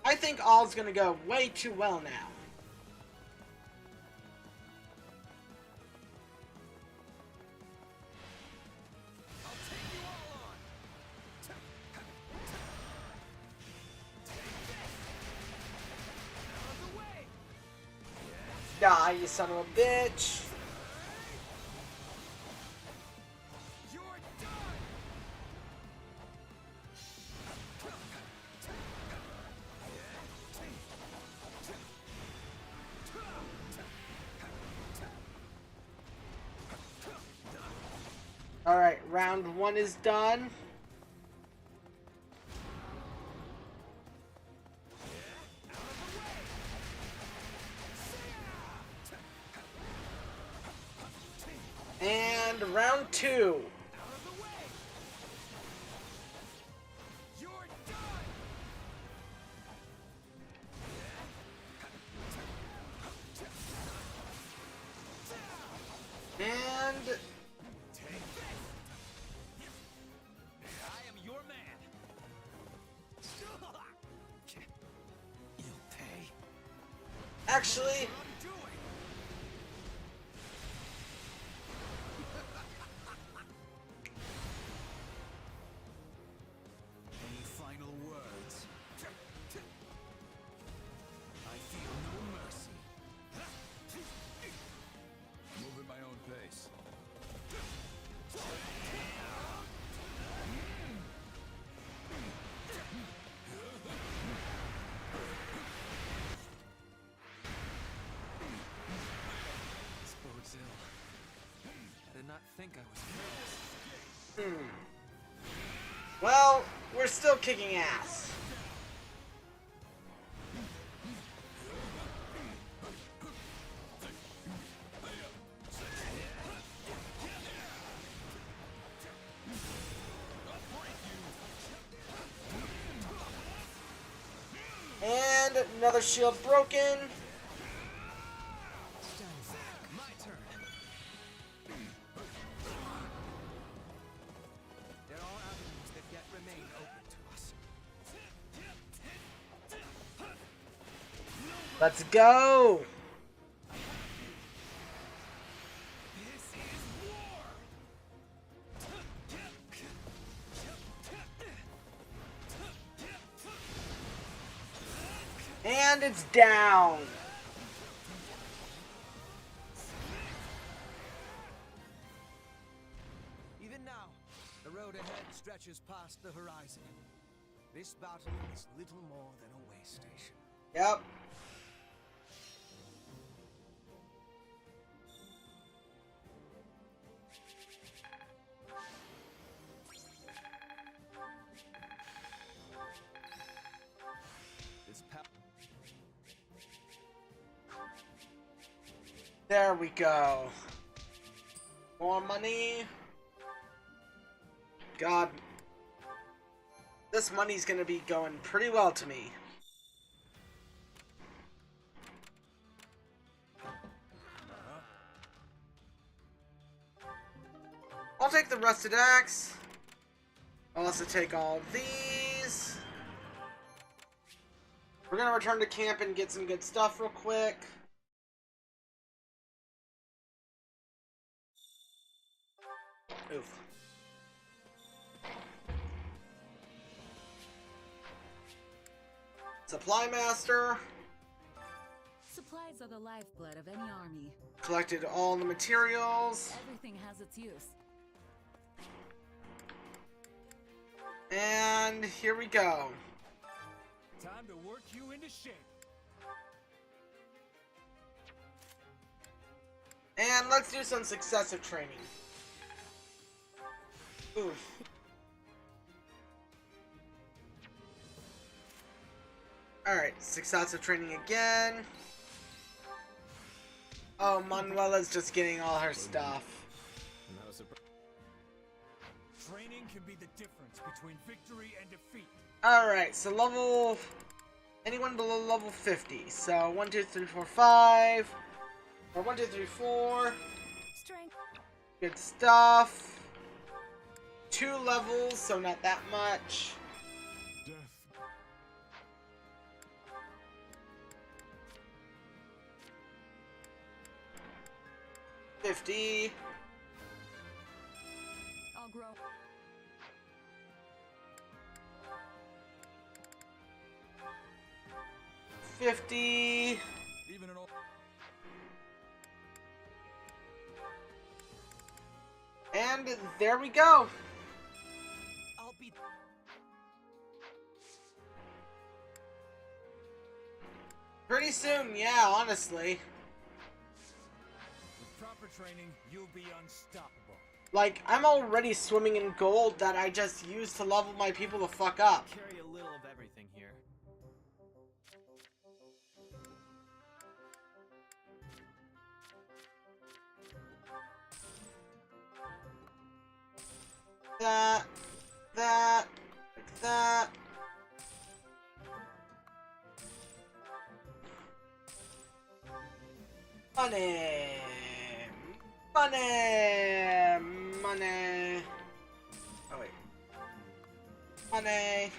A: I think all's gonna go way too well now. Die, you son of a bitch. Alright, round 1 is done. And round 2. And
D: I am your man. You'll pay.
A: actually,
D: Any final words? I feel no mercy.
K: Move at my own pace.
E: This bodes ill. I did not think I was fearless.
A: well, we're still kicking ass. And another shield broken.
D: My turn. There are avenues that yet remain open to us.
A: Let's go.
D: This is war.
A: And it's down.
D: Even now, the road ahead stretches past the horizon. This battle is little more than a way station.
A: Yep.
D: This path.
A: There we go. More money. God. This money's gonna be going pretty well to me. I'll take the rusted axe. I'll also take all of these. We're gonna return to camp and get some good stuff real quick. Oof. Supply Master.
O: Supplies are the lifeblood of any army.
A: Collected all the materials.
O: Everything has its use.
A: And here we go.
H: Time to work you into shape.
A: And let's do some successive training. Oof. Alright, successive training again. Oh, Manuela's just getting all her stuff.
H: No surprise. Training can be the difference between victory and defeat.
A: Alright, so level... anyone below level 50. So 1, 2, 3, 4, 5. Or 1, 2, 3, 4.
N: Strength.
A: Good stuff. 2 levels, so not that much.
H: Death.
A: 50.
J: I'll grow.
A: 50.
K: Even an old...
A: And there we go.
D: I'll be.
A: Pretty soon, yeah, honestly.
H: With proper training, you'll be unstoppable.
A: Like, I'm already swimming in gold that I just used to level my people the fuck up.
M: Carry a little of everything here.
A: That, like that. Money, money, money. Oh wait, money,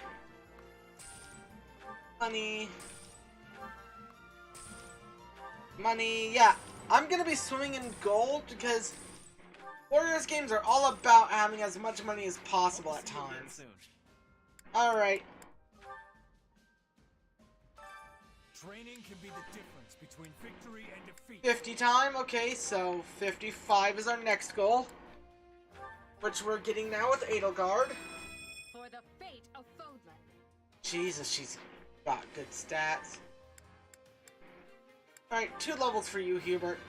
A: money, money. Yeah, I'm gonna be swimming in gold because Warriors games are all about having as much money as possible at times. Alright.
H: Training can be the difference between victory and defeat.
A: 50 time, okay, so 55 is our next goal. Which we're getting now with Edelgard.
O: For the fate of Fodlan.
A: Jesus, she's got good stats. Alright, 2 levels for you, Hubert.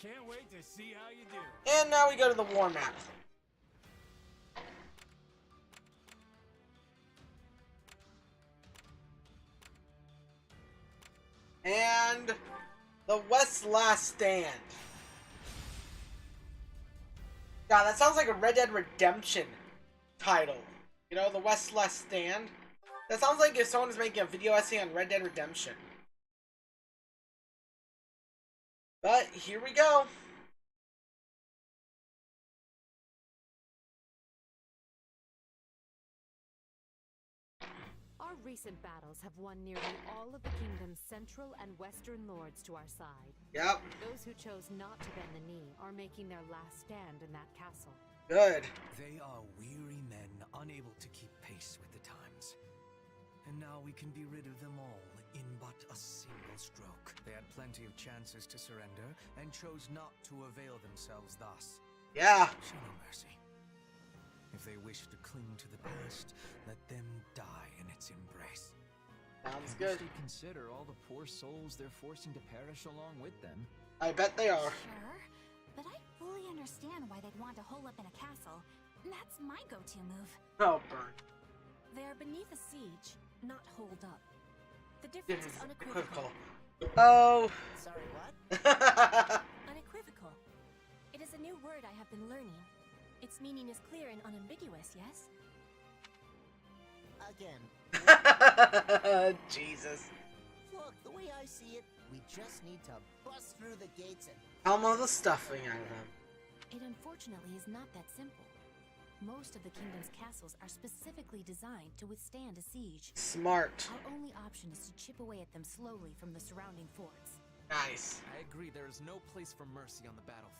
H: Can't wait to see how you do.
A: And now we go to the war map. And the West's Last Stand. God, that sounds like a Red Dead Redemption title. You know, the West's Last Stand. That sounds like if someone is making a video essay on Red Dead Redemption. But here we go.
F: Our recent battles have won nearly all of the kingdom's central and western lords to our side.
A: Yep.
F: Those who chose not to bend the knee are making their last stand in that castle.
A: Good.
B: They are weary men unable to keep pace with the times. And now we can be rid of them all in but a single stroke. They had plenty of chances to surrender and chose not to avail themselves thus.
A: Yeah.
B: Show no mercy. If they wish to cling to the past, let them die in its embrace.
A: Sounds good.
M: They consider all the poor souls they're forcing to perish along with them.
A: I bet they are.
N: Sure, but I fully understand why they'd want to hole up in a castle. That's my go-to move.
A: Oh, burn.
C: They're beneath a siege, not holed up. The difference is unequivocal.
A: Oh.
N: Sorry, what?
C: Unequivocal. It is a new word I have been learning. Its meaning is clear and unambiguous, yes?
L: Again.
A: Jesus.
L: Look, the way I see it, we just need to bust through the gates and
A: Elmo the stuffing out of them.
C: It unfortunately is not that simple. Most of the kingdom's castles are specifically designed to withstand a siege.
A: Smart.
C: Our only option is to chip away at them slowly from the surrounding forts.
A: Nice.
E: I agree, there is no place for mercy on the battlefield.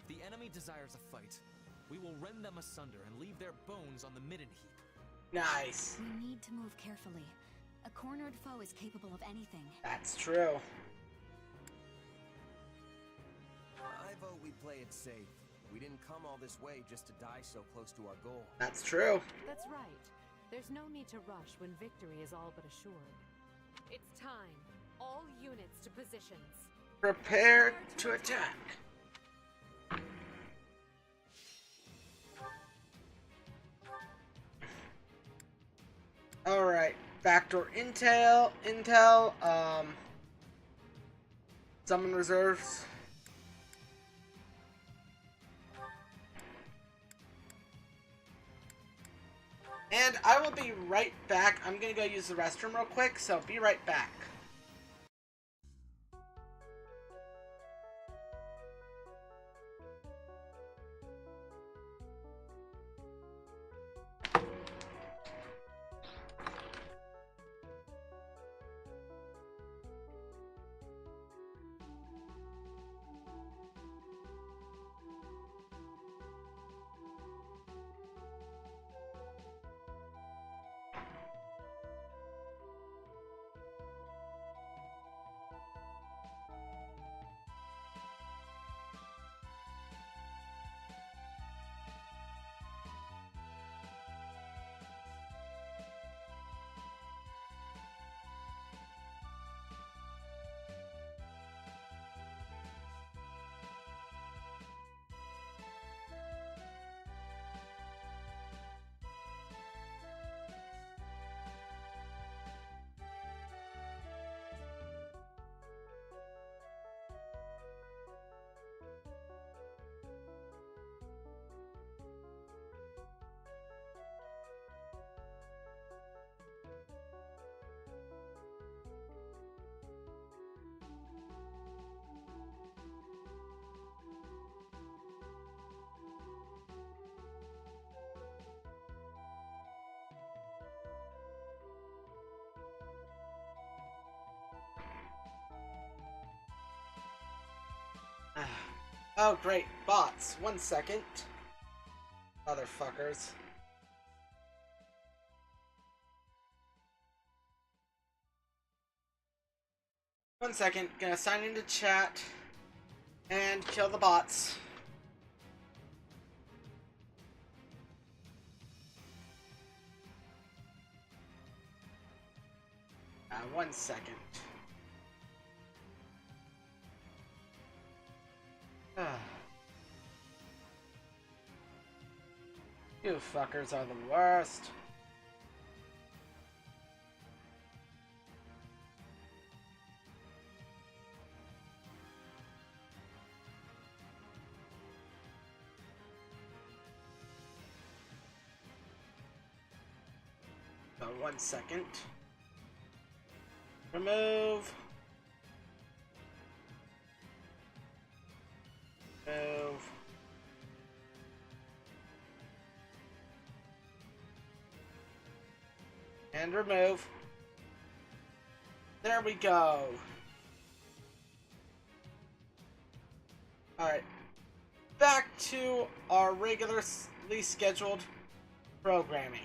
E: The enemy desires a fight. We will rend them asunder and leave their bones on the midden heap.
A: Nice.
N: We need to move carefully. A cornered foe is capable of anything.
A: That's true.
D: I vote we play it safe. We didn't come all this way just to die so close to our goal.
A: That's true.
F: That's right. There's no need to rush when victory is all but assured. It's time. All units to positions.
A: Prepare to attack. Alright, backdoor intel, summon reserves. And I will be right back. I'm gonna go use the restroom real quick, so be right back. Oh, great. Bots. 1 second. Motherfuckers. One second. Gonna sign into chat and kill the bots. One second. You fuckers are the worst. Oh, 1 second. Remove. Move. And remove. There we go. Alright. Back to our regularly scheduled programming.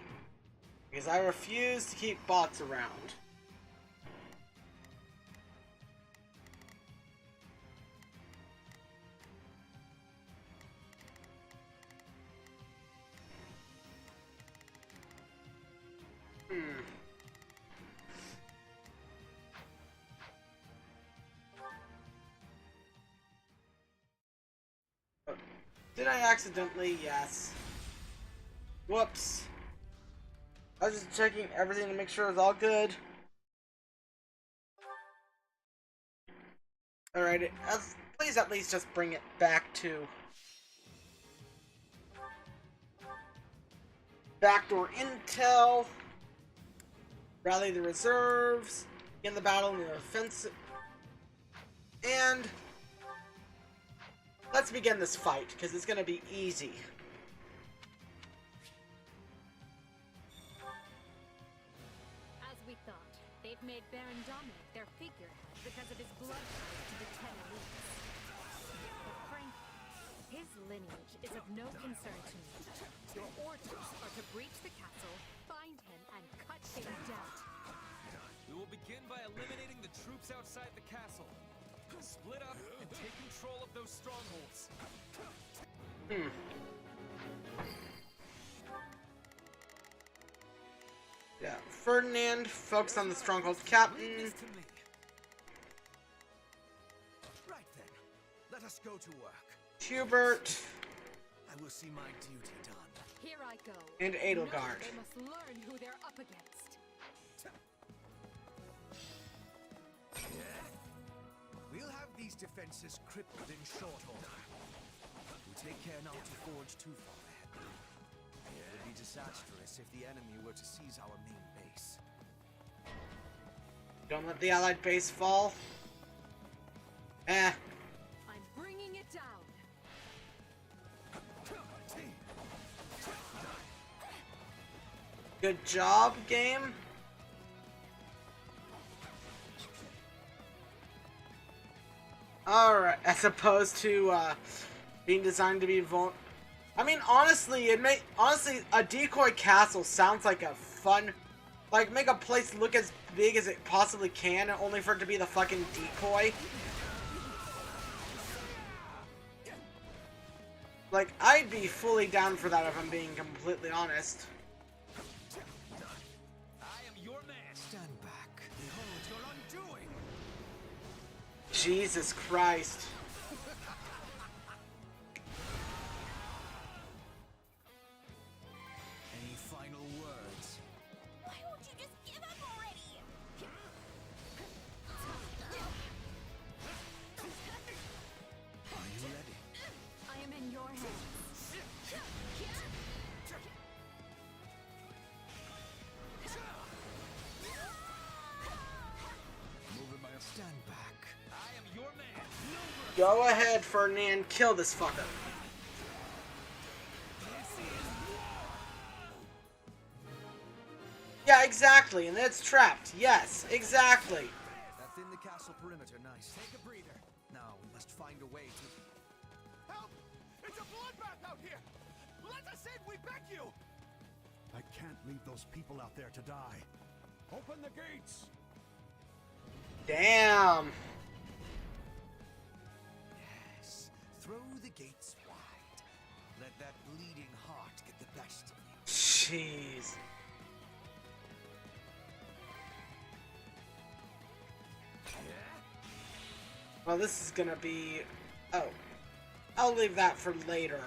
A: Because I refuse to keep bots around. Did I accidentally? Yes. Whoops. I was just checking everything to make sure it's all good. Alright, please at least just bring it back to backdoor intel, rally the reserves, begin the battle in the offensive, and let's begin this fight, because it's gonna be easy.
F: As we thought, they've made Baron Dominic their figurehead because of his blood ties to the Ten Elites. But frankly, his lineage is of no concern to me. Your orders are to breach the castle, find him, and cut him down.
E: We will begin by eliminating the troops outside the castle. Split up and take control of those strongholds.
A: Yeah, Ferdinand, focus on the strongholds, Captain.
B: Right then, let us go to work.
A: Hubert.
B: I will see my duty done.
F: Here I go.
A: And Edelgard.
F: They must learn who they're up against.
B: We'll have these defenses crippled in short order. We take care not to forge too far ahead. It would be disastrous if the enemy were to seize our main base.
A: Don't let the allied base fall.
F: I'm bringing it down.
A: Good job, game. Alright, as opposed to being designed to be vulnerable. I mean, honestly, a decoy castle sounds like a fun, like, make a place look as big as it possibly can, only for it to be the fucking decoy. Like, I'd be fully down for that if I'm being completely honest.
B: I am your man. Stand back. Behold your undoing.
A: Jesus Christ.
B: Any final words?
N: Why won't you just give up already?
B: Are you ready?
F: I am in your hands.
B: Moving my stand back. I am your man.
A: Go ahead, Ferdinand, kill this fucker. Yeah, exactly, and it's trapped. Yes, exactly.
B: That thin the castle perimeter, nice. Take a breather. Now we must find a way to...
G: It's a bloodbath out here! Let us in, we beg you! I can't leave those people out there to die. Open the gates!
A: Damn.
D: Yes. Throw the gates wide. Let that bleeding heart get the best of you.
A: Jeez. Well, this is gonna be... Oh. I'll leave that for later.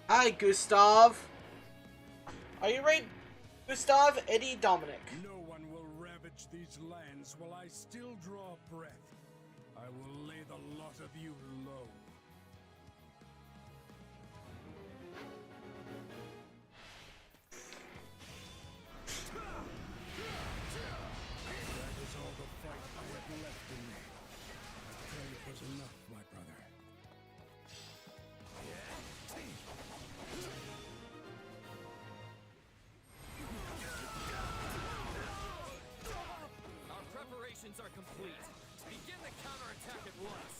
A: Hi, Gustav. Are you ready, Gustav, Eddie, Dominic?
G: No one will ravage these lands while I still draw breath. I will lay the lot of you low. That is all the fight I have left in me. I pray it was enough, my brother.
E: Our preparations are complete. Begin the counterattack at once.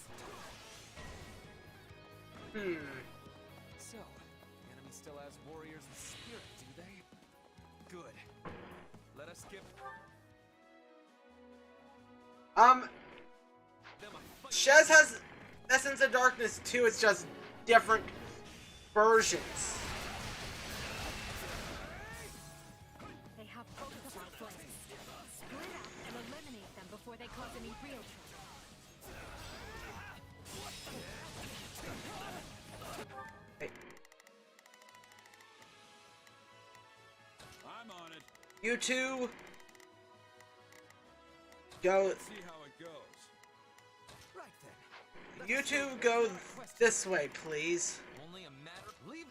E: So, the enemy still has warriors of spirit, do they? Good. Let us skip.
A: Shez has Essence of Darkness too, it's just different versions.
F: They have both of our flames. Split up and eliminate them before they cause any real trouble.
A: Hey.
K: I'm on it.
A: You two go.
K: Let's see how it goes.
D: Right then.
A: You two go this way, please.
E: Only a matter. Leave.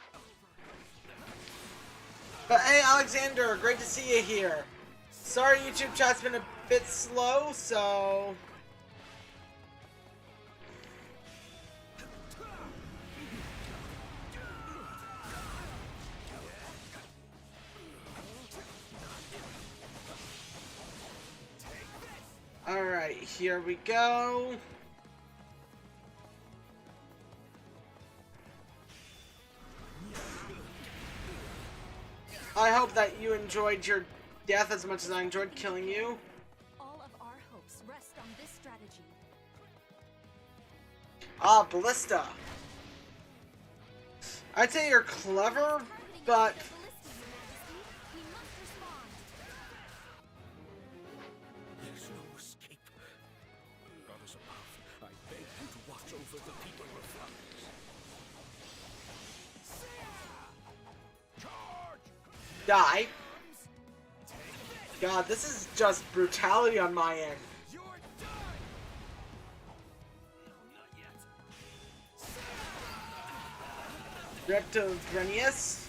A: But hey, Alexander, great to see you here. Sorry, YouTube chat's been a bit slow, so. Alright, here we go. I hope that you enjoyed your death as much as I enjoyed killing you.
F: All of our hopes rest on this strategy.
A: Ah, Ballista. I'd say you're clever, but...
G: There's no escape. Goddess above, I beg you to watch over the people of flowers. Charge!
A: Die. God, this is just brutality on my end.
G: You're done! No, not yet.
A: Reptobrenius.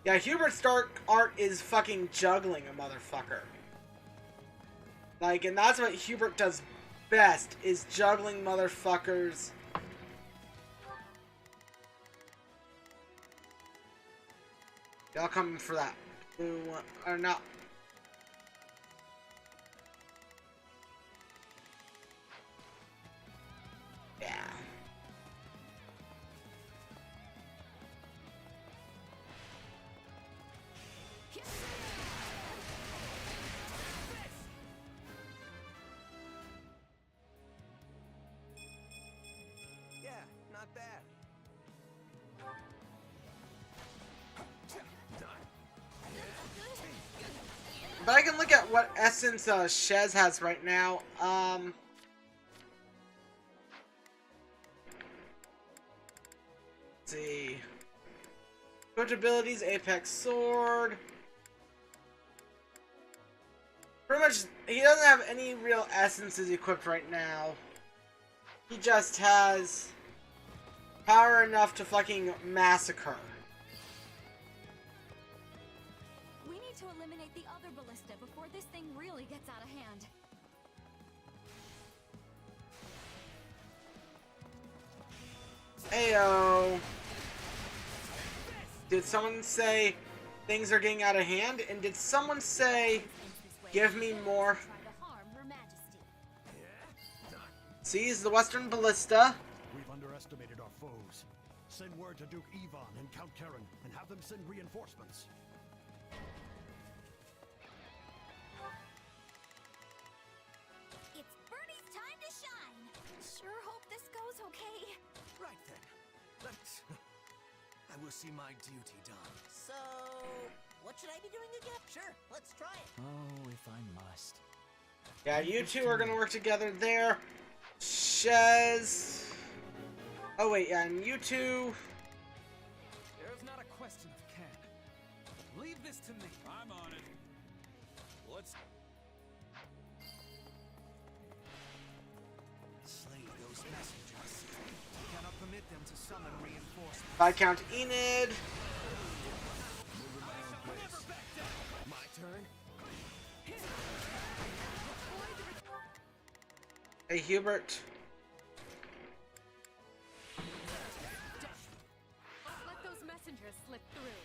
A: Yeah, Hubert's dark art is fucking juggling a motherfucker. Like, and that's what Hubert does best, is juggling motherfuckers. Y'all coming for that. Who are not. Yeah.
D: Yeah, not bad.
A: But I can look at what essence Shez has right now. Let's see. Equipped abilities, Apex Sword. Pretty much, he doesn't have any real essences equipped right now. He just has power enough to fucking massacre.
F: We need to eliminate the other ballista before this thing really gets out of hand.
A: Ayo. Did someone say things are getting out of hand? And did someone say, give me more? Seize the Western Ballista.
G: We've underestimated our foes. Send word to Duke Ivan and Count Karen and have them send reinforcements.
N: It's Bernie's time to shine. Sure hope this goes okay.
D: Right then. Let's... I will see my duty done.
L: So, what should I be doing again? Sure, let's try it.
M: Oh, if I must.
A: Yeah, you two are gonna work together there. Shez. Oh wait, yeah, and you two.
E: There's not a question of can. Leave this to me.
K: I'm on it. Let's...
B: Slay those messengers. We cannot permit them to summon reinforcements.
A: Viscount Enid.
D: My turn.
A: Hey, Hubert.
F: Let those messengers slip through.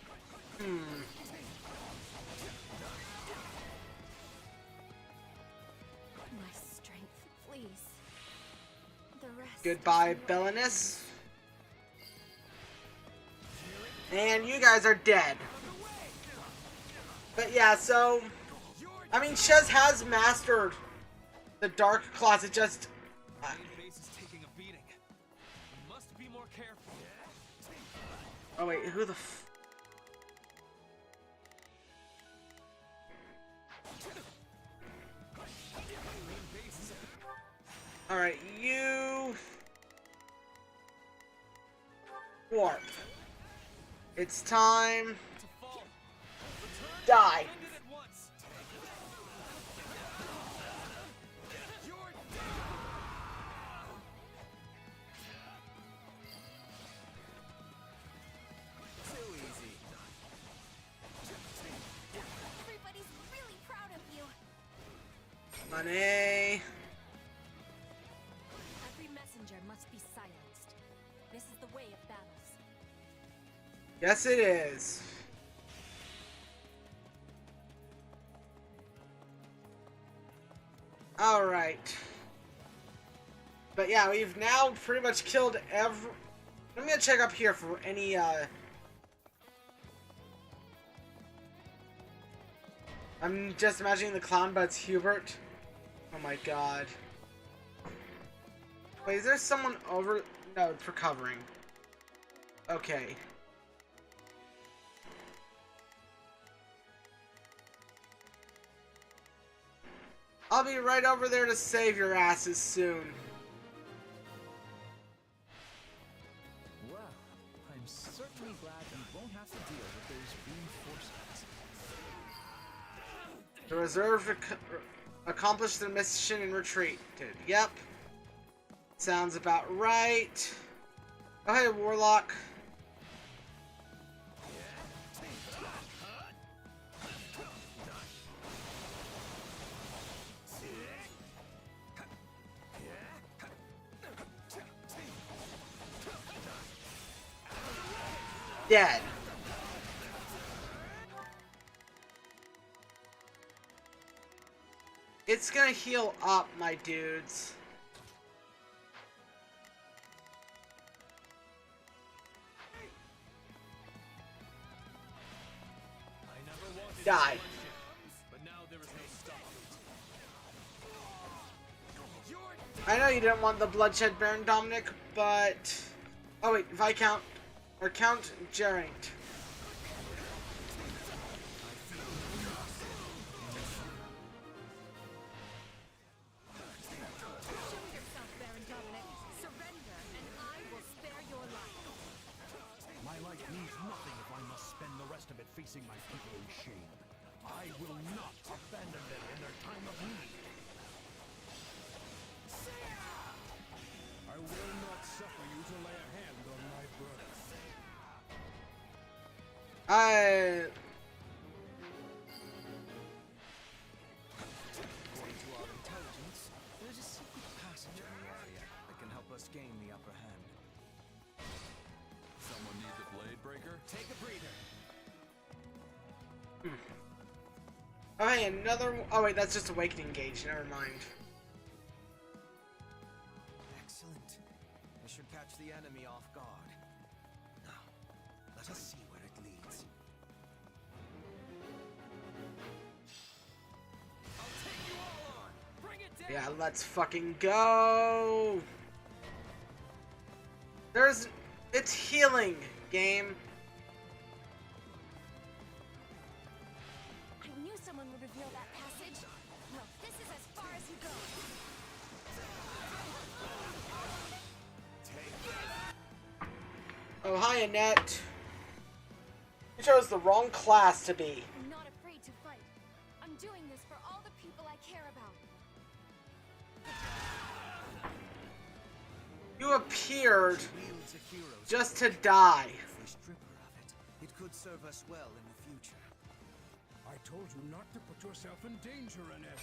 N: My strength, please. The rest.
A: Goodbye, Belinus. And you guys are dead. But yeah, so... I mean, Shez has mastered the Dark Claws. It just...
E: Base is taking a beating. We must be more careful.
A: Oh wait, who the f... Alright, you... Warp. It's time... Die.
N: Everybody's really proud of you.
A: Money.
C: Every messenger must be silenced. This is the way of battles.
A: Yes, it is. Alright. But yeah, we've now pretty much killed every... I'm gonna check up here for any, I'm just imagining the clown, but it's Hubert. Oh my god. Wait, is there someone over... No, it's recovering. Okay. I'll be right over there to save your asses soon.
M: Well, I'm certainly glad we won't have to deal with those reinforcements.
A: The reserve accomplished their mission and retreated. Yep. Sounds about right. Oh, hey, Warlock. Dead. It's gonna heal up, my dudes. Die.
H: But now there is no stopping.
A: I know you didn't want the bloodshed, Baron Dominic, but... Oh wait, Viscount... Or Count Geraint.
G: My life means nothing if I must spend the rest of it facing my people in shame. I will not abandon them in their time of need. I will not suffer you to lay a hand on my brother.
E: According to our intelligence, there's a secret passage in the area that can help us gain the upper hand.
K: Someone need the blade breaker?
E: Take a breather.
A: Oh, hey, another. Oh, wait, that's just Awakening Gauge. Never mind.
D: Excellent. I should catch the enemy off guard. Now, let us see where it leads. I'll take you all on. Bring it down.
A: Yeah, let's fucking go. It's healing, game.
N: I knew someone would reveal that passage. Well, this is as far as you go.
A: Oh, hi, Annette. You chose the wrong class to be.
N: I'm not afraid to fight. I'm doing this for all the people I care about.
A: You appeared just to die.
D: It could serve us well in the future.
G: I told you not to put yourself in danger, Annette.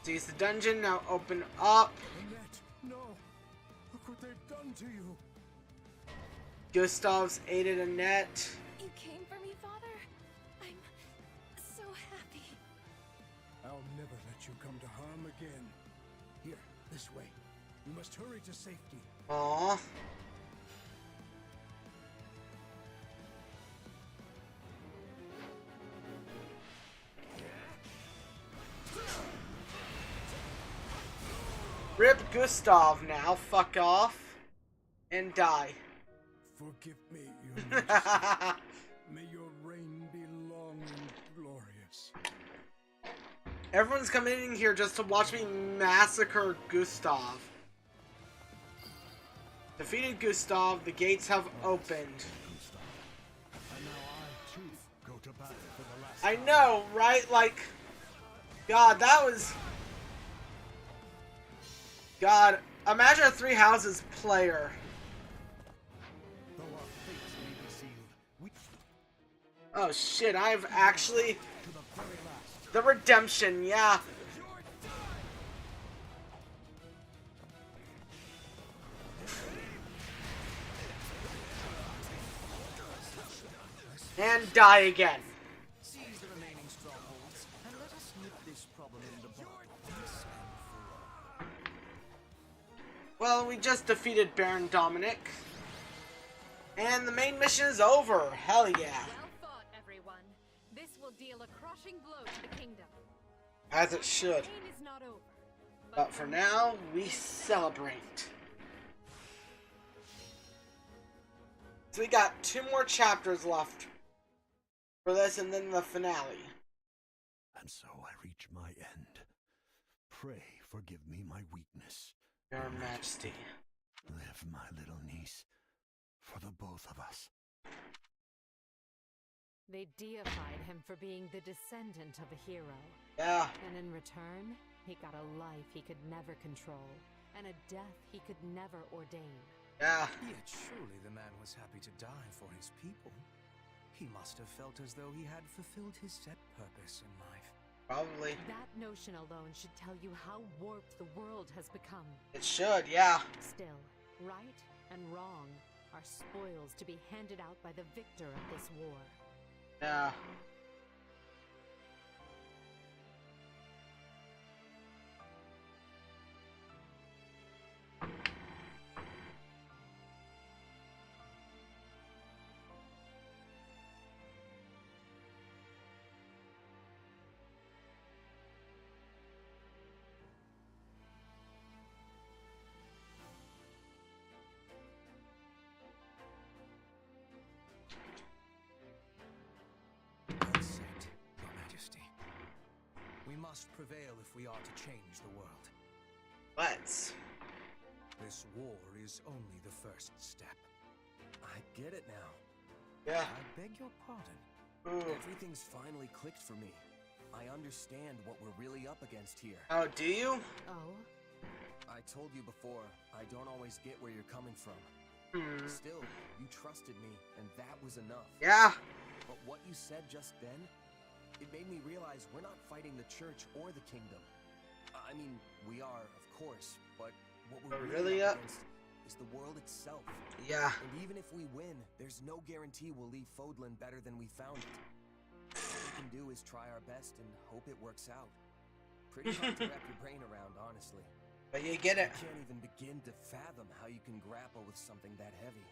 A: Seize the dungeon, now open up.
G: Annette, no. Look what they've done to you.
A: Gustav's aided Annette.
N: You came for me, Father? I'm so happy.
G: I'll never let you come to harm again. Here, this way. You must hurry to safety.
A: Aww. Rip Gustav now, fuck off, and die.
G: Forgive me, Your Majesty. May your reign be long and glorious.
A: Everyone's coming in here just to watch me massacre Gustav. Defeated Gustav, the gates have opened.
G: And now I, too, go to battle for the last
A: I
G: time.
A: know, right? Like, God, that was... God, imagine a Three Houses player.
G: Though our fates may be sealed,
A: Oh shit, I've actually...
G: to the very last.
A: The redemption, yeah. And die again.
D: Seize the remaining strongholds, and let us nip this problem in the bud. Once and for all.
A: Well, we just defeated Baron Dominic. And the main mission is over. Hell yeah.
F: Well fought, everyone. This will deal a crushing blow to the kingdom.
A: As it should.
F: Pain is not over.
A: But for now, we celebrate. So we got 2 more chapters left for this and then the finale.
G: And so I reach my end. Pray forgive me my weakness.
A: Your Majesty.
G: Live, my little niece, for the both of us.
F: They deified him for being the descendant of a hero.
A: Yeah.
F: And in return, he got a life he could never control, and a death he could never ordain.
A: Yeah.
B: Yet surely the man was happy to die for his people. He must have felt as though he had fulfilled his set purpose in life.
A: Probably.
F: That notion alone should tell you how warped the world has become.
A: It should, yeah.
F: Still, right and wrong are spoils to be handed out by the victor of this war.
A: Yeah.
B: Well said, Your Majesty. We must prevail if we are to change the world.
A: Let's.
B: This war is only the first step.
D: I get it now.
A: Yeah.
D: I beg your pardon.
A: Ooh.
D: Everything's finally clicked for me. I understand what we're really up against here.
A: Oh, do you?
F: Oh?
D: I told you before, I don't always get where you're coming from. Still, you trusted me, and that was enough.
A: Yeah.
D: But what you said just then, it made me realize we're not fighting the church or the kingdom. I mean, we are, of course, but what we're
A: really
D: up
A: up?
D: against is the world itself.
A: Yeah.
D: And even if we win, there's no guarantee we'll leave Fodlan better than we found it. All we can do is try our best and hope it works out. Pretty hard to wrap your brain around, honestly.
A: But you get it.
D: I can't even begin to fathom how you can grapple with something that heavy.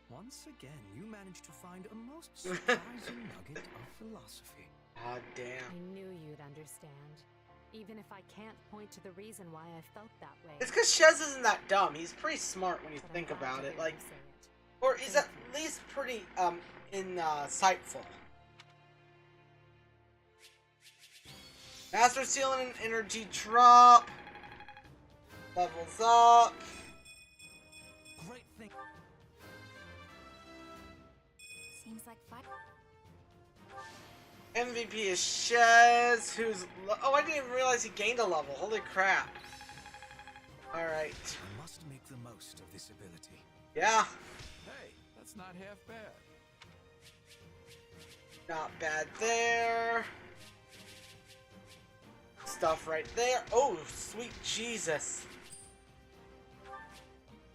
B: Once again, you managed to find a most surprising nugget of philosophy.
A: Ah, damn.
F: I knew you'd understand. Even if I can't point to the reason why I felt that way.
A: It's because Shez isn't that dumb. He's pretty smart when you think about it. Like, or he's at least pretty insightful. Master Seal and an energy drop. Levels up.
B: Great thing.
N: Seems like fight.
A: MVP is Shez, who's... Oh, I didn't even realize he gained a level. Holy crap. Alright.
B: I must make the most of this ability.
A: Yeah.
K: Hey, that's not half bad.
A: Not bad there. Stuff right there. Oh, sweet Jesus.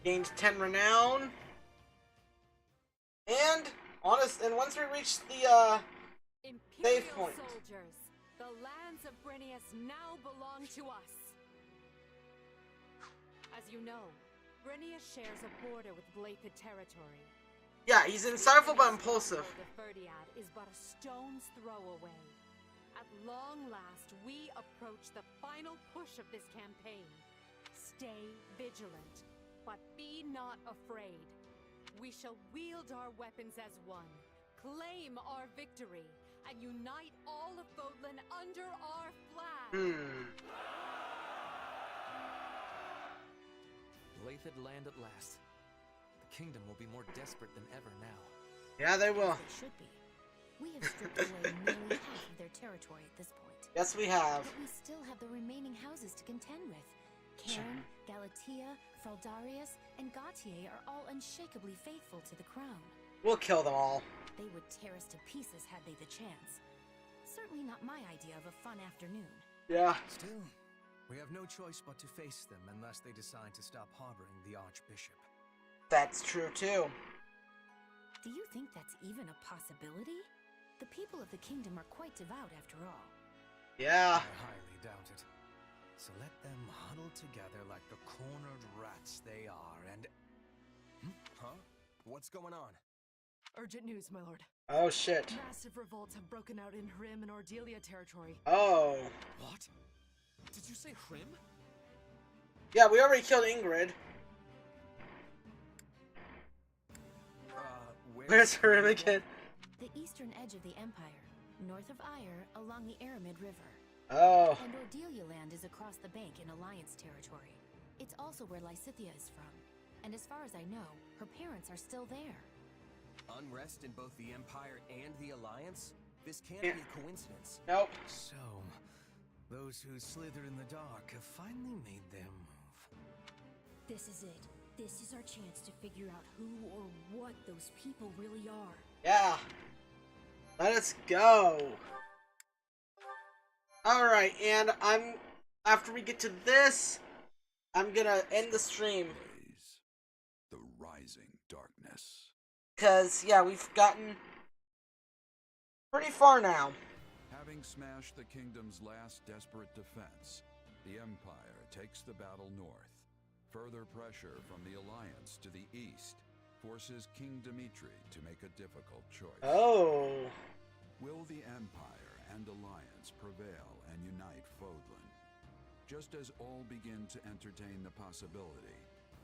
A: Gained 10 renown. And once we reach the save point.
F: Soldiers, the lands of Brenius now belong to us. As you know, Brenius shares a border with Blaidd territory.
A: Yeah, he's insightful but impulsive.
F: The Ferdiad is but a stone's throw away. At long last, we approach the final push of this campaign. Stay vigilant, but be not afraid. We shall wield our weapons as one, claim our victory, and unite all of Fodlan under our flag.
E: Blaidd land at last. The kingdom will be more desperate than ever now.
A: Yeah, they will.
P: They should be. We have stripped away nearly half of their territory at this point.
A: Yes, we have.
P: But we still have the remaining houses to contend with. Cairn, Galatea, Fraldarius, and Gautier are all unshakably faithful to the crown.
A: We'll kill them all.
P: They would tear us to pieces had they the chance. Certainly not my idea of a fun afternoon.
A: Yeah.
B: Still, we have no choice but to face them unless they decide to stop harboring the Archbishop.
A: That's true, too.
P: Do you think that's even a possibility? The people of the kingdom are quite devout after all.
A: Yeah.
B: I highly doubt it. So let them huddle together like the cornered rats they are and...
D: Huh? What's going on?
O: Urgent news, my lord.
A: Oh, shit.
O: Massive revolts have broken out in Hrim and Ordelia territory.
A: Oh.
B: What? Did you say Hrim?
A: Yeah, we already killed Ingrid. Where's Hrim again?
P: The eastern edge of the Empire, north of Ire, along the Aramid River.
A: Oh.
P: And Ordelia land is across the bank in Alliance territory. It's also where Lysithea is from. And as far as I know, her parents are still there.
D: Unrest in both the Empire and the Alliance? This can't be a coincidence.
A: Nope.
B: So, those who slither in the dark have finally made their move.
C: This is it. This is our chance to figure out who or what those people really are.
A: Yeah. Let us go. Alright, and after we get to this, I'm gonna end the stream.
K: The rising darkness.
A: Because, yeah, we've gotten pretty far now.
K: Having smashed the kingdom's last desperate defense, the Empire takes the battle north. Further pressure from the Alliance to the east forces King Dimitri to make a difficult choice.
A: Oh.
K: Will the Empire and Alliance prevail and unite Fodlan? Just as all begin to entertain the possibility,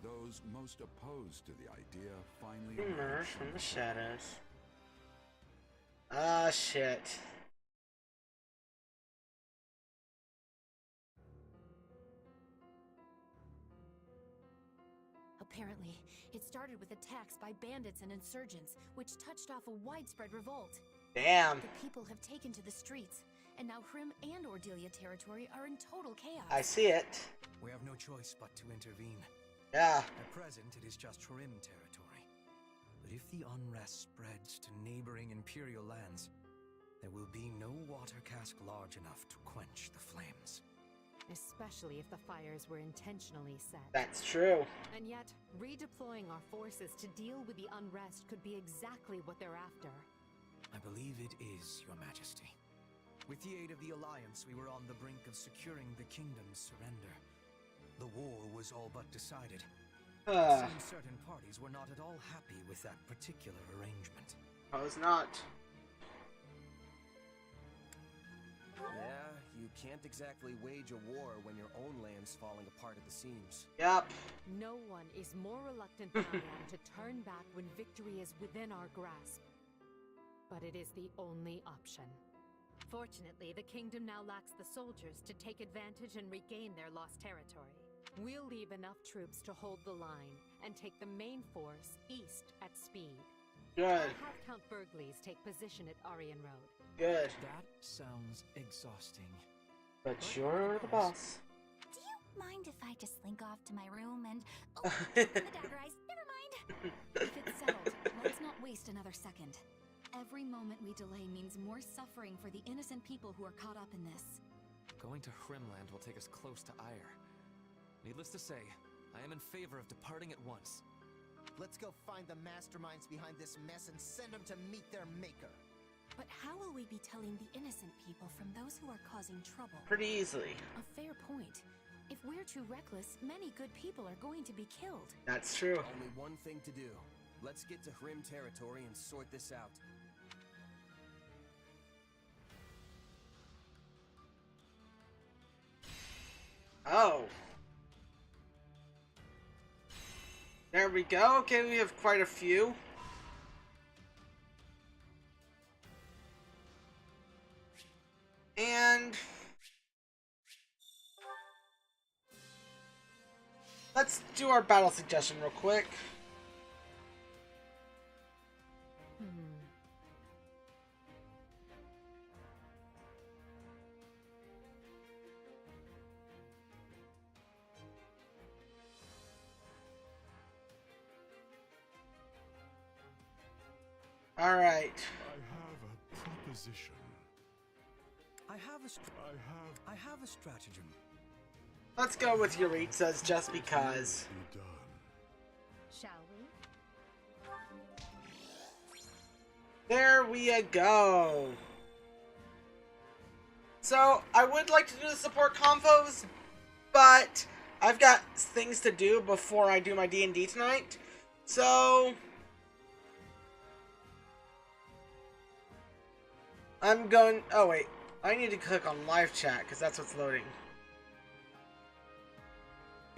K: those most opposed to the idea finally
A: emerge from the shadows. Ah, shit.
P: Apparently, it started with attacks by bandits and insurgents, which touched off a widespread revolt.
A: Damn.
P: The people have taken to the streets, and now Hrim and Ordelia territory are in total chaos.
A: I see it.
B: We have no choice but to intervene.
A: Yeah.
B: At present, it is just Hrim territory. But if the unrest spreads to neighboring Imperial lands, there will be no water cask large enough to quench the flames.
F: especially if the fires were intentionally set.
A: That's true.
F: And yet, redeploying our forces to deal with the unrest could be exactly what they're after.
B: I believe it is, Your Majesty. With the aid of the Alliance, we were on the brink of securing the kingdom's surrender. The war was all but decided. It seems certain parties were not at all happy with that particular arrangement.
A: I was not.
D: Yeah, you can't exactly wage a war when your own land's falling apart at the seams.
A: Yep.
F: No one is more reluctant than I am to turn back when victory is within our grasp. But it is the only option. Fortunately, the kingdom now lacks the soldiers to take advantage and regain their lost territory. We'll leave enough troops to hold the line and take the main force east at speed.
A: Good.
F: I'll have Count Burgleys take position at Aryan Road.
A: Good.
M: That sounds exhausting.
A: But you're the boss.
N: Do you mind if I just slink off to my room and... Oh, the dagger eyes. Never mind.
J: If it's settled, let's not waste another second. Every moment we delay means more suffering for the innocent people who are caught up in this.
E: Going to Hrimland will take us close to Ire. Needless to say, I am in favor of departing at once.
L: Let's go find the masterminds behind this mess and send them to meet their maker.
J: But how will we be telling the innocent people from those who are causing trouble?
A: Pretty easily.
J: A fair point. If we're too reckless, many good people are going to be killed.
A: That's true.
D: Only one thing to do. Let's get to Hrim territory and sort this out.
A: Oh. There we go. Okay, we have quite a few. And let's do our battle suggestion real quick. All right.
G: I have a proposition.
B: I have a stratagem.
A: Let's go with Yuritsa's just because.
G: Be done.
F: Shall we?
A: There we go. So, I would like to do the support convos, but I've got things to do before I do my D&D tonight. So, I'm going... Oh, wait. I need to click on live chat, because that's what's loading.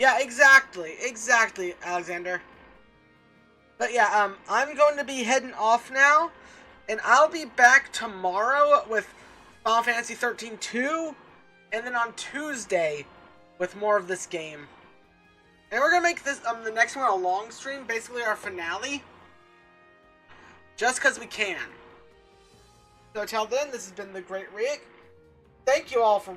A: Yeah, exactly. Exactly, Alexander. But yeah, I'm going to be heading off now, and I'll be back tomorrow with Final Fantasy 13-2, and then on Tuesday with more of this game. And we're going to make this, the next one a long stream, basically our finale, just because we can. So till then, this has been The Great Rick. Thank you all for watching.